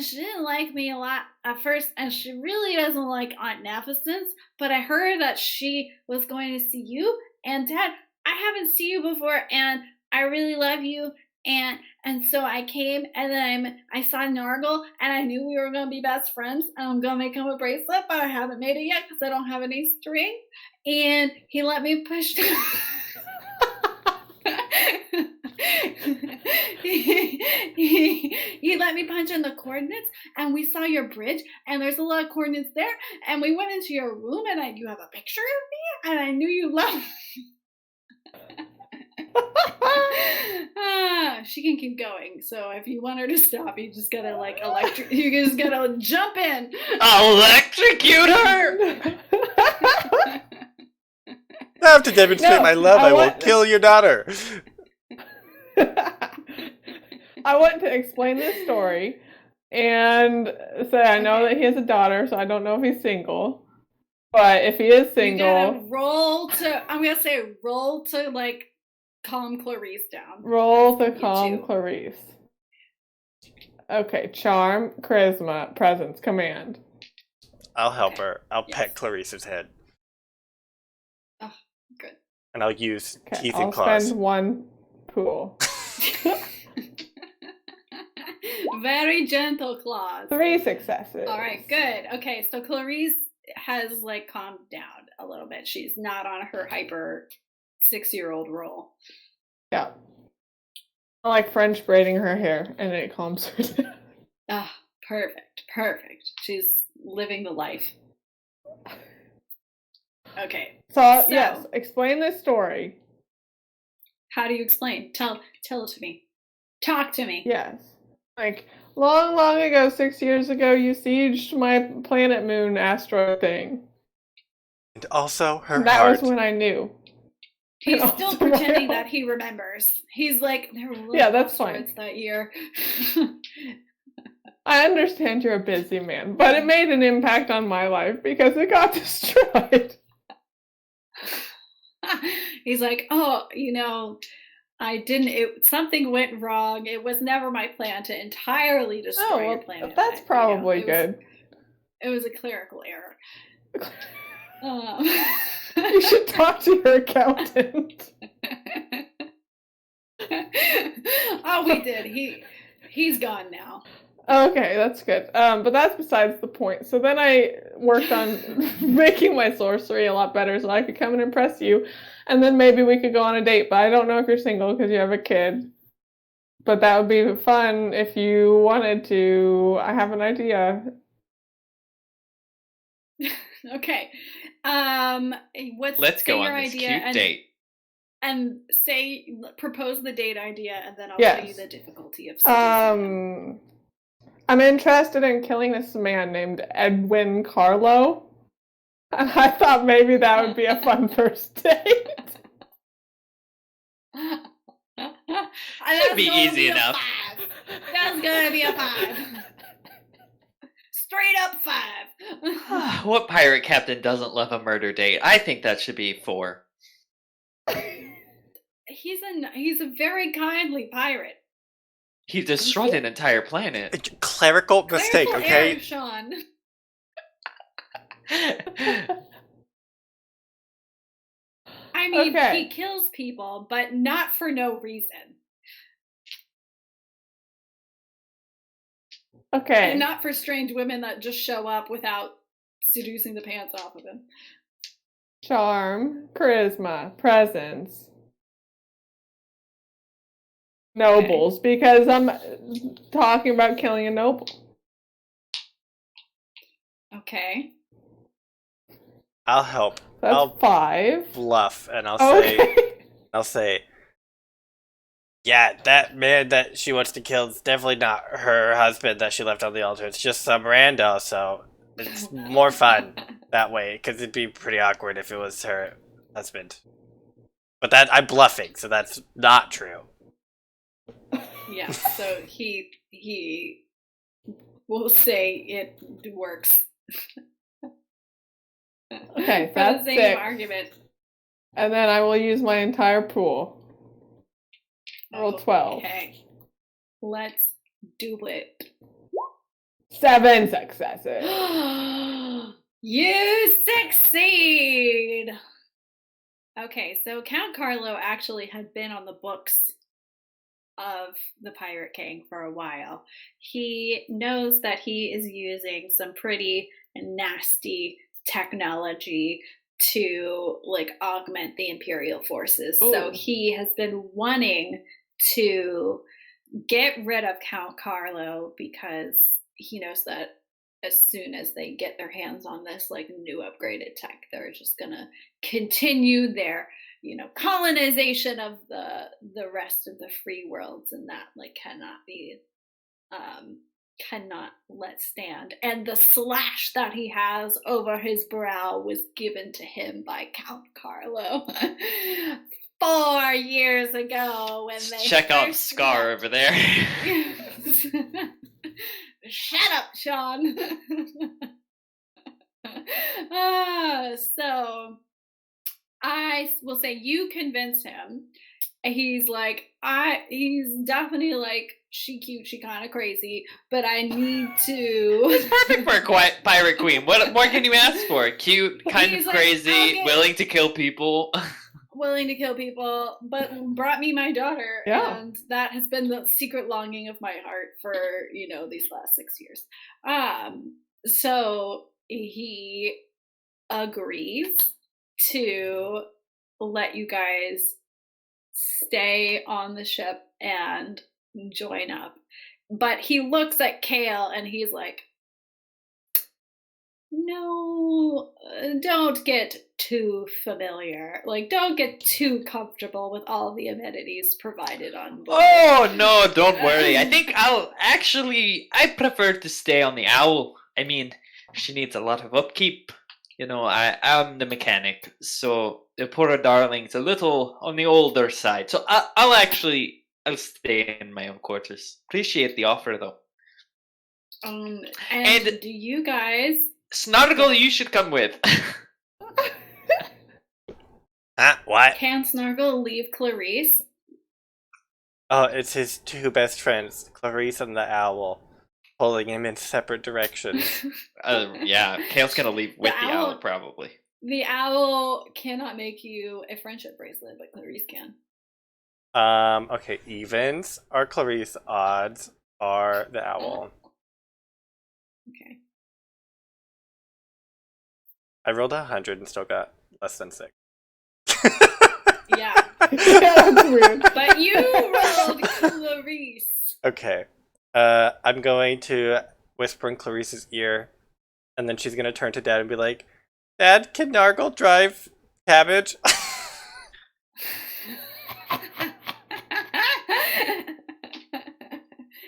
she didn't like me a lot at first and she really doesn't like Aunt Nafisance, but I heard that she was going to see you and Dad. I haven't seen you before and I really love you and so I came and then I saw Snargle and I knew we were going to be best friends and I'm going to make him a bracelet, but I haven't made it yet because I don't have any string and he let me push he let me punch in the coordinates and we saw your bridge and there's a lot of coordinates there and we went into your room and you have a picture of me and I knew you loved me. She can keep going, so if you want her to stop you just gotta you just gotta jump in. I'll electrocute her! I have to demonstrate my love. I will kill your daughter. I want to explain this story and say I know that he has a daughter, so I don't know if he's single. But if he is single, you gotta roll to like calm Clarice down. Roll to calm Clarice. Okay, charm, charisma, presence, command. I'll help her. I'll pet Clarice's head. Oh, good. And I'll use teeth I'll and claws. spend 1 pool. Very gentle claws. 3 successes. All right, good. Okay, so Clarice has like calmed down a little bit. She's not on her hyper 6-year-old roll. Yeah. I like French braiding her hair and it calms her down. Ah, perfect. She's living the life. Okay. So yes, explain this story. How do you explain? Tell it to me. Talk to me. Yes. Like, long ago, 6 years ago, you sieged my planet moon asteroid thing. And also her that heart. Was when I knew. He's still pretending that he remembers. He's like, there were that's fine. That year. I understand you're a busy man, but it made an impact on my life because it got destroyed. He's like, oh, I didn't. Something went wrong. It was never my plan to entirely destroy your planet. That's probably good. It was a clerical error. You should talk to your accountant. Oh, we did. He's gone now. Okay, that's good. But that's besides the point. So then I worked on making my sorcery a lot better so I could come and impress you. And then maybe we could go on a date. But I don't know if you're single because you have a kid. But that would be fun if you wanted to. I have an idea. Okay. Let's go on this cute date. And propose the date idea, and then I'll tell you the difficulty of seducing I'm interested in killing this man named Edwin Carlo. And I thought maybe that would be a fun first date. Should be easy enough. That's gonna be a 5. Straight up 5. What pirate captain doesn't love a murder date? I think that should be 4. He's a very kindly pirate. He destroyed an entire planet. Clerical mistake, okay? Error, Sean. I mean, he kills people, but not for no reason. Okay. And not for strange women that just show up without seducing the pants off of him. Charm, charisma, presence. Nobles, because I'm talking about killing a noble. Okay. I'll help. That's 5. Bluff, and I'll say, yeah, that man that she wants to kill is definitely not her husband that she left on the altar. It's just some rando, so it's more fun that way, because it'd be pretty awkward if it was her husband. But I'm bluffing, so that's not true. Yeah, so he will say it works. Okay, for that's the same argument. And then I will use my entire pool. Roll 12. Okay. Let's do it. 7 successes. You succeed! Okay, so Count Carlo actually had been on the books of the Pirate King for a while. He knows that he is using some pretty nasty technology to augment the Imperial forces. Ooh. So he has been wanting to get rid of Count Carlo because he knows that as soon as they get their hands on this new upgraded tech, they're just gonna continue their colonization of the rest of the free worlds, and that cannot let stand. And the slash that he has over his brow was given to him by Count Carlo 4 years ago when they check out Scar over there. Shut up, Sean. So I will say you convince him. He's he's definitely she cute, she kind of crazy, but I need to. It's perfect for a quiet pirate queen. What more can you ask for? Cute, kind of crazy, okay. Willing to kill people. Willing to kill people, but brought me my daughter, and that has been the secret longing of my heart for these last 6 years. So he agrees to let you guys stay on the ship and join up, but he looks at Kale and he's like, no, don't get too familiar. Don't get too comfortable with all the amenities provided on board. Oh, no, don't worry. I prefer to stay on the Owl. I mean, she needs a lot of upkeep. I'm the mechanic, so the poor darling's a little on the older side. So I'll stay in my own quarters. Appreciate the offer, though. And do you guys... Snargle, you should come with. What? Can Snargle leave Clarice? Oh, it's his two best friends, Clarice and the owl, pulling him in separate directions. Yeah, Kale's gonna leave with the owl, owl- probably. The owl cannot make you a friendship bracelet, but Clarice can. Okay, evens are Clarice, odds are the owl. Okay. I rolled 100 and still got less than 6. Yeah. Yeah, that's weird. But you rolled Clarice. Okay. I'm going to whisper in Clarice's ear, and then she's gonna turn to Dad and be like, Dad, can Snargle drive cabbage?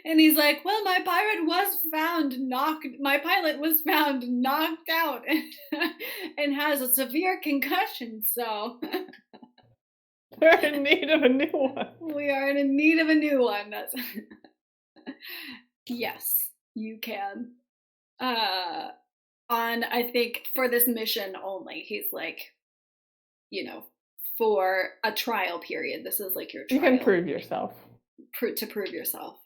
And he's like, well, my pilot was found knocked out and has a severe concussion, so We're in need of a new one. we are in need of a new one. That's yes, you can. I think for this mission only, he's like, for a trial period. This is like your trial. You can prove yourself. To prove yourself.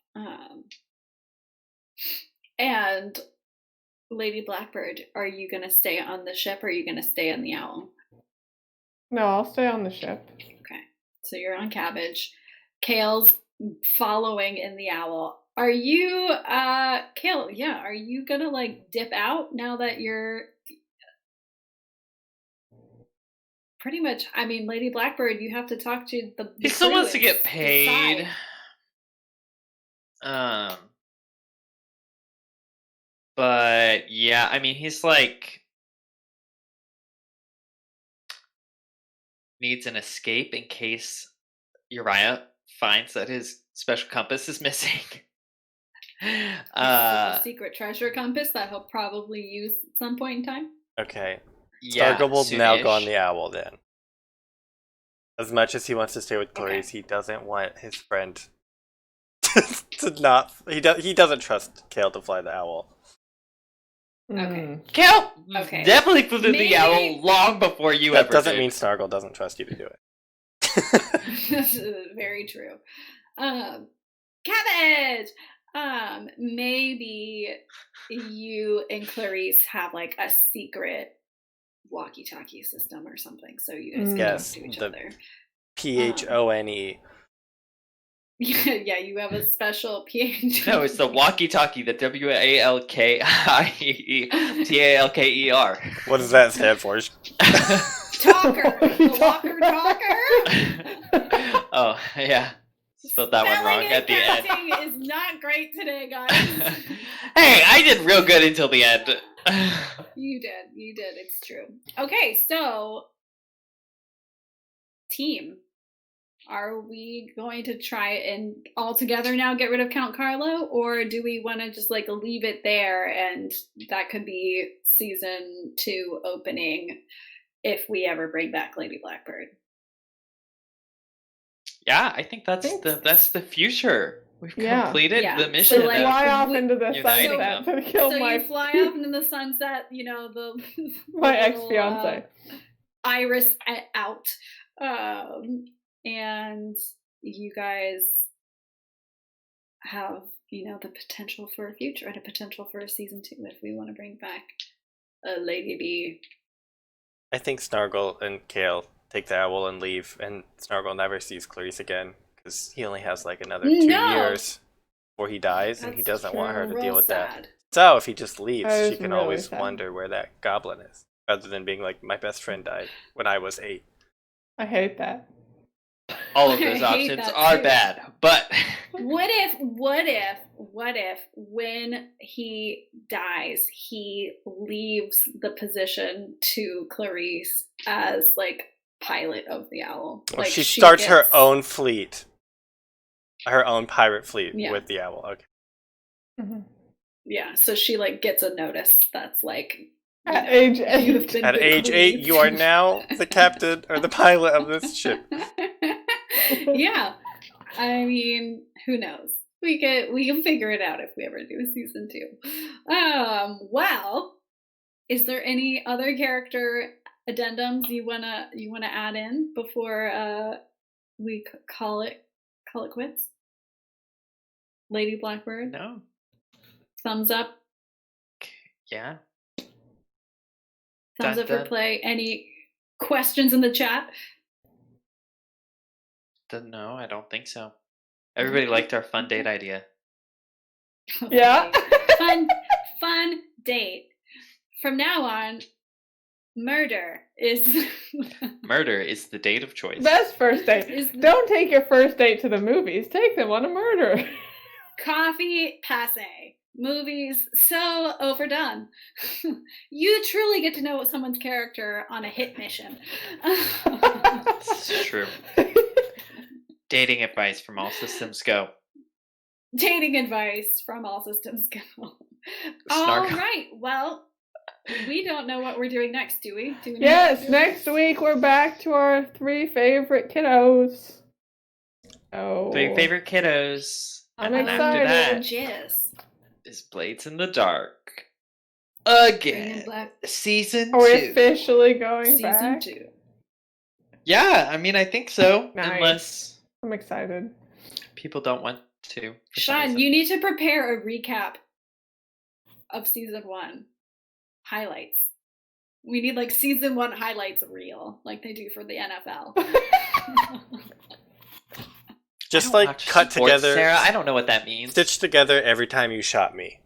And Lady Blackbird, are you gonna stay on the ship or are you gonna stay on the owl? No, I'll stay on the ship. Okay, so you're on Cabbage. Kale's following in the owl. Are you, Kale? Yeah, are you gonna like dip out now that you're pretty much? I mean, Lady Blackbird, you have to talk to the. He still crew wants to and get paid. decide. But yeah, I mean, he's like needs an escape in case Uriah finds that his special compass is missing. A secret treasure compass that he'll probably use at some point in time. Okay. Yeah, Snargle will now go on soonish. the owl then. As much as he wants to stay with Clarice, Okay. he doesn't want his friend to not. He doesn't trust Kale to fly the owl. Okay. Kale Okay. definitely flew to Maybe- the owl long before you That ever doesn't did. mean Snargle doesn't trust you to do it. That's very true. Cabbage! Maybe you and Clarice have like a secret walkie-talkie system or something, so you guys can Yes, talk to each the- other. PHONE. Yeah, you have a special PH. No, it's the walkie-talkie, the WALKIETALKER. What does that stand for? Talker! The walker talker! Oh, yeah. Spelled that one wrong Spelling at the and end. counting is not great today, guys. Hey, I did real good until the end. You did. It's true. Okay, so team, are we going to try and all together now get rid of Count Carlo, or do we want to just like leave it there and that could be season 2 opening if we ever bring back Lady Blackbird? Yeah, I think that's the future. We've Yeah. completed Yeah, the so, mission. like, of- Fly off we- into the Uniting sunset them. to kill So my you fly off into the sunset, the my little, ex-fiance. Iris out, and you guys have the potential for a future and a potential for a season 2 if we want to bring back a Lady B. I think Snargle and Kale take the owl and leave, and Snargle never sees Clarice again because he only has like another 2 No! years before he dies, and he That's doesn't want her to real deal with that. sad. So if he just leaves, That she is can really always sad. wonder where that goblin is, rather than being like, my best friend died when I was 8. I hate that. All of I those hate options that are too. bad, but What if when he dies, he leaves the position to Clarice as like pilot of the owl? Or Like she starts her gets- own fleet, her own pirate fleet Yeah. with the owl. Okay. Mhm. Yeah, so she like gets a notice that's like At age you've 8. been At age 8, bequeathed. you are now the captain or the pilot of this ship. Yeah, I mean, who knows? We can figure it out if we ever do a season 2. Well, is there any other character addendums you wanna add in before we call it quits? Lady Blackbird? No. Thumbs up? Yeah. Thumbs up for play. Any questions in the chat? No, I don't think so. Everybody liked our fun date idea. Yeah. Fun date. From now on, murder is the date of choice. Best first date. Don't take your first date to the movies. Take them on a murder. Coffee, passe. Movies, so overdone. You truly get to know someone's character on a hit mission. It's true. Dating advice from All Systems Go. Dating advice from All Systems Go. Snargle. All right. Well, we don't know what we're doing next, do we? Yes, next week we're back to our 3 favorite kiddos. Oh. 3 favorite kiddos. I'm and excited. After that Jizz. is Blades in the Dark. Again. Season 2. Are we officially going Season back? 2. Yeah, I mean, I think so. Nice. Unless I'm excited. people don't want to. Sean, you need to prepare a recap of season 1 highlights. We need like season 1 highlights reel, like they do for the NFL. Just like cut together, Sarah. I don't know what that means. stitch together every time you shot me.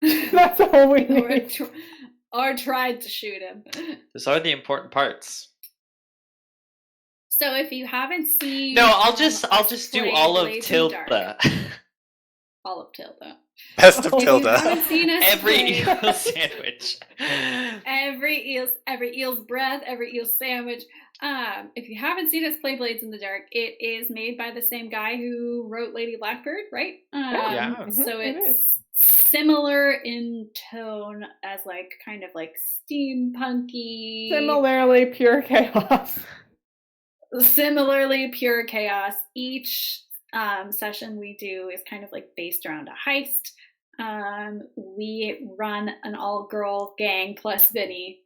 That's all we need. or tried to shoot him. Those are the important parts. So if you haven't seen, No, I'll just do all of Blades in the Dark. Tilda. All of Tilda. Best of If you Tilda. haven't seen us Every play- eel sandwich. every eel's breath, every eel sandwich. If you haven't seen us play Blades in the Dark, it is made by the same guy who wrote Lady Blackbird, right? Yeah. So it it's is. similar in tone as like kind of like steampunky. Similarly, pure chaos. Similarly pure chaos. Each session we do is kind of like based around a heist. We run an all-girl gang plus Vinny.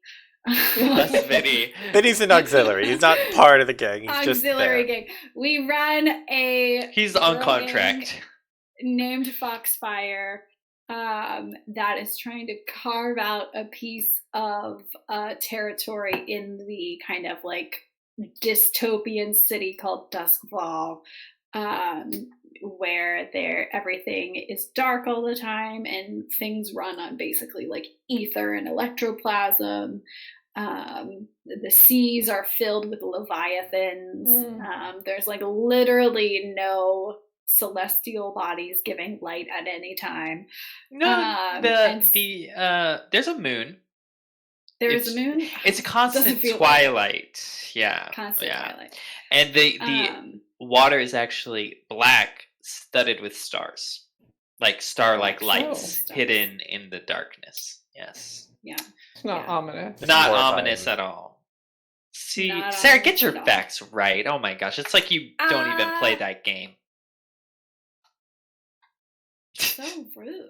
Plus Vinny. Vinny's an auxiliary. He's not part of the gang. He's Auxiliary just there. gang. We run a He's on girl contract. gang named Foxfire that is trying to carve out a piece of territory in the kind of like dystopian city called Duskfall, where everything is dark all the time and things run on basically like ether and electroplasm. The seas are filled with leviathans. There's like literally no celestial bodies giving light at any time. No, there's a moon. There's a moon. It's a constant Doesn't feel twilight. Yeah. Constant twilight. And the water is actually black, studded with stars. Like star-like lights hidden in the darkness. Yes. Yeah. It's not ominous. Not horrifying. ominous at all. See, Not Sarah, get ominous your at all. facts right. Oh my gosh, it's like you don't even play that game. So rude.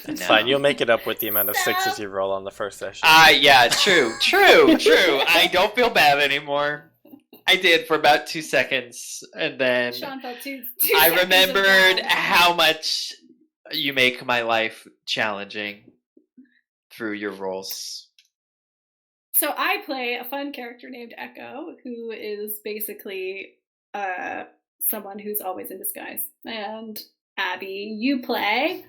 It's No. fine. You'll make it up with the amount of sixes you roll on the first session. Yeah, true. I don't feel bad anymore. I did for about 2 seconds, and then Sean felt two I seconds of remembered bad. how much you make my life challenging through your roles. So I play a fun character named Echo, who is basically someone who's always in disguise. And Abby, you play.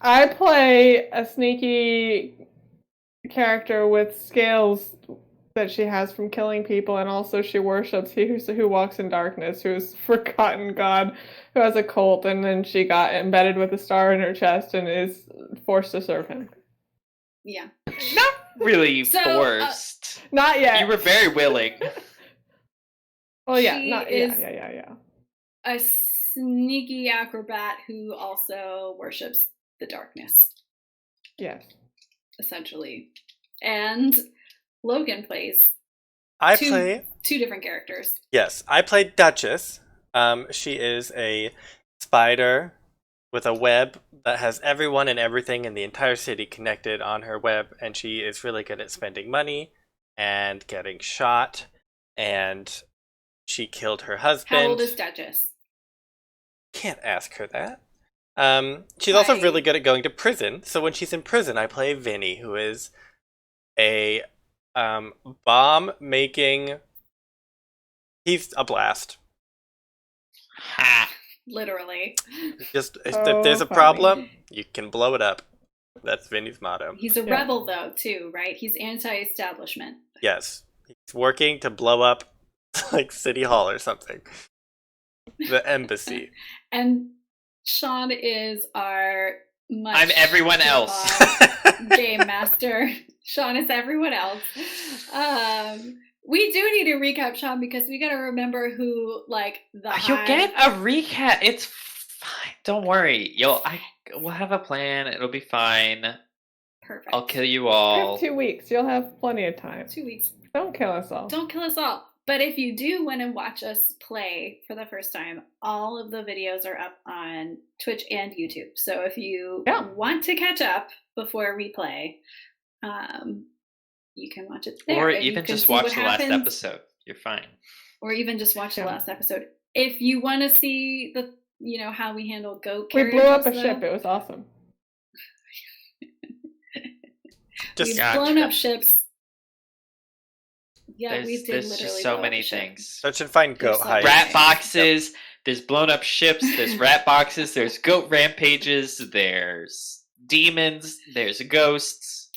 I play a sneaky character with scales that she has from killing people, and also she worships he who walks in darkness, who's forgotten god, who has a cult, and then she got embedded with a star in her chest and is forced to serve him. Yeah. Not really So, forced. Not yet. You were very willing. Well, yeah, She not is- yeah. A sneaky acrobat who also worships the darkness, Yes. essentially. And Logan plays I two- play. 2 different characters. Yes, I play Duchess. She is a spider with a web that has everyone and everything in the entire city connected on her web, and she is really good at spending money and getting shot. And she killed her husband. How old is Duchess? Can't ask her that. She's also Right. really good at going to prison. So when she's in prison, I play Vinny, who is a bomb making. He's a blast. Ha! Literally. Just if Oh, there's a funny. problem, you can blow it up. That's Vinny's motto. He's a Yeah. rebel, though, too, right? He's anti-establishment. Yes, he's working to blow up like City Hall or something. The embassy. And Sean is our much I'm everyone else. game master. Sean is everyone else. We do need to recap, Sean, because we got to remember who, like, the You'll get a recap. It's fine. Don't worry. We'll have a plan. It'll be fine. Perfect. I'll kill you You all. have 2 weeks. You'll have plenty of time. 2 weeks. Don't kill us all. Don't kill us all. But if you do want to watch us play for the first time, all of the videos are up on Twitch and YouTube. So if you want to catch up before we play, you can watch it there. Or and you even can just see watch what the last happens. episode. You're fine. Or even just watch the Yeah. last episode. If you want to see how we handle goat We carriages, blew up a though, ship. It was awesome. Just we've Gotcha. blown up ships. Yeah, There's, we did there's literally just so blow up many a ship. things. search and find goat There's so hide. many Rat boxes. There's blown up ships. There's rat boxes. There's goat rampages. There's demons. There's ghosts.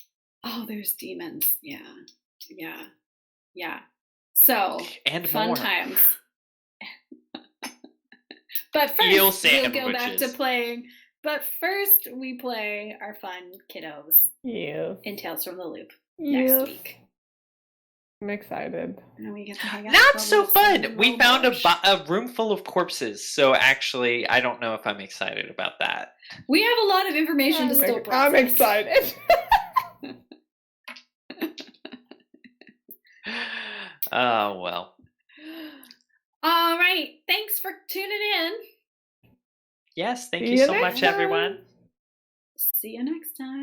Oh, there's demons. Yeah. So, And fun more. times. But Eel first, we'll go back to sandwiches. playing. But first, we play our fun kiddos Yeah. in Tales from the Loop next week. I'm excited. And we get to hang out Not with so all the little fun. We found robots. a room full of corpses. So actually, I don't know if I'm excited about that. We have a lot of information to still process. I'm excited. Oh, well. All right. Thanks for tuning in. Yes, thank See you you so next much, time. everyone. See you next time.